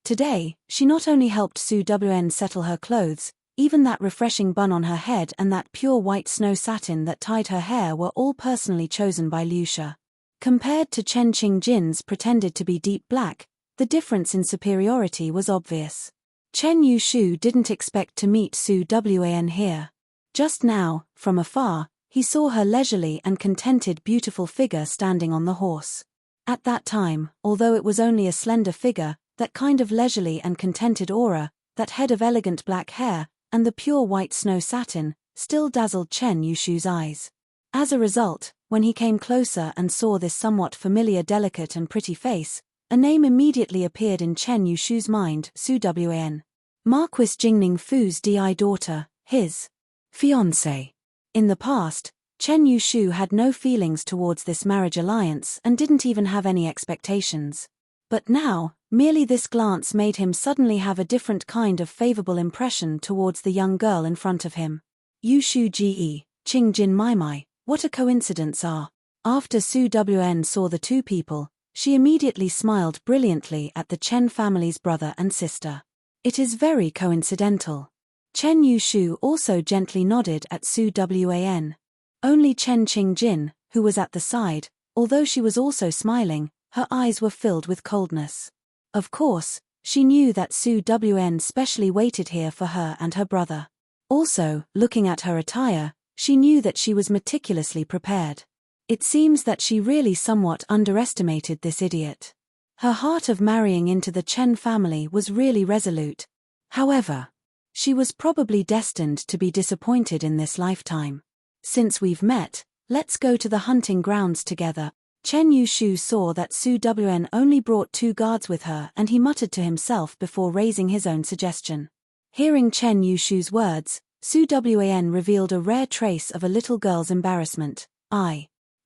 Today, she not only helped Su Wan settle her clothes, even that refreshing bun on her head and that pure white snow satin that tied her hair were all personally chosen by Lucia. Compared to Chen Qing Jin's pretended to be deep black, the difference in superiority was obvious. Chen Yushu didn't expect to meet Su Wan here. Just now, from afar, he saw her leisurely and contented beautiful figure standing on the horse. At that time, although it was only a slender figure, that kind of leisurely and contented aura, that head of elegant black hair, and the pure white snow satin, still dazzled Chen Yushu's eyes. As a result, when he came closer and saw this somewhat familiar, delicate and pretty face, a name immediately appeared in Chen Yushu's mind: Su Wan. Marquis Jingning Fu's DI daughter, his fiancée. In the past, Chen Yushu had no feelings towards this marriage alliance and didn't even have any expectations. But now, merely this glance made him suddenly have a different kind of favorable impression towards the young girl in front of him. Yushu Ge, Qing Jin Mai, what a coincidence ah. After Su Wan saw the two people, she immediately smiled brilliantly at the Chen family's brother and sister. It is very coincidental. Chen Yushu also gently nodded at Su Wan. Only Chen Qingjin, who was at the side, although she was also smiling, her eyes were filled with coldness. Of course, she knew that Su Wan specially waited here for her and her brother. Also, looking at her attire, she knew that she was meticulously prepared. It seems that she really somewhat underestimated this idiot. Her heart of marrying into the Chen family was really resolute. However, she was probably destined to be disappointed in this lifetime. Since we've met, let's go to the hunting grounds together. Chen Yushu saw that Su Wan only brought 2 guards with her and he muttered to himself before raising his own suggestion. Hearing Chen Yushu's words, Su Wan revealed a rare trace of a little girl's embarrassment.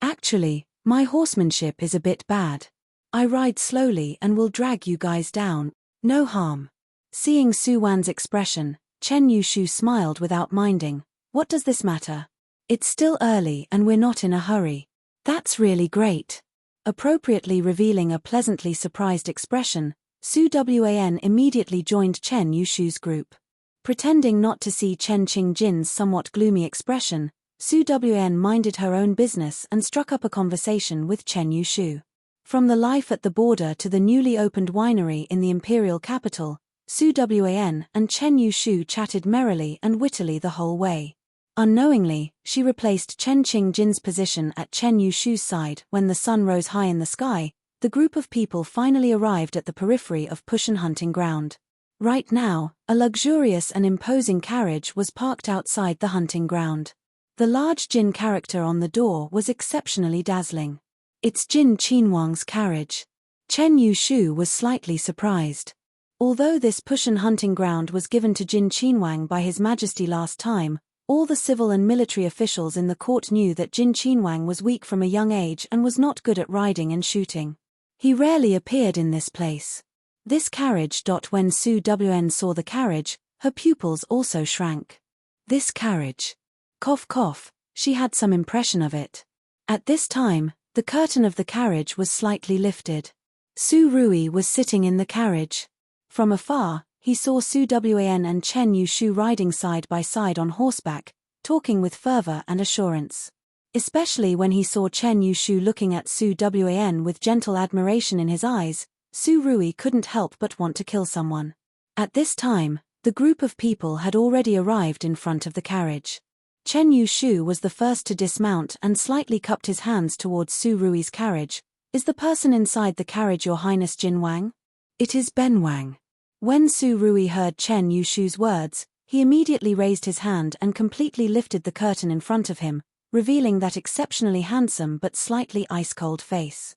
Actually, my horsemanship is a bit bad. I ride slowly and will drag you guys down. No harm. Seeing Su Wan's expression, Chen Yushu smiled without minding. What does this matter? It's still early and we're not in a hurry. That's really great. Appropriately revealing a pleasantly surprised expression, Su Wan immediately joined Chen Yushu's group. Pretending not to see Chen Qingjin's somewhat gloomy expression, Su Wan minded her own business and struck up a conversation with Chen Yushu. From the life at the border to the newly opened winery in the imperial capital, Su Wan and Chen Yushu chatted merrily and wittily the whole way. Unknowingly, she replaced Chen Qingjin's position at Chen Yushu's side. When the sun rose high in the sky, the group of people finally arrived at the periphery of Pushan hunting ground. Right now, a luxurious and imposing carriage was parked outside the hunting ground. The large Jin character on the door was exceptionally dazzling. It's Jin Qinhuang's carriage. Chen Yushu was slightly surprised. Although this Pushan hunting ground was given to Jin Qinhuang by His Majesty last time, all the civil and military officials in the court knew that Jin Qinhuang was weak from a young age and was not good at riding and shooting. He rarely appeared in this place. This carriage. When Su Wan saw the carriage, her pupils also shrank. This carriage. Cough cough, she had some impression of it. At this time, the curtain of the carriage was slightly lifted. Su Rui was sitting in the carriage. From afar, he saw Su Wan and Chen Yushu riding side by side on horseback, talking with fervor and assurance. Especially when he saw Chen Yushu looking at Su Wan with gentle admiration in his eyes, Su Rui couldn't help but want to kill someone. At this time, the group of people had already arrived in front of the carriage. Chen Yushu was the first to dismount and slightly cupped his hands towards Su Rui's carriage. Is the person inside the carriage Your Highness Jin Wang? It is Ben Wang. When Su Rui heard Chen Yushu's words, he immediately raised his hand and completely lifted the curtain in front of him, revealing that exceptionally handsome but slightly ice-cold face.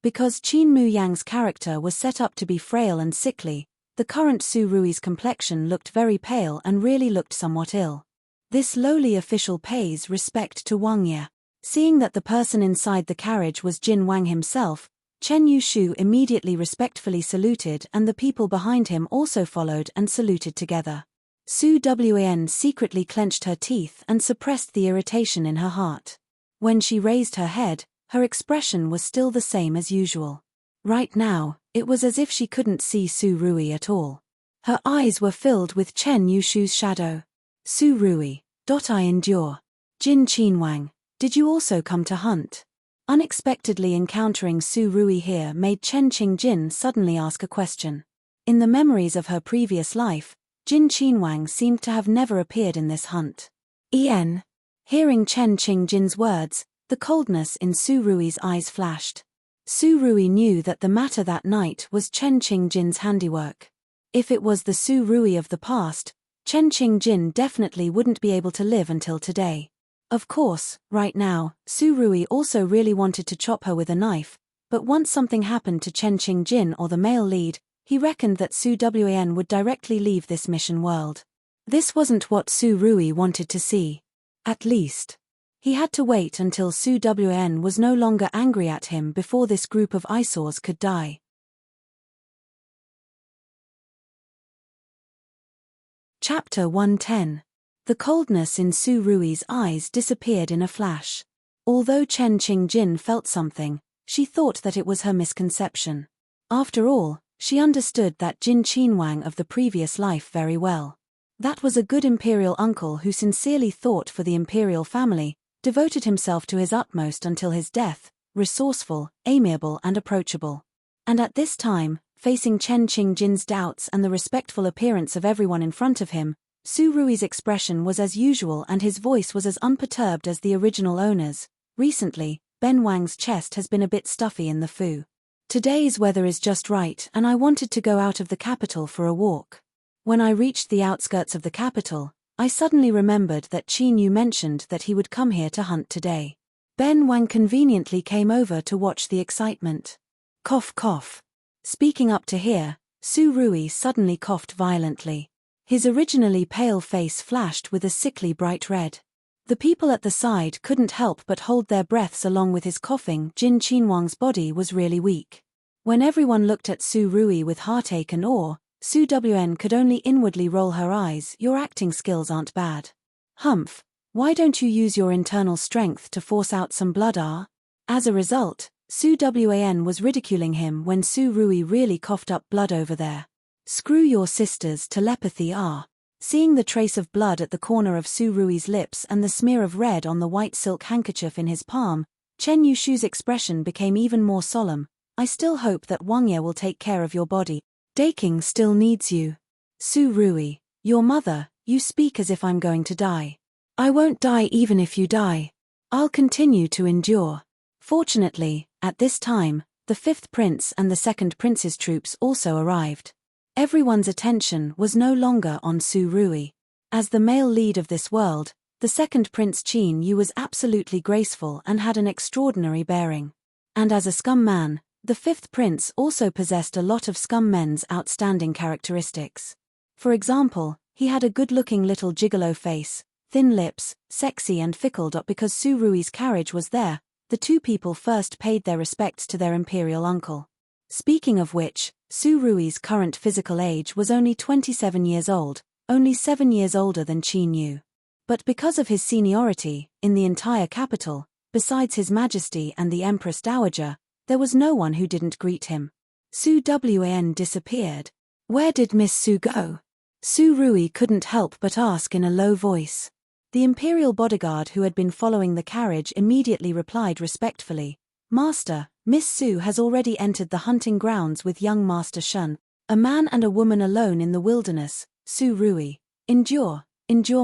Because Qin Mu Yang's character was set up to be frail and sickly, the current Su Rui's complexion looked very pale and really looked somewhat ill. This lowly official pays respect to Wang Ye. Seeing that the person inside the carriage was Jin Wang himself, Chen Yushu immediately respectfully saluted and the people behind him also followed and saluted together. Su Wan secretly clenched her teeth and suppressed the irritation in her heart. When she raised her head, her expression was still the same as usual. Right now, it was as if she couldn't see Su Rui at all. Her eyes were filled with Chen Yushu's shadow. Su Rui, I endure. Jin Qinhuang, did you also come to hunt? Unexpectedly encountering Su Rui here made Chen Qingjin suddenly ask a question. In the memories of her previous life, Jin Qinhuang seemed to have never appeared in this hunt. Hearing Chen Qingjin's words, the coldness in Su Rui's eyes flashed. Su Rui knew that the matter that night was Chen Qingjin's handiwork. If it was the Su Rui of the past, Chen Qingjin definitely wouldn't be able to live until today. Of course, right now, Su Rui also really wanted to chop her with a knife, but once something happened to Chen Qingjin or the male lead, he reckoned that Su Wan would directly leave this mission world. This wasn't what Su Rui wanted to see. At least. He had to wait until Su Wan was no longer angry at him before this group of eyesores could die. Chapter 110. The coldness in Su Rui's eyes disappeared in a flash. Although Chen Qingjin felt something, she thought that it was her misconception. After all, she understood that Jin Qinwang of the previous life very well. That was a good imperial uncle who sincerely thought for the imperial family, devoted himself to his utmost until his death, resourceful, amiable and approachable. And at this time, facing Chen Qingjin's doubts and the respectful appearance of everyone in front of him, Su Rui's expression was as usual and his voice was as unperturbed as the original owner's. Recently, Ben Wang's chest has been a bit stuffy in the fu. Today's weather is just right and I wanted to go out of the capital for a walk. When I reached the outskirts of the capital, I suddenly remembered that Qin Yu mentioned that he would come here to hunt today. Ben Wang conveniently came over to watch the excitement. Cough cough. Speaking up to hear, Su Rui suddenly coughed violently. His originally pale face flashed with a sickly bright red. The people at the side couldn't help but hold their breaths along with his coughing. Jin Qinwang's body was really weak. When everyone looked at Su Rui with heartache and awe, Su Wan could only inwardly roll her eyes. Your acting skills aren't bad. Humph, why don't you use your internal strength to force out some blood? As a result, Su Wan was ridiculing him when Su Rui really coughed up blood over there. Screw your sister's telepathy. Seeing the trace of blood at the corner of Su Rui's lips and the smear of red on the white silk handkerchief in his palm, Chen Yushu's expression became even more solemn. I still hope that Wang Ye will take care of your body. Daking still needs you. Su Rui, your mother, you speak as if I'm going to die. I won't die even if you die. I'll continue to endure. Fortunately, at this time, the fifth prince and the second prince's troops also arrived. Everyone's attention was no longer on Su Rui. As the male lead of this world, the second prince Qin Yu was absolutely graceful and had an extraordinary bearing. And as a scum man, the fifth prince also possessed a lot of scum men's outstanding characteristics. For example, he had a good-looking little gigolo face, thin lips, sexy and fickle. Because Su Rui's carriage was there, the two people first paid their respects to their imperial uncle. Speaking of which, Su Rui's current physical age was only 27 years old, only 7 years older than Qin Yu. But because of his seniority, in the entire capital, besides His Majesty and the Empress Dowager, there was no one who didn't greet him. Su Wan disappeared. Where did Miss Su go? Su Rui couldn't help but ask in a low voice. The imperial bodyguard who had been following the carriage immediately replied respectfully, Master, Miss Su has already entered the hunting grounds with young Master Shun. A man and a woman alone in the wilderness. Su Rui, endure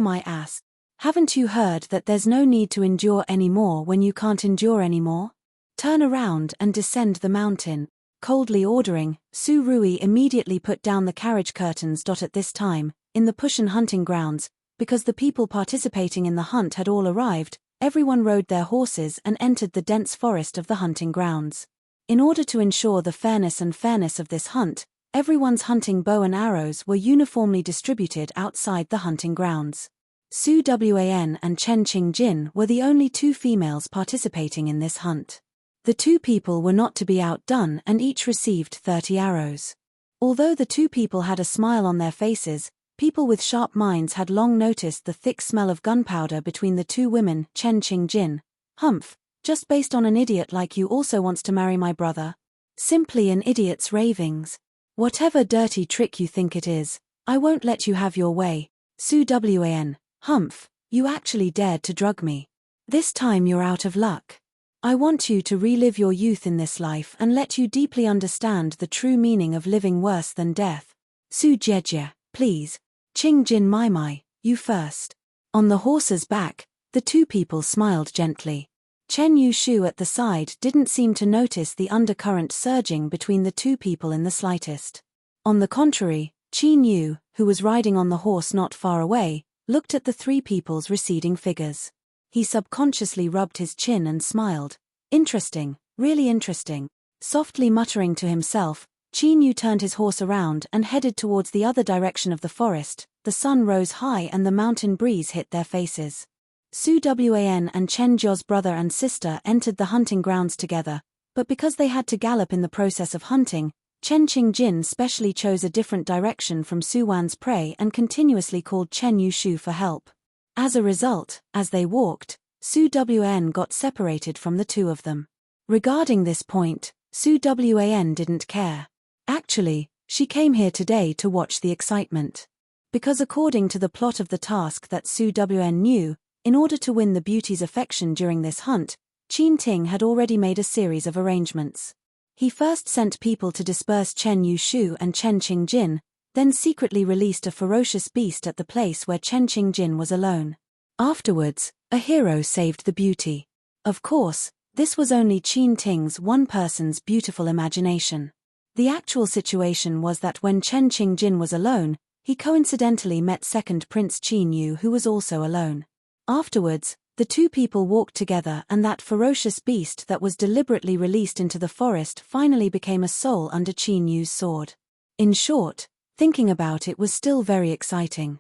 my ass. Haven't you heard that there's no need to endure anymore when you can't endure anymore? Turn around and descend the mountain. Coldly ordering, Su Rui immediately put down the carriage curtains. At this time, in the Pushan hunting grounds, because the people participating in the hunt had all arrived, everyone rode their horses and entered the dense forest of the hunting grounds. In order to ensure the fairness of this hunt, everyone's hunting bow and arrows were uniformly distributed outside the hunting grounds. Su Wan and Chen Qingjin were the only two females participating in this hunt. The two people were not to be outdone and each received 30 arrows. Although the two people had a smile on their faces, people with sharp minds had long noticed the thick smell of gunpowder between the two women. Chen Qingjin, humph, just based on an idiot like you also wants to marry my brother? Simply an idiot's ravings. Whatever dirty trick you think it is, I won't let you have your way. Su Wan, humph, you actually dared to drug me. This time you're out of luck. I want you to relive your youth in this life and let you deeply understand the true meaning of living worse than death. Su Jie, please. Qingjin Mai, you first. On the horse's back, the two people smiled gently. Chen Yushu at the side didn't seem to notice the undercurrent surging between the two people in the slightest. On the contrary, Qin Yu, who was riding on the horse not far away, looked at the three people's receding figures. He subconsciously rubbed his chin and smiled. Interesting, really interesting. Softly muttering to himself, Qin Yu turned his horse around and headed towards the other direction of the forest. The sun rose high and the mountain breeze hit their faces. Su Wan and Chen Jia's brother and sister entered the hunting grounds together, but because they had to gallop in the process of hunting, Chen Qingjin specially chose a different direction from Su Wan's prey and continuously called Chen Yushu for help. As a result, as they walked, Su Wan got separated from the two of them. Regarding this point, Su Wan didn't care. Actually, she came here today to watch the excitement. Because according to the plot of the task that Su Wan knew, in order to win the beauty's affection during this hunt, Qin Ting had already made a series of arrangements. He first sent people to disperse Chen Yushu and Chen Qingjin, then secretly released a ferocious beast at the place where Chen Qingjin was alone. Afterwards, a hero saved the beauty. Of course, this was only Qin Ting's one person's beautiful imagination. The actual situation was that when Chen Qingjin was alone, he coincidentally met second Prince Qin Yu, who was also alone. Afterwards, the two people walked together and that ferocious beast that was deliberately released into the forest finally became a soul under Qin Yu's sword. In short, thinking about it was still very exciting.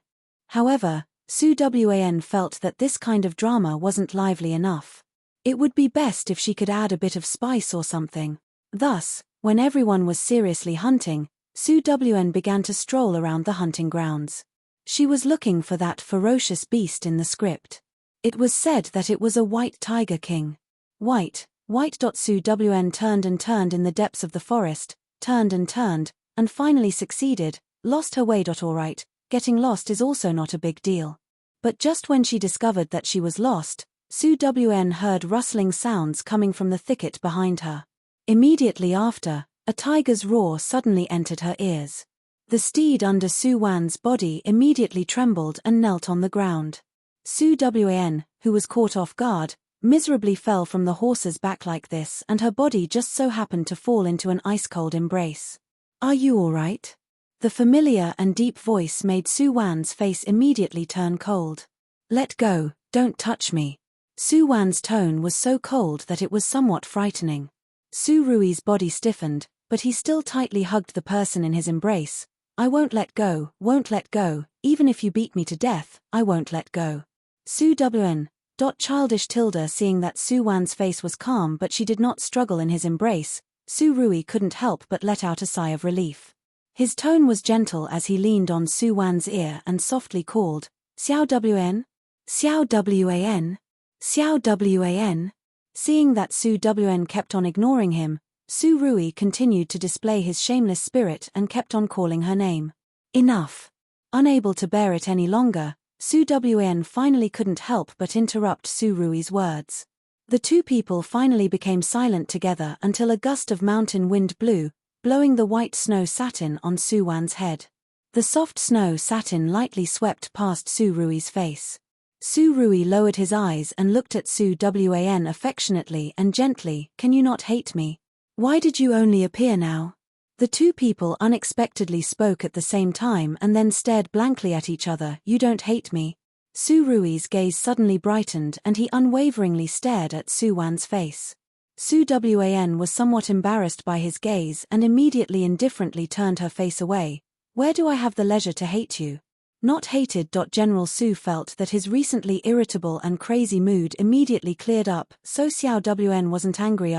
However, Su Wan felt that this kind of drama wasn't lively enough. It would be best if she could add a bit of spice or something. Thus, when everyone was seriously hunting, Su Wan began to stroll around the hunting grounds. She was looking for that ferocious beast in the script. It was said that it was a white tiger king. White. Su Wan turned and turned in the depths of the forest, turned, and finally succeeded, lost her way. Alright, getting lost is also not a big deal. But just when she discovered that she was lost, Su Wan heard rustling sounds coming from the thicket behind her. Immediately after, a tiger's roar suddenly entered her ears. The steed under Su Wan's body immediately trembled and knelt on the ground. Su Wan, who was caught off guard, miserably fell from the horse's back like this, and her body just so happened to fall into an ice-cold embrace. "Are you all right?" The familiar and deep voice made Su Wan's face immediately turn cold. "Let go, don't touch me." Su Wan's tone was so cold that it was somewhat frightening. Su Rui's body stiffened, but he still tightly hugged the person in his embrace. "I won't let go, even if you beat me to death, I won't let go." Su Wan. Childish Tilda. Seeing that Su Wan's face was calm but she did not struggle in his embrace, Su Rui couldn't help but let out a sigh of relief. His tone was gentle as he leaned on Su Wan's ear and softly called, "Xiao Wan? Xiao Wan? Xiao Wan?" Seeing that Su Wan kept on ignoring him, Su Rui continued to display his shameless spirit and kept on calling her name. Enough. Unable to bear it any longer, Su Wan finally couldn't help but interrupt Su Rui's words. The two people finally became silent together until a gust of mountain wind blew, blowing the white snow satin on Su Wan's head. The soft snow satin lightly swept past Su Rui's face. Su Rui lowered his eyes and looked at Su Wan affectionately and gently. "Can you not hate me? Why did you only appear now?" The two people unexpectedly spoke at the same time and then stared blankly at each other. "You don't hate me?" Su Rui's gaze suddenly brightened and he unwaveringly stared at Su Wan's face. Su Wan was somewhat embarrassed by his gaze and immediately indifferently turned her face away. "Where do I have the leisure to hate you?" Not hated. General Su felt that his recently irritable and crazy mood immediately cleared up, so Xiao Wan wasn't angry.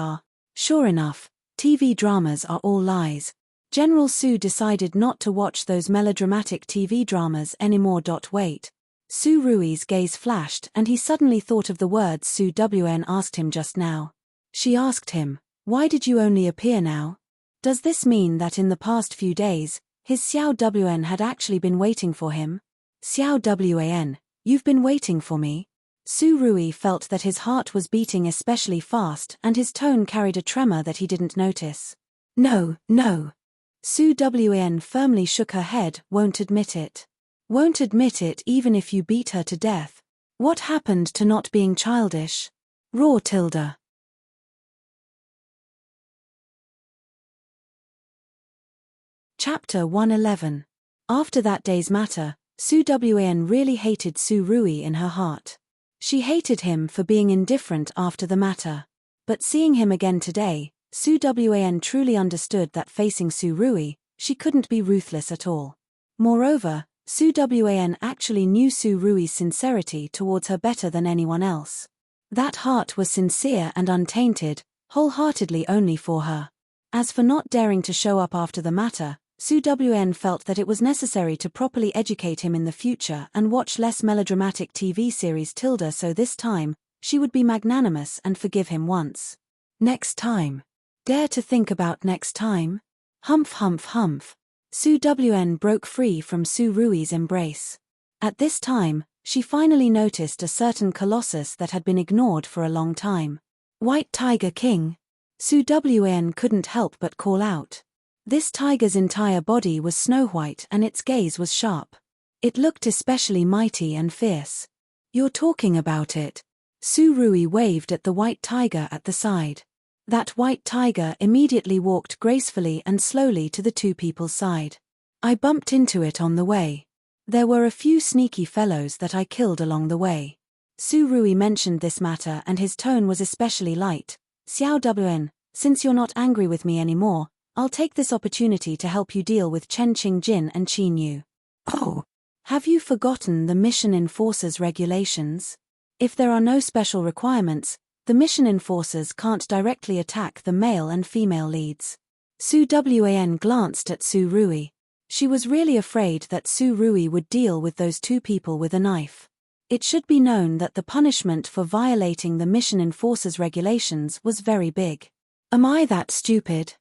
Sure enough, TV dramas are all lies. General Su decided not to watch those melodramatic TV dramas anymore. Wait. Su Rui's gaze flashed and he suddenly thought of the words Su Wan asked him just now. She asked him, "Why did you only appear now?" Does this mean that in the past few days, his Xiao Wan had actually been waiting for him? "Xiao Wan, you've been waiting for me?" Su Rui felt that his heart was beating especially fast and his tone carried a tremor that he didn't notice. "No, no." Su Wan firmly shook her head. "Won't admit it. Won't admit it even if you beat her to death. What happened to not being childish? Raw Tilda. Chapter 111. After that day's matter, Su Wan really hated Su Rui in her heart. She hated him for being indifferent after the matter. But seeing him again today, Su Wan truly understood that facing Su Rui, she couldn't be ruthless at all. Moreover, Su Wan actually knew Su Rui's sincerity towards her better than anyone else. That heart was sincere and untainted, wholeheartedly only for her. As for not daring to show up after the matter, Su Wan felt that it was necessary to properly educate him in the future and watch less melodramatic TV series so this time, she would be magnanimous and forgive him once. Next time. Dare to think about next time? Humph humph humph. Su Wan broke free from Su Rui's embrace. At this time, she finally noticed a certain colossus that had been ignored for a long time. White Tiger King. Su Wan couldn't help but call out. This tiger's entire body was snow-white and its gaze was sharp. It looked especially mighty and fierce. You're talking about it. Su Rui waved at the white tiger at the side. That white tiger immediately walked gracefully and slowly to the two people's side. I bumped into it on the way. There were a few sneaky fellows that I killed along the way. Su Rui mentioned this matter and his tone was especially light. Xiao Wan, since you're not angry with me anymore, I'll take this opportunity to help you deal with Chen Qingjin and Qin Yu. Oh! Have you forgotten the mission enforcers regulations? If there are no special requirements, the mission enforcers can't directly attack the male and female leads. Su Wan glanced at Su Rui. She was really afraid that Su Rui would deal with those two people with a knife. It should be known that the punishment for violating the mission enforcers regulations was very big. Am I that stupid?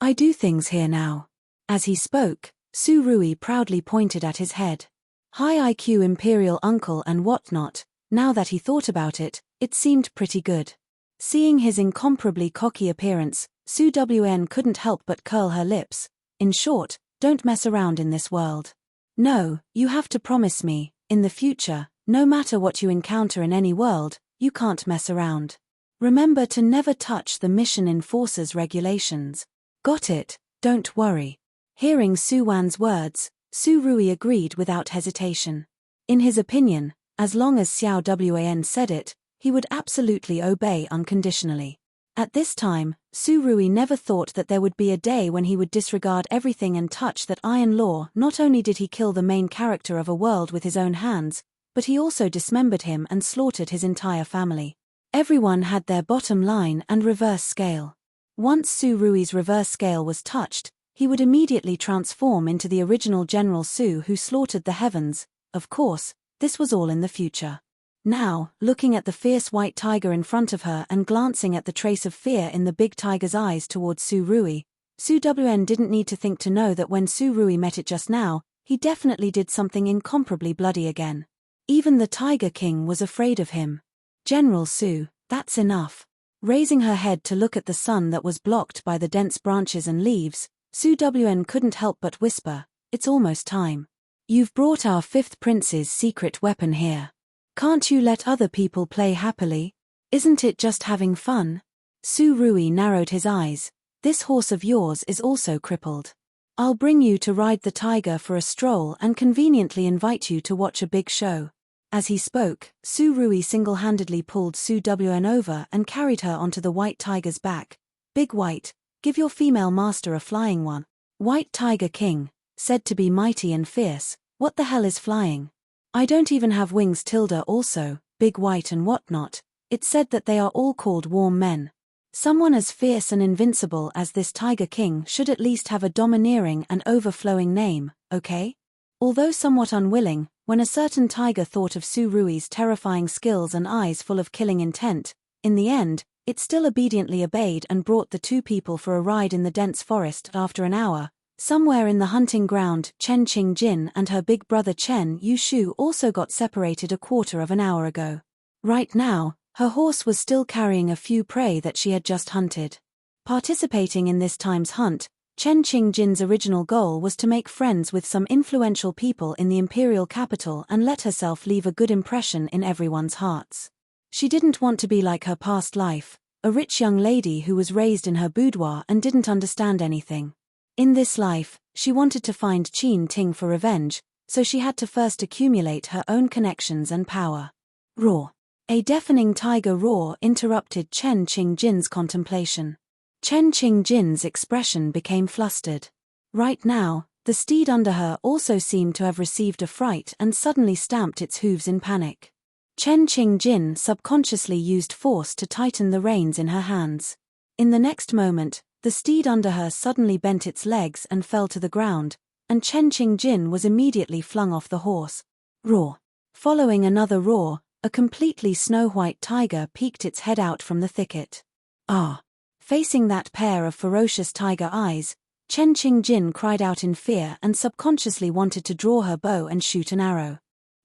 I do things here now. As he spoke, Su Rui proudly pointed at his head. High IQ imperial uncle and whatnot. Now that he thought about it, it seemed pretty good. Seeing his incomparably cocky appearance, Su Wan couldn't help but curl her lips. In short, don't mess around in this world. No, you have to promise me, in the future, no matter what you encounter in any world, you can't mess around. Remember to never touch the mission enforcers regulations. Got it, don't worry. Hearing Su Wan's words, Su Rui agreed without hesitation. In his opinion, as long as Xiao Wan said it, he would absolutely obey unconditionally. At this time, Su Rui never thought that there would be a day when he would disregard everything and touch that iron law. Not only did he kill the main character of a world with his own hands, but he also dismembered him and slaughtered his entire family. Everyone had their bottom line and reverse scale. Once Su Rui's reverse scale was touched, he would immediately transform into the original General Su who slaughtered the heavens. Of course, this was all in the future. Now, looking at the fierce white tiger in front of her and glancing at the trace of fear in the big tiger's eyes towards Su Rui, Su Wan didn't need to think to know that when Su Rui met it just now, he definitely did something incomparably bloody again. Even the Tiger King was afraid of him. General Su, that's enough. Raising her head to look at the sun that was blocked by the dense branches and leaves, Su Wan couldn't help but whisper, it's almost time. You've brought our fifth prince's secret weapon here. Can't you let other people play happily? Isn't it just having fun? Su Rui narrowed his eyes. This horse of yours is also crippled. I'll bring you to ride the tiger for a stroll and conveniently invite you to watch a big show. As he spoke, Su Rui single-handedly pulled Su Wan over and carried her onto the white tiger's back. Big White, give your female master a flying one. White Tiger King, said to be mighty and fierce, what the hell is flying? I don't even have wings also, Big White and whatnot. It's said that they are all called warm men. Someone as fierce and invincible as this Tiger King should at least have a domineering and overflowing name, okay? Although somewhat unwilling, when a certain tiger thought of Su Rui's terrifying skills and eyes full of killing intent, in the end, it still obediently obeyed and brought the two people for a ride in the dense forest. After an hour, somewhere in the hunting ground, Chen Qingjin and her big brother Chen Yushu also got separated a quarter of an hour ago. Right now, her horse was still carrying a few prey that she had just hunted. Participating in this time's hunt, Chen Qingjin's original goal was to make friends with some influential people in the imperial capital and let herself leave a good impression in everyone's hearts. She didn't want to be like her past life, a rich young lady who was raised in her boudoir and didn't understand anything. In this life, she wanted to find Qin Ting for revenge, so she had to first accumulate her own connections and power. Roar. A deafening tiger roar interrupted Chen Qingjin's contemplation. Chen Qingjin's expression became flustered. Right now, the steed under her also seemed to have received a fright and suddenly stamped its hooves in panic. Chen Qingjin subconsciously used force to tighten the reins in her hands. In the next moment, the steed under her suddenly bent its legs and fell to the ground, and Chen Qingjin was immediately flung off the horse. Roar. Following another roar, a completely snow-white tiger peeked its head out from the thicket. Ah! Facing that pair of ferocious tiger eyes, Chen Qingjin cried out in fear and subconsciously wanted to draw her bow and shoot an arrow.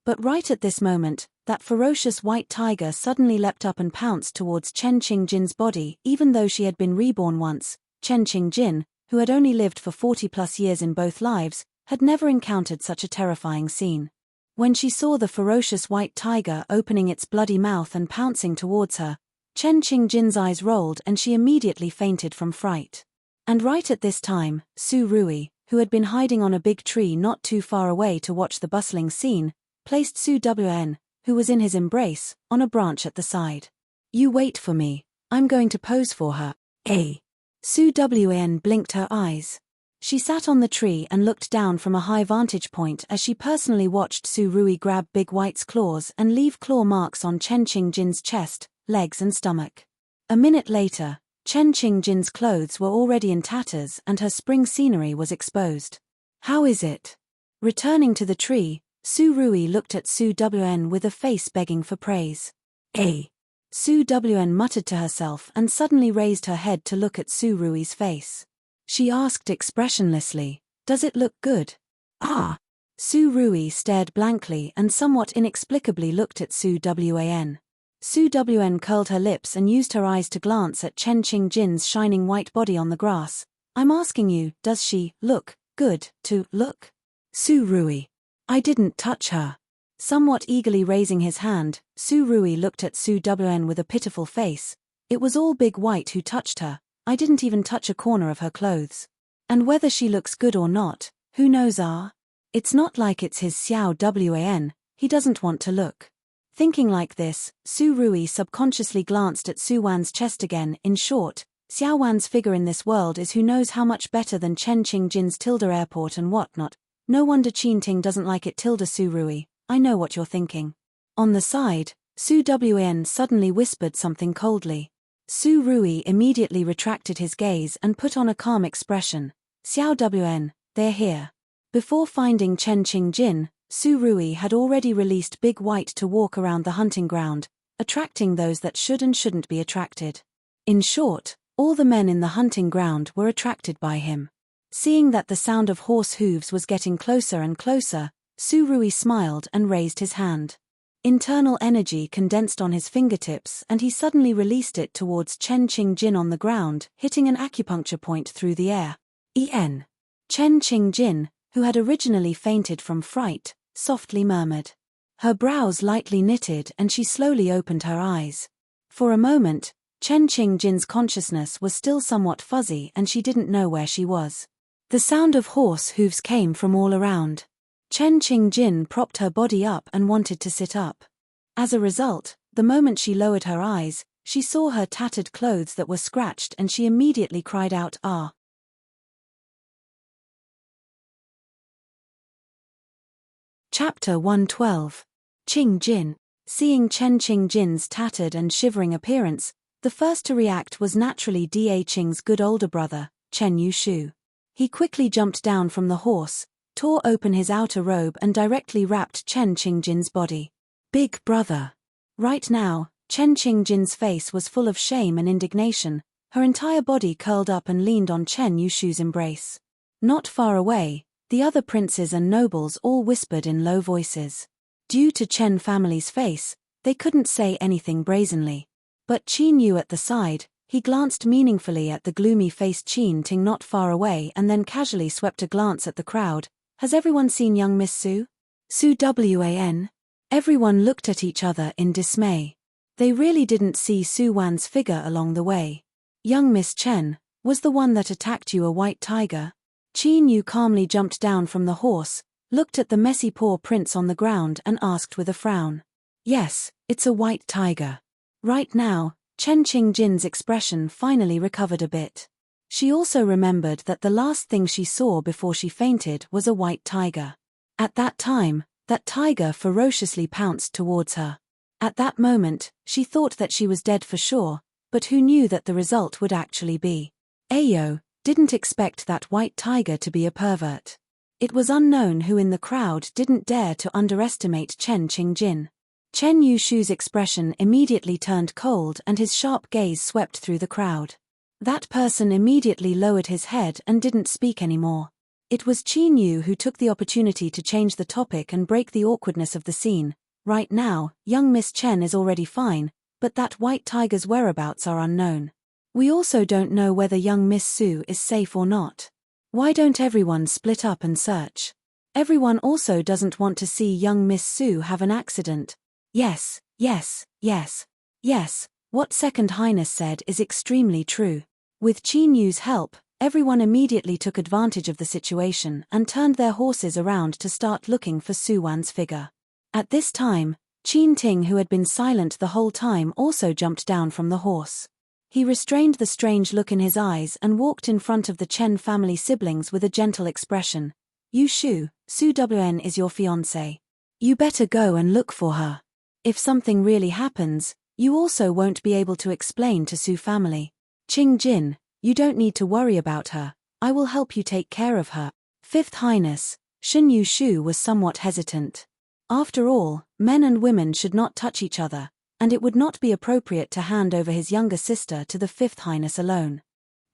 But right at this moment, that ferocious white tiger suddenly leapt up and pounced towards Chen Qingjin's body. Even though she had been reborn once, Chen Qingjin, who had only lived for 40+ years in both lives, had never encountered such a terrifying scene. When she saw the ferocious white tiger opening its bloody mouth and pouncing towards her, Chen Qingjin's eyes rolled and she immediately fainted from fright. And right at this time, Su Rui, who had been hiding on a big tree not too far away to watch the bustling scene, placed Su Wen, who was in his embrace, on a branch at the side. "You wait for me, I'm going to pose for her, eh?" Su Wen blinked her eyes. She sat on the tree and looked down from a high vantage point as she personally watched Su Rui grab Big White's claws and leave claw marks on Chen Qingjin's chest, legs and stomach. A minute later, Chen Qingjin's clothes were already in tatters and her spring scenery was exposed. "How is it?" Returning to the tree, Su Rui looked at Su Wen with a face begging for praise. "Eh?" Su Wen muttered to herself and suddenly raised her head to look at Su Rui's face. She asked expressionlessly, "Does it look good?" "Ah!" Su Rui stared blankly and somewhat inexplicably looked at Su Wen. Su Wen curled her lips and used her eyes to glance at Chen Qingjin's shining white body on the grass. "I'm asking you, does she look good to look?" "Su Rui, I didn't touch her." Somewhat eagerly raising his hand, Su Rui looked at Su Wen with a pitiful face. "It was all Big White who touched her, I didn't even touch a corner of her clothes. And whether she looks good or not, who knows It's not like it's his Xiao Wan, he doesn't want to look." Thinking like this, Su Rui subconsciously glanced at Su Wan's chest again. In short, Xiao Wan's figure in this world is who knows how much better than Chen Qingjin's tilde airport and whatnot. No wonder Qinting doesn't like it. Tilde Su Rui, I know what you're thinking. On the side, Su Wen suddenly whispered something coldly. Su Rui immediately retracted his gaze and put on a calm expression. "Xiao Wen, they're here." Before finding Chen Qingjin, Su Rui had already released Big White to walk around the hunting ground, attracting those that should and shouldn't be attracted. In short, all the men in the hunting ground were attracted by him. Seeing that the sound of horse hooves was getting closer and closer, Su Rui smiled and raised his hand. Internal energy condensed on his fingertips and he suddenly released it towards Chen Qingjin on the ground, hitting an acupuncture point through the air. Chen Qingjin, who had originally fainted from fright, softly murmured. Her brows lightly knitted and she slowly opened her eyes. For a moment, Chen Qingjin's consciousness was still somewhat fuzzy and she didn't know where she was. The sound of horse hooves came from all around. Chen Qingjin propped her body up and wanted to sit up. As a result, the moment she lowered her eyes, she saw her tattered clothes that were scratched and she immediately cried out, "Ah!" Chapter 112. Qingjin. Seeing Chen Qingjin's tattered and shivering appearance, the first to react was naturally Da Qing's good older brother, Chen Yushu. He quickly jumped down from the horse, tore open his outer robe and directly wrapped Chen Qingjin's body. "Big brother." Right now, Chen Qingjin's face was full of shame and indignation, her entire body curled up and leaned on Chen Yushu's embrace. Not far away, the other princes and nobles all whispered in low voices. Due to Chen family's face, they couldn't say anything brazenly. But Qin Yu at the side, he glanced meaningfully at the gloomy-faced Qinting not far away and then casually swept a glance at the crowd. "Has everyone seen young Miss Su? Su Wan?" Everyone looked at each other in dismay. They really didn't see Su Wan's figure along the way. "Young Miss Chen, was the one that attacked you a white tiger?" Qin Yu calmly jumped down from the horse, looked at the messy poor prince on the ground and asked with a frown. Yes, it's a white tiger. Right now, Chen Qingjin's expression finally recovered a bit. She also remembered that the last thing she saw before she fainted was a white tiger. At that time, that tiger ferociously pounced towards her. At that moment, she thought that she was dead for sure, but who knew that the result would actually be? Ayo didn't expect that white tiger to be a pervert. It was unknown who in the crowd didn't dare to underestimate Chen Qingjin. Chen Yushu's expression immediately turned cold and his sharp gaze swept through the crowd. That person immediately lowered his head and didn't speak anymore. It was Qin Yu who took the opportunity to change the topic and break the awkwardness of the scene. Right now, young Miss Chen is already fine, but that white tiger's whereabouts are unknown. We also don't know whether young Miss Su is safe or not. Why don't everyone split up and search? Everyone also doesn't want to see young Miss Su have an accident. Yes, yes, yes, yes, what Second Highness said is extremely true. With Qin Yu's help, everyone immediately took advantage of the situation and turned their horses around to start looking for Su Wan's figure. At this time, Qin Ting, who had been silent the whole time, also jumped down from the horse. He restrained the strange look in his eyes and walked in front of the Chen family siblings with a gentle expression. "Yu Shu, Su Wn is your fiancée. You better go and look for her. If something really happens, you also won't be able to explain to Su family. Qingjin, you don't need to worry about her, I will help you take care of her." Fifth Highness, Shen Yushu was somewhat hesitant. After all, men and women should not touch each other, and it would not be appropriate to hand over his younger sister to the Fifth Highness alone.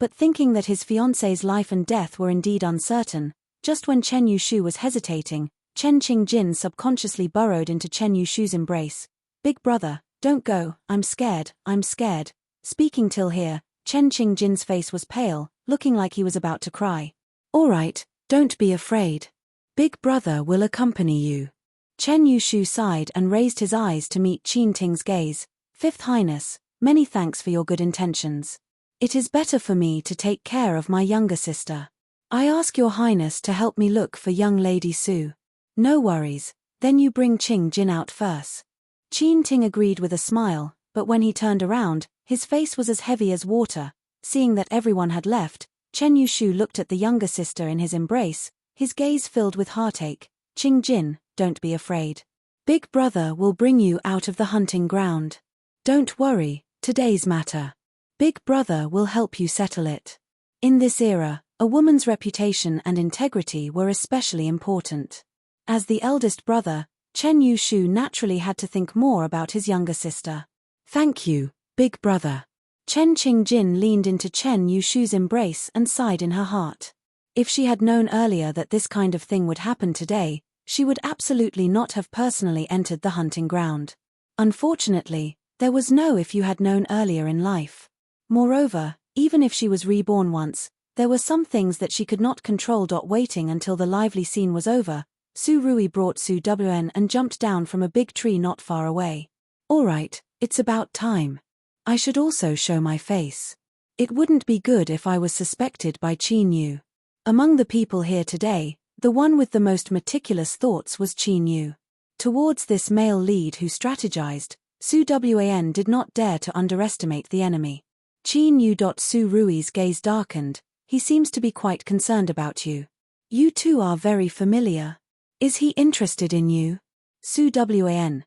But thinking that his fiancée's life and death were indeed uncertain, just when Chen Yushu was hesitating, Chen Qingjin subconsciously burrowed into Chen Yushu's embrace. "Big brother, don't go, I'm scared, I'm scared." Speaking till here, Chen Qingjin's face was pale, looking like he was about to cry. "All right, don't be afraid. Big brother will accompany you." Chen Yushu sighed and raised his eyes to meet Qin Ting's gaze. "Fifth Highness, many thanks for your good intentions. It is better for me to take care of my younger sister. I ask your Highness to help me look for young Lady Su." "No worries, then you bring Qingjin out first." Qin Ting agreed with a smile, but when he turned around, his face was as heavy as water. Seeing that everyone had left, Chen Yushu looked at the younger sister in his embrace, his gaze filled with heartache. "Qingjin, don't be afraid. Big brother will bring you out of the hunting ground. Don't worry, today's matter. Big brother will help you settle it." In this era, a woman's reputation and integrity were especially important. As the eldest brother, Chen Yushu naturally had to think more about his younger sister. "Thank you, big brother." Chen Qingjin leaned into Chen Yushu's embrace and sighed in her heart. If she had known earlier that this kind of thing would happen today, she would absolutely not have personally entered the hunting ground. Unfortunately, there was no if you had known earlier in life. Moreover, even if she was reborn once, there were some things that she could not control. Waiting until the lively scene was over, Su Rui brought Su Wn and jumped down from a big tree not far away. "All right, it's about time. I should also show my face. It wouldn't be good if I was suspected by Qin Yu." Among the people here today, the one with the most meticulous thoughts was Qin Yu. Towards this male lead who strategized, Su Wan did not dare to underestimate the enemy. Qin Yu. Su Rui's gaze darkened. "He seems to be quite concerned about you. You two are very familiar. Is he interested in you?" Su Wan.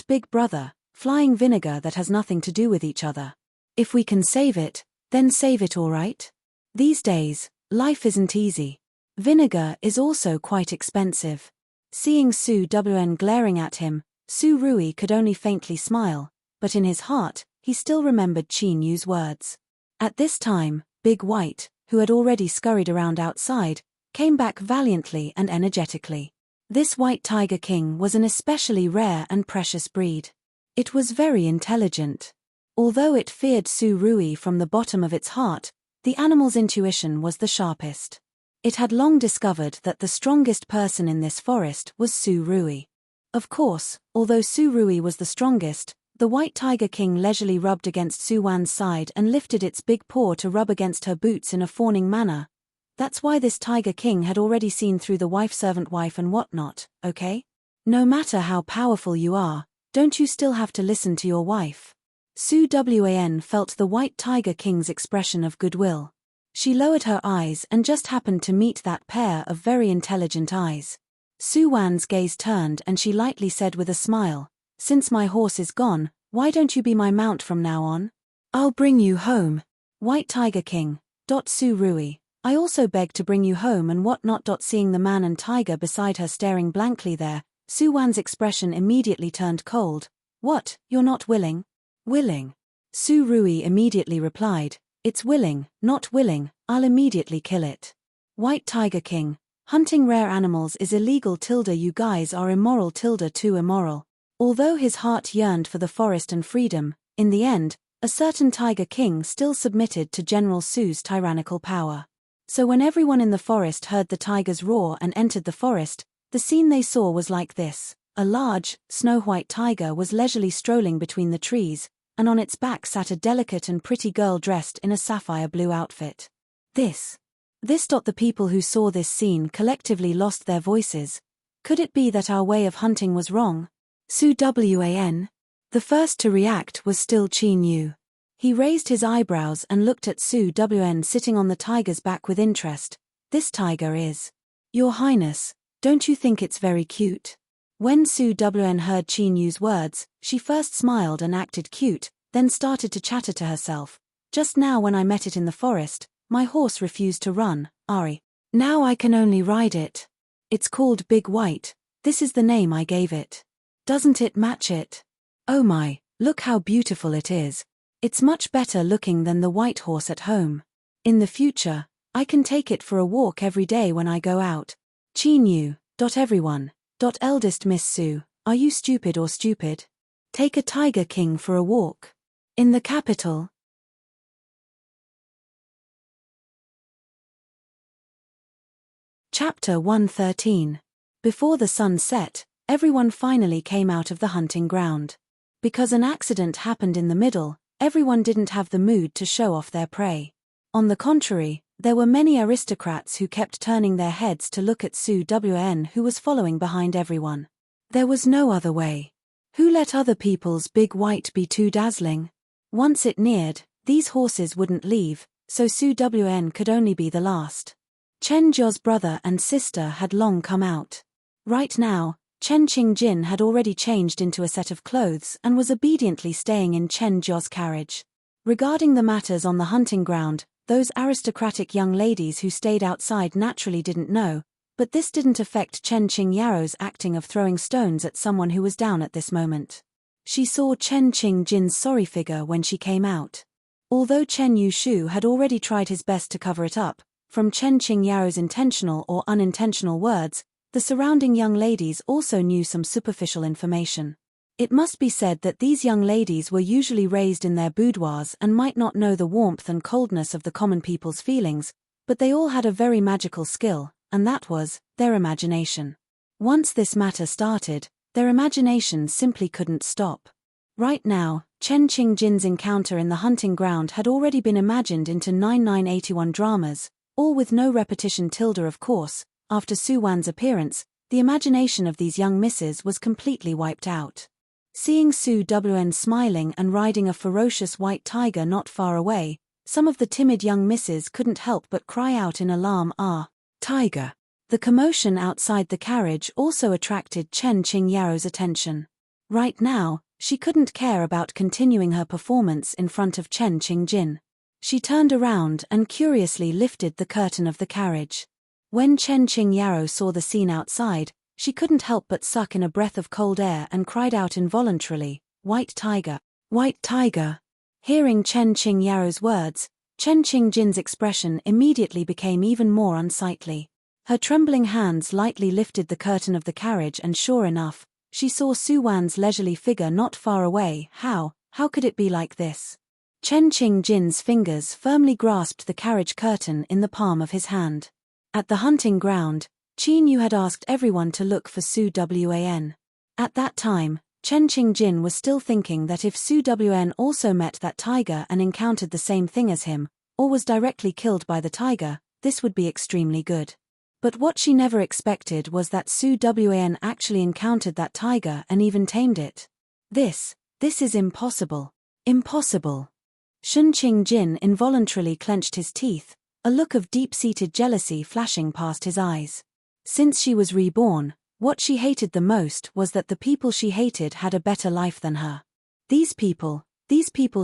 "Big brother, flying vinegar that has nothing to do with each other. If we can save it, then save it, all right? These days, life isn't easy. Vinegar is also quite expensive." Seeing Su Wan glaring at him, Su Rui could only faintly smile, but in his heart, he still remembered Qin Yu's words. At this time, Big White, who had already scurried around outside, came back valiantly and energetically. This white tiger king was an especially rare and precious breed. It was very intelligent. Although it feared Su Rui from the bottom of its heart, the animal's intuition was the sharpest. It had long discovered that the strongest person in this forest was Su Rui. Of course, although Su Rui was the strongest, the white tiger king leisurely rubbed against Su Wan's side and lifted its big paw to rub against her boots in a fawning manner. That's why this tiger king had already seen through the wife-servant wife and whatnot, okay? No matter how powerful you are, Don't you still have to listen to your wife? Su Wan felt the White Tiger King's expression of goodwill. She lowered her eyes and just happened to meet that pair of very intelligent eyes. Su Wan's gaze turned and she lightly said with a smile, "Since my horse is gone, why don't you be my mount from now on? I'll bring you home." White Tiger King, Su Rui, I also beg to bring you home and what not. Seeing the man and tiger beside her staring blankly there, Su Wan's expression immediately turned cold. "What, you're not willing?" "Willing?" Su Rui immediately replied, "It's willing, not willing, I'll immediately kill it." White Tiger King, hunting rare animals is illegal. You guys are immoral. Too immoral. Although his heart yearned for the forest and freedom, in the end, a certain Tiger King still submitted to General Su's tyrannical power. So when everyone in the forest heard the tigers roar and entered the forest, the scene they saw was like this. A large, snow-white tiger was leisurely strolling between the trees, and on its back sat a delicate and pretty girl dressed in a sapphire blue outfit. This. The people who saw this scene collectively lost their voices. Could it be that our way of hunting was wrong? Su Wan. The first to react was still Qin Yu. He raised his eyebrows and looked at Su Wan sitting on the tiger's back with interest. "This tiger is. Your Highness, don't you think it's very cute?" When Su Wan heard Qin Yu's words, she first smiled and acted cute, then started to chatter to herself. "Just now when I met it in the forest, my horse refused to run, Ari. Now I can only ride it. It's called Big White, this is the name I gave it. Doesn't it match it? Oh my, look how beautiful it is. It's much better looking than the white horse at home. In the future, I can take it for a walk every day when I go out. Qin Yu. Everyone. Eldest Miss Su, are you stupid or stupid? Take a Tiger King for a walk. In the capital." Chapter 113. Before the sun set, everyone finally came out of the hunting ground. Because an accident happened in the middle, everyone didn't have the mood to show off their prey. On the contrary, there were many aristocrats who kept turning their heads to look at Su Wan, who was following behind everyone. There was no other way. Who let other people's Big White be too dazzling? Once it neared, these horses wouldn't leave, so Su Wan could only be the last. Chen Zhou's brother and sister had long come out. Right now, Chen Qingjin had already changed into a set of clothes and was obediently staying in Chen Zhou's carriage. Regarding the matters on the hunting ground, those aristocratic young ladies who stayed outside naturally didn't know, but this didn't affect Chen Qingyao's acting of throwing stones at someone who was down at this moment. She saw Chen Qingjin's sorry figure when she came out. Although Chen Yushu had already tried his best to cover it up, from Chen Qingyao's intentional or unintentional words, the surrounding young ladies also knew some superficial information. It must be said that these young ladies were usually raised in their boudoirs and might not know the warmth and coldness of the common people's feelings, but they all had a very magical skill, and that was their imagination. Once this matter started, their imagination simply couldn't stop. Right now, Chen Qingjin's encounter in the hunting ground had already been imagined into 9981 dramas, all with no repetition. Of course, after Su Wan's appearance, the imagination of these young misses was completely wiped out. Seeing Su Wan smiling and riding a ferocious white tiger not far away, some of the timid young misses couldn't help but cry out in alarm, "Ah, tiger!" The commotion outside the carriage also attracted Chen Qingyao's attention. Right now, she couldn't care about continuing her performance in front of Chen Qingjin. She turned around and curiously lifted the curtain of the carriage. When Chen Qingyao saw the scene outside, she couldn't help but suck in a breath of cold air and cried out involuntarily, "White tiger! White tiger!" Hearing Chen Qingyao's words, Chen Qingjin's expression immediately became even more unsightly. Her trembling hands lightly lifted the curtain of the carriage and sure enough, she saw Su Wan's leisurely figure not far away. How could it be like this? Chen Qingjin's fingers firmly grasped the carriage curtain in the palm of his hand. At the hunting ground, Qin Yu had asked everyone to look for Su Wan. At that time, Chen Qingjin was still thinking that if Su Wan also met that tiger and encountered the same thing as him, or was directly killed by the tiger, this would be extremely good. But what she never expected was that Su Wan actually encountered that tiger and even tamed it. This is impossible. Impossible. Shun Qing-jin involuntarily clenched his teeth, a look of deep-seated jealousy flashing past his eyes. Since she was reborn, what she hated the most was that the people she hated had a better life than her. These people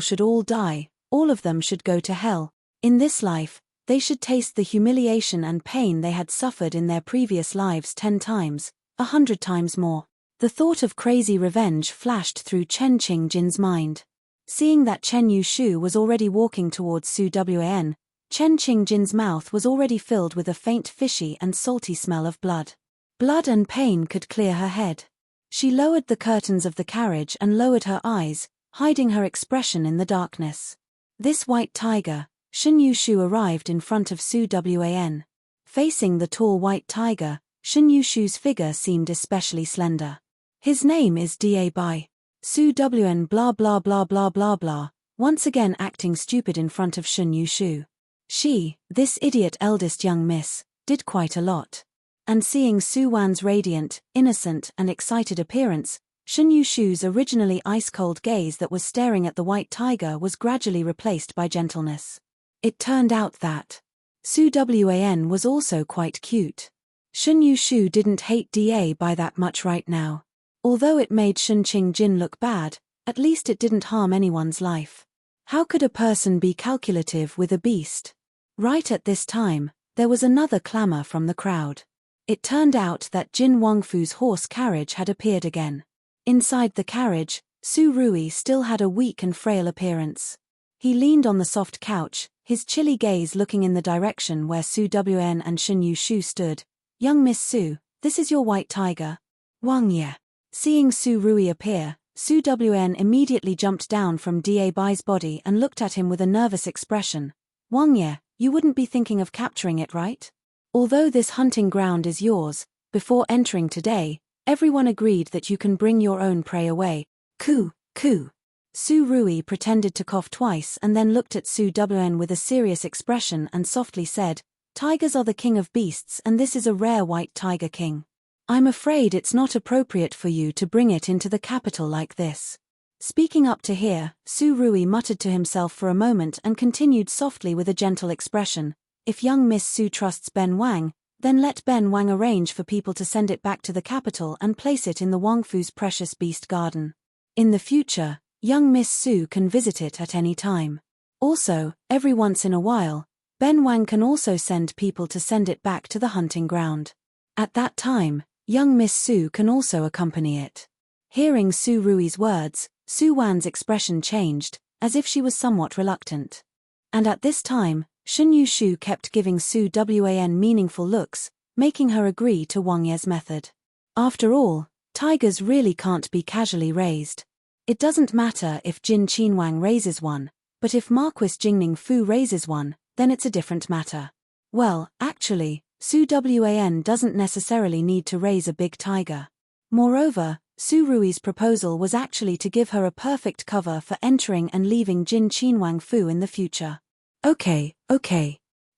should all die, all of them should go to hell. In this life, they should taste the humiliation and pain they had suffered in their previous lives 10 times, 100 times more. The thought of crazy revenge flashed through Chen Qing-jin's mind. Seeing that Chen Yushu was already walking towards Su Wan, Chen Qing-jin's mouth was already filled with a faint fishy and salty smell of blood. Blood and pain could clear her head. She lowered the curtains of the carriage and lowered her eyes, hiding her expression in the darkness. This white tiger, Shun Yushu, arrived in front of Su Wan. Facing the tall white tiger, Shun Yushu's figure seemed especially slender. His name is Da Bai. Su Wan blah blah blah blah blah blah, once again acting stupid in front of Shun Yushu. She, this idiot eldest young miss, did quite a lot. And seeing Su Wan's radiant, innocent and excited appearance, Shun Yushu's originally ice-cold gaze that was staring at the white tiger was gradually replaced by gentleness. It turned out that Su Wan was also quite cute. Shun Yushu didn't hate Da Bai that much right now. Although it made Shun Qing-jin look bad, at least it didn't harm anyone's life. How could a person be calculative with a beast? Right at this time, there was another clamor from the crowd. It turned out that Jin Wangfu's horse carriage had appeared again. Inside the carriage, Su Rui still had a weak and frail appearance. He leaned on the soft couch, his chilly gaze looking in the direction where Su Wan and Shun Yushu stood. "Young Miss Su, this is your white tiger." "Wang Ye." Seeing Su Rui appear, Su Wan immediately jumped down from Da Bai's body and looked at him with a nervous expression. "Wang Ye, you wouldn't be thinking of capturing it, right? Although this hunting ground is yours, before entering today, everyone agreed that you can bring your own prey away." "Coo, coo." Su Rui pretended to cough twice and then looked at Su Wan with a serious expression and softly said, "Tigers are the king of beasts and this is a rare white tiger king. I'm afraid it's not appropriate for you to bring it into the capital like this." Speaking up to here, Su Rui muttered to himself for a moment and continued softly with a gentle expression, "If young Miss Su trusts Ben Wang, then let Ben Wang arrange for people to send it back to the capital and place it in the Wangfu's precious beast garden. In the future, young Miss Su can visit it at any time. Also, every once in a while, Ben Wang can also send people to send it back to the hunting ground. At that time, young Miss Su can also accompany it." Hearing Su Rui's words, Su Wan's expression changed, as if she was somewhat reluctant. And at this time, Shun Yushu kept giving Su Wan meaningful looks, making her agree to Wang Ye's method. After all, tigers really can't be casually raised. It doesn't matter if Jin Qinwang raises one, but if Marquis Jingning Fu raises one, then it's a different matter. Well, actually, Su Wan doesn't necessarily need to raise a big tiger. Moreover, Su Rui's proposal was actually to give her a perfect cover for entering and leaving Jin Qinwang Fu in the future. Okay.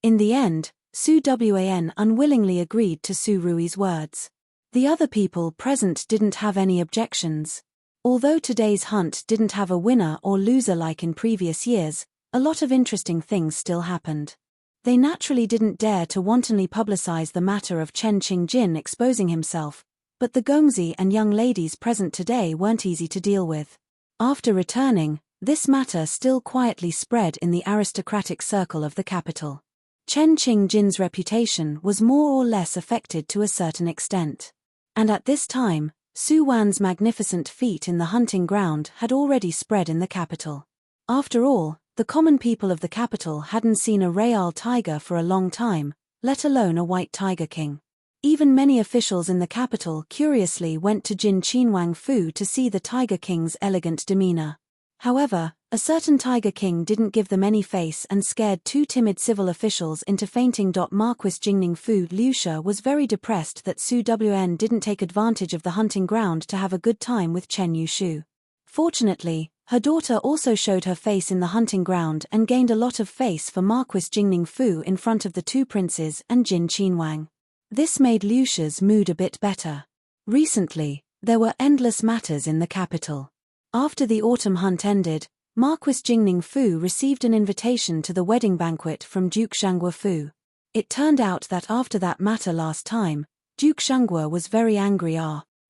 In the end, Su Wan unwillingly agreed to Su Rui's words. The other people present didn't have any objections. Although today's hunt didn't have a winner or loser like in previous years, a lot of interesting things still happened. They naturally didn't dare to wantonly publicize the matter of Chen Qing-jin exposing himself, but the Gongzi and young ladies present today weren't easy to deal with. After returning, this matter still quietly spread in the aristocratic circle of the capital. Chen Qing-jin's reputation was more or less affected to a certain extent. And at this time, Su Wan's magnificent feat in the hunting ground had already spread in the capital. After all, the common people of the capital hadn't seen a real tiger for a long time, let alone a white tiger king. Even many officials in the capital curiously went to Jin Qinwang Fu to see the Tiger King's elegant demeanor. However, a certain Tiger King didn't give them any face and scared 2 timid civil officials into fainting. Marquis Jingning Fu Liusha was very depressed that Su Wan didn't take advantage of the hunting ground to have a good time with Chen Yushu. Fortunately, her daughter also showed her face in the hunting ground and gained a lot of face for Marquis Jingning Fu in front of the 2 princes and Jin Qinwang. This made Liusha's mood a bit better. Recently, there were endless matters in the capital. After the autumn hunt ended, Marquis Jingning Fu received an invitation to the wedding banquet from Duke Shangguo Fu. It turned out that after that matter last time, Duke Shangguo was very angry,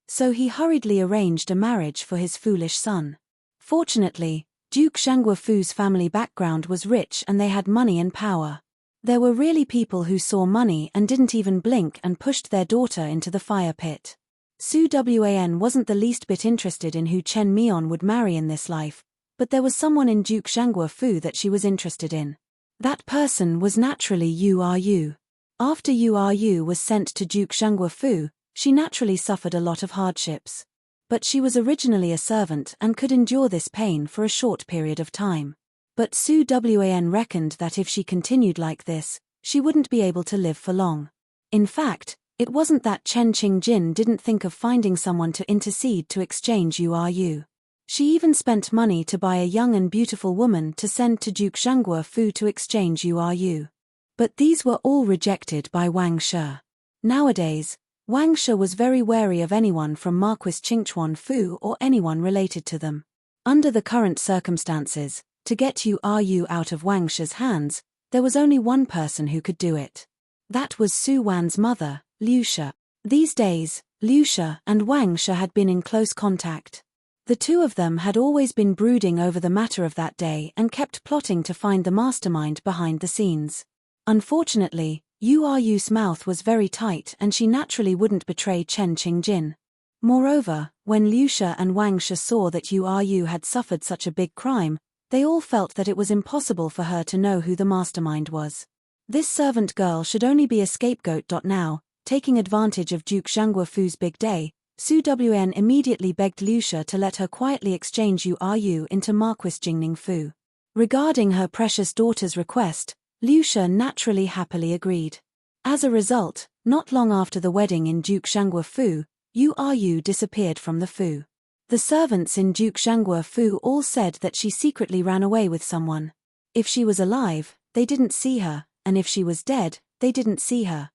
so he hurriedly arranged a marriage for his foolish son. Fortunately, Duke Shangguo Fu's family background was rich and they had money and power. There were really people who saw money and didn't even blink and pushed their daughter into the fire pit. Su Wan wasn't the least bit interested in who Chen Mion would marry in this life, but there was someone in Duke Shangguo Fu that she was interested in. That person was naturally Yu Yu. After Yu Yu was sent to Duke Shangguo Fu, she naturally suffered a lot of hardships. But she was originally a servant and could endure this pain for a short period of time. But Su Wan reckoned that if she continued like this, she wouldn't be able to live for long. In fact, it wasn't that Chen Qingjin didn't think of finding someone to intercede to exchange Yu Yu. She even spent money to buy a young and beautiful woman to send to Duke Shangguo Fu to exchange Yu Yu. But these were all rejected by Wang Shi. Nowadays, Wang Shi was very wary of anyone from Marquis Qingchuan Fu or anyone related to them. Under the current circumstances, to get Yu Yu out of Wang Shi's hands, there was only one person who could do it. That was Su Wan's mother, Liu Shi. These days, Liu Shi and Wang Shi had been in close contact. The two of them had always been brooding over the matter of that day and kept plotting to find the mastermind behind the scenes. Unfortunately, Yu Yu's mouth was very tight and she naturally wouldn't betray Chen Qingjin. Moreover, when Liu Shi and Wang Shi saw that Yu Yu had suffered such a big crime, they all felt that it was impossible for her to know who the mastermind was. This servant girl should only be a scapegoat. Now, taking advantage of Duke Shangguo Fu's big day, Su Wan immediately begged Liu Shi to let her quietly exchange Yu Yu into Marquis Jingning Fu. Regarding her precious daughter's request, Liu Shi naturally happily agreed. As a result, not long after the wedding in Duke Shangguo Fu, Yu Yu disappeared from the Fu. The servants in Duke Shangguo Fu all said that she secretly ran away with someone. If she was alive, they didn't see her, and if she was dead, they didn't see her.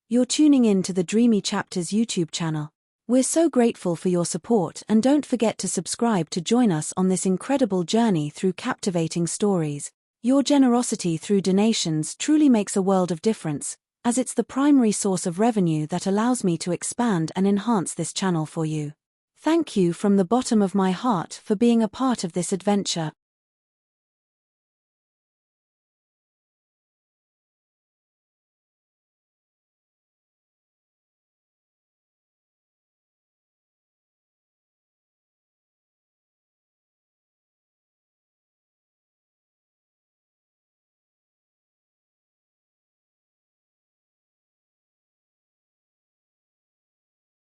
You're tuning in to the Dreamy Chapters YouTube channel. We're so grateful for your support and don't forget to subscribe to join us on this incredible journey through captivating stories. Your generosity through donations truly makes a world of difference, as it's the primary source of revenue that allows me to expand and enhance this channel for you. Thank you from the bottom of my heart for being a part of this adventure.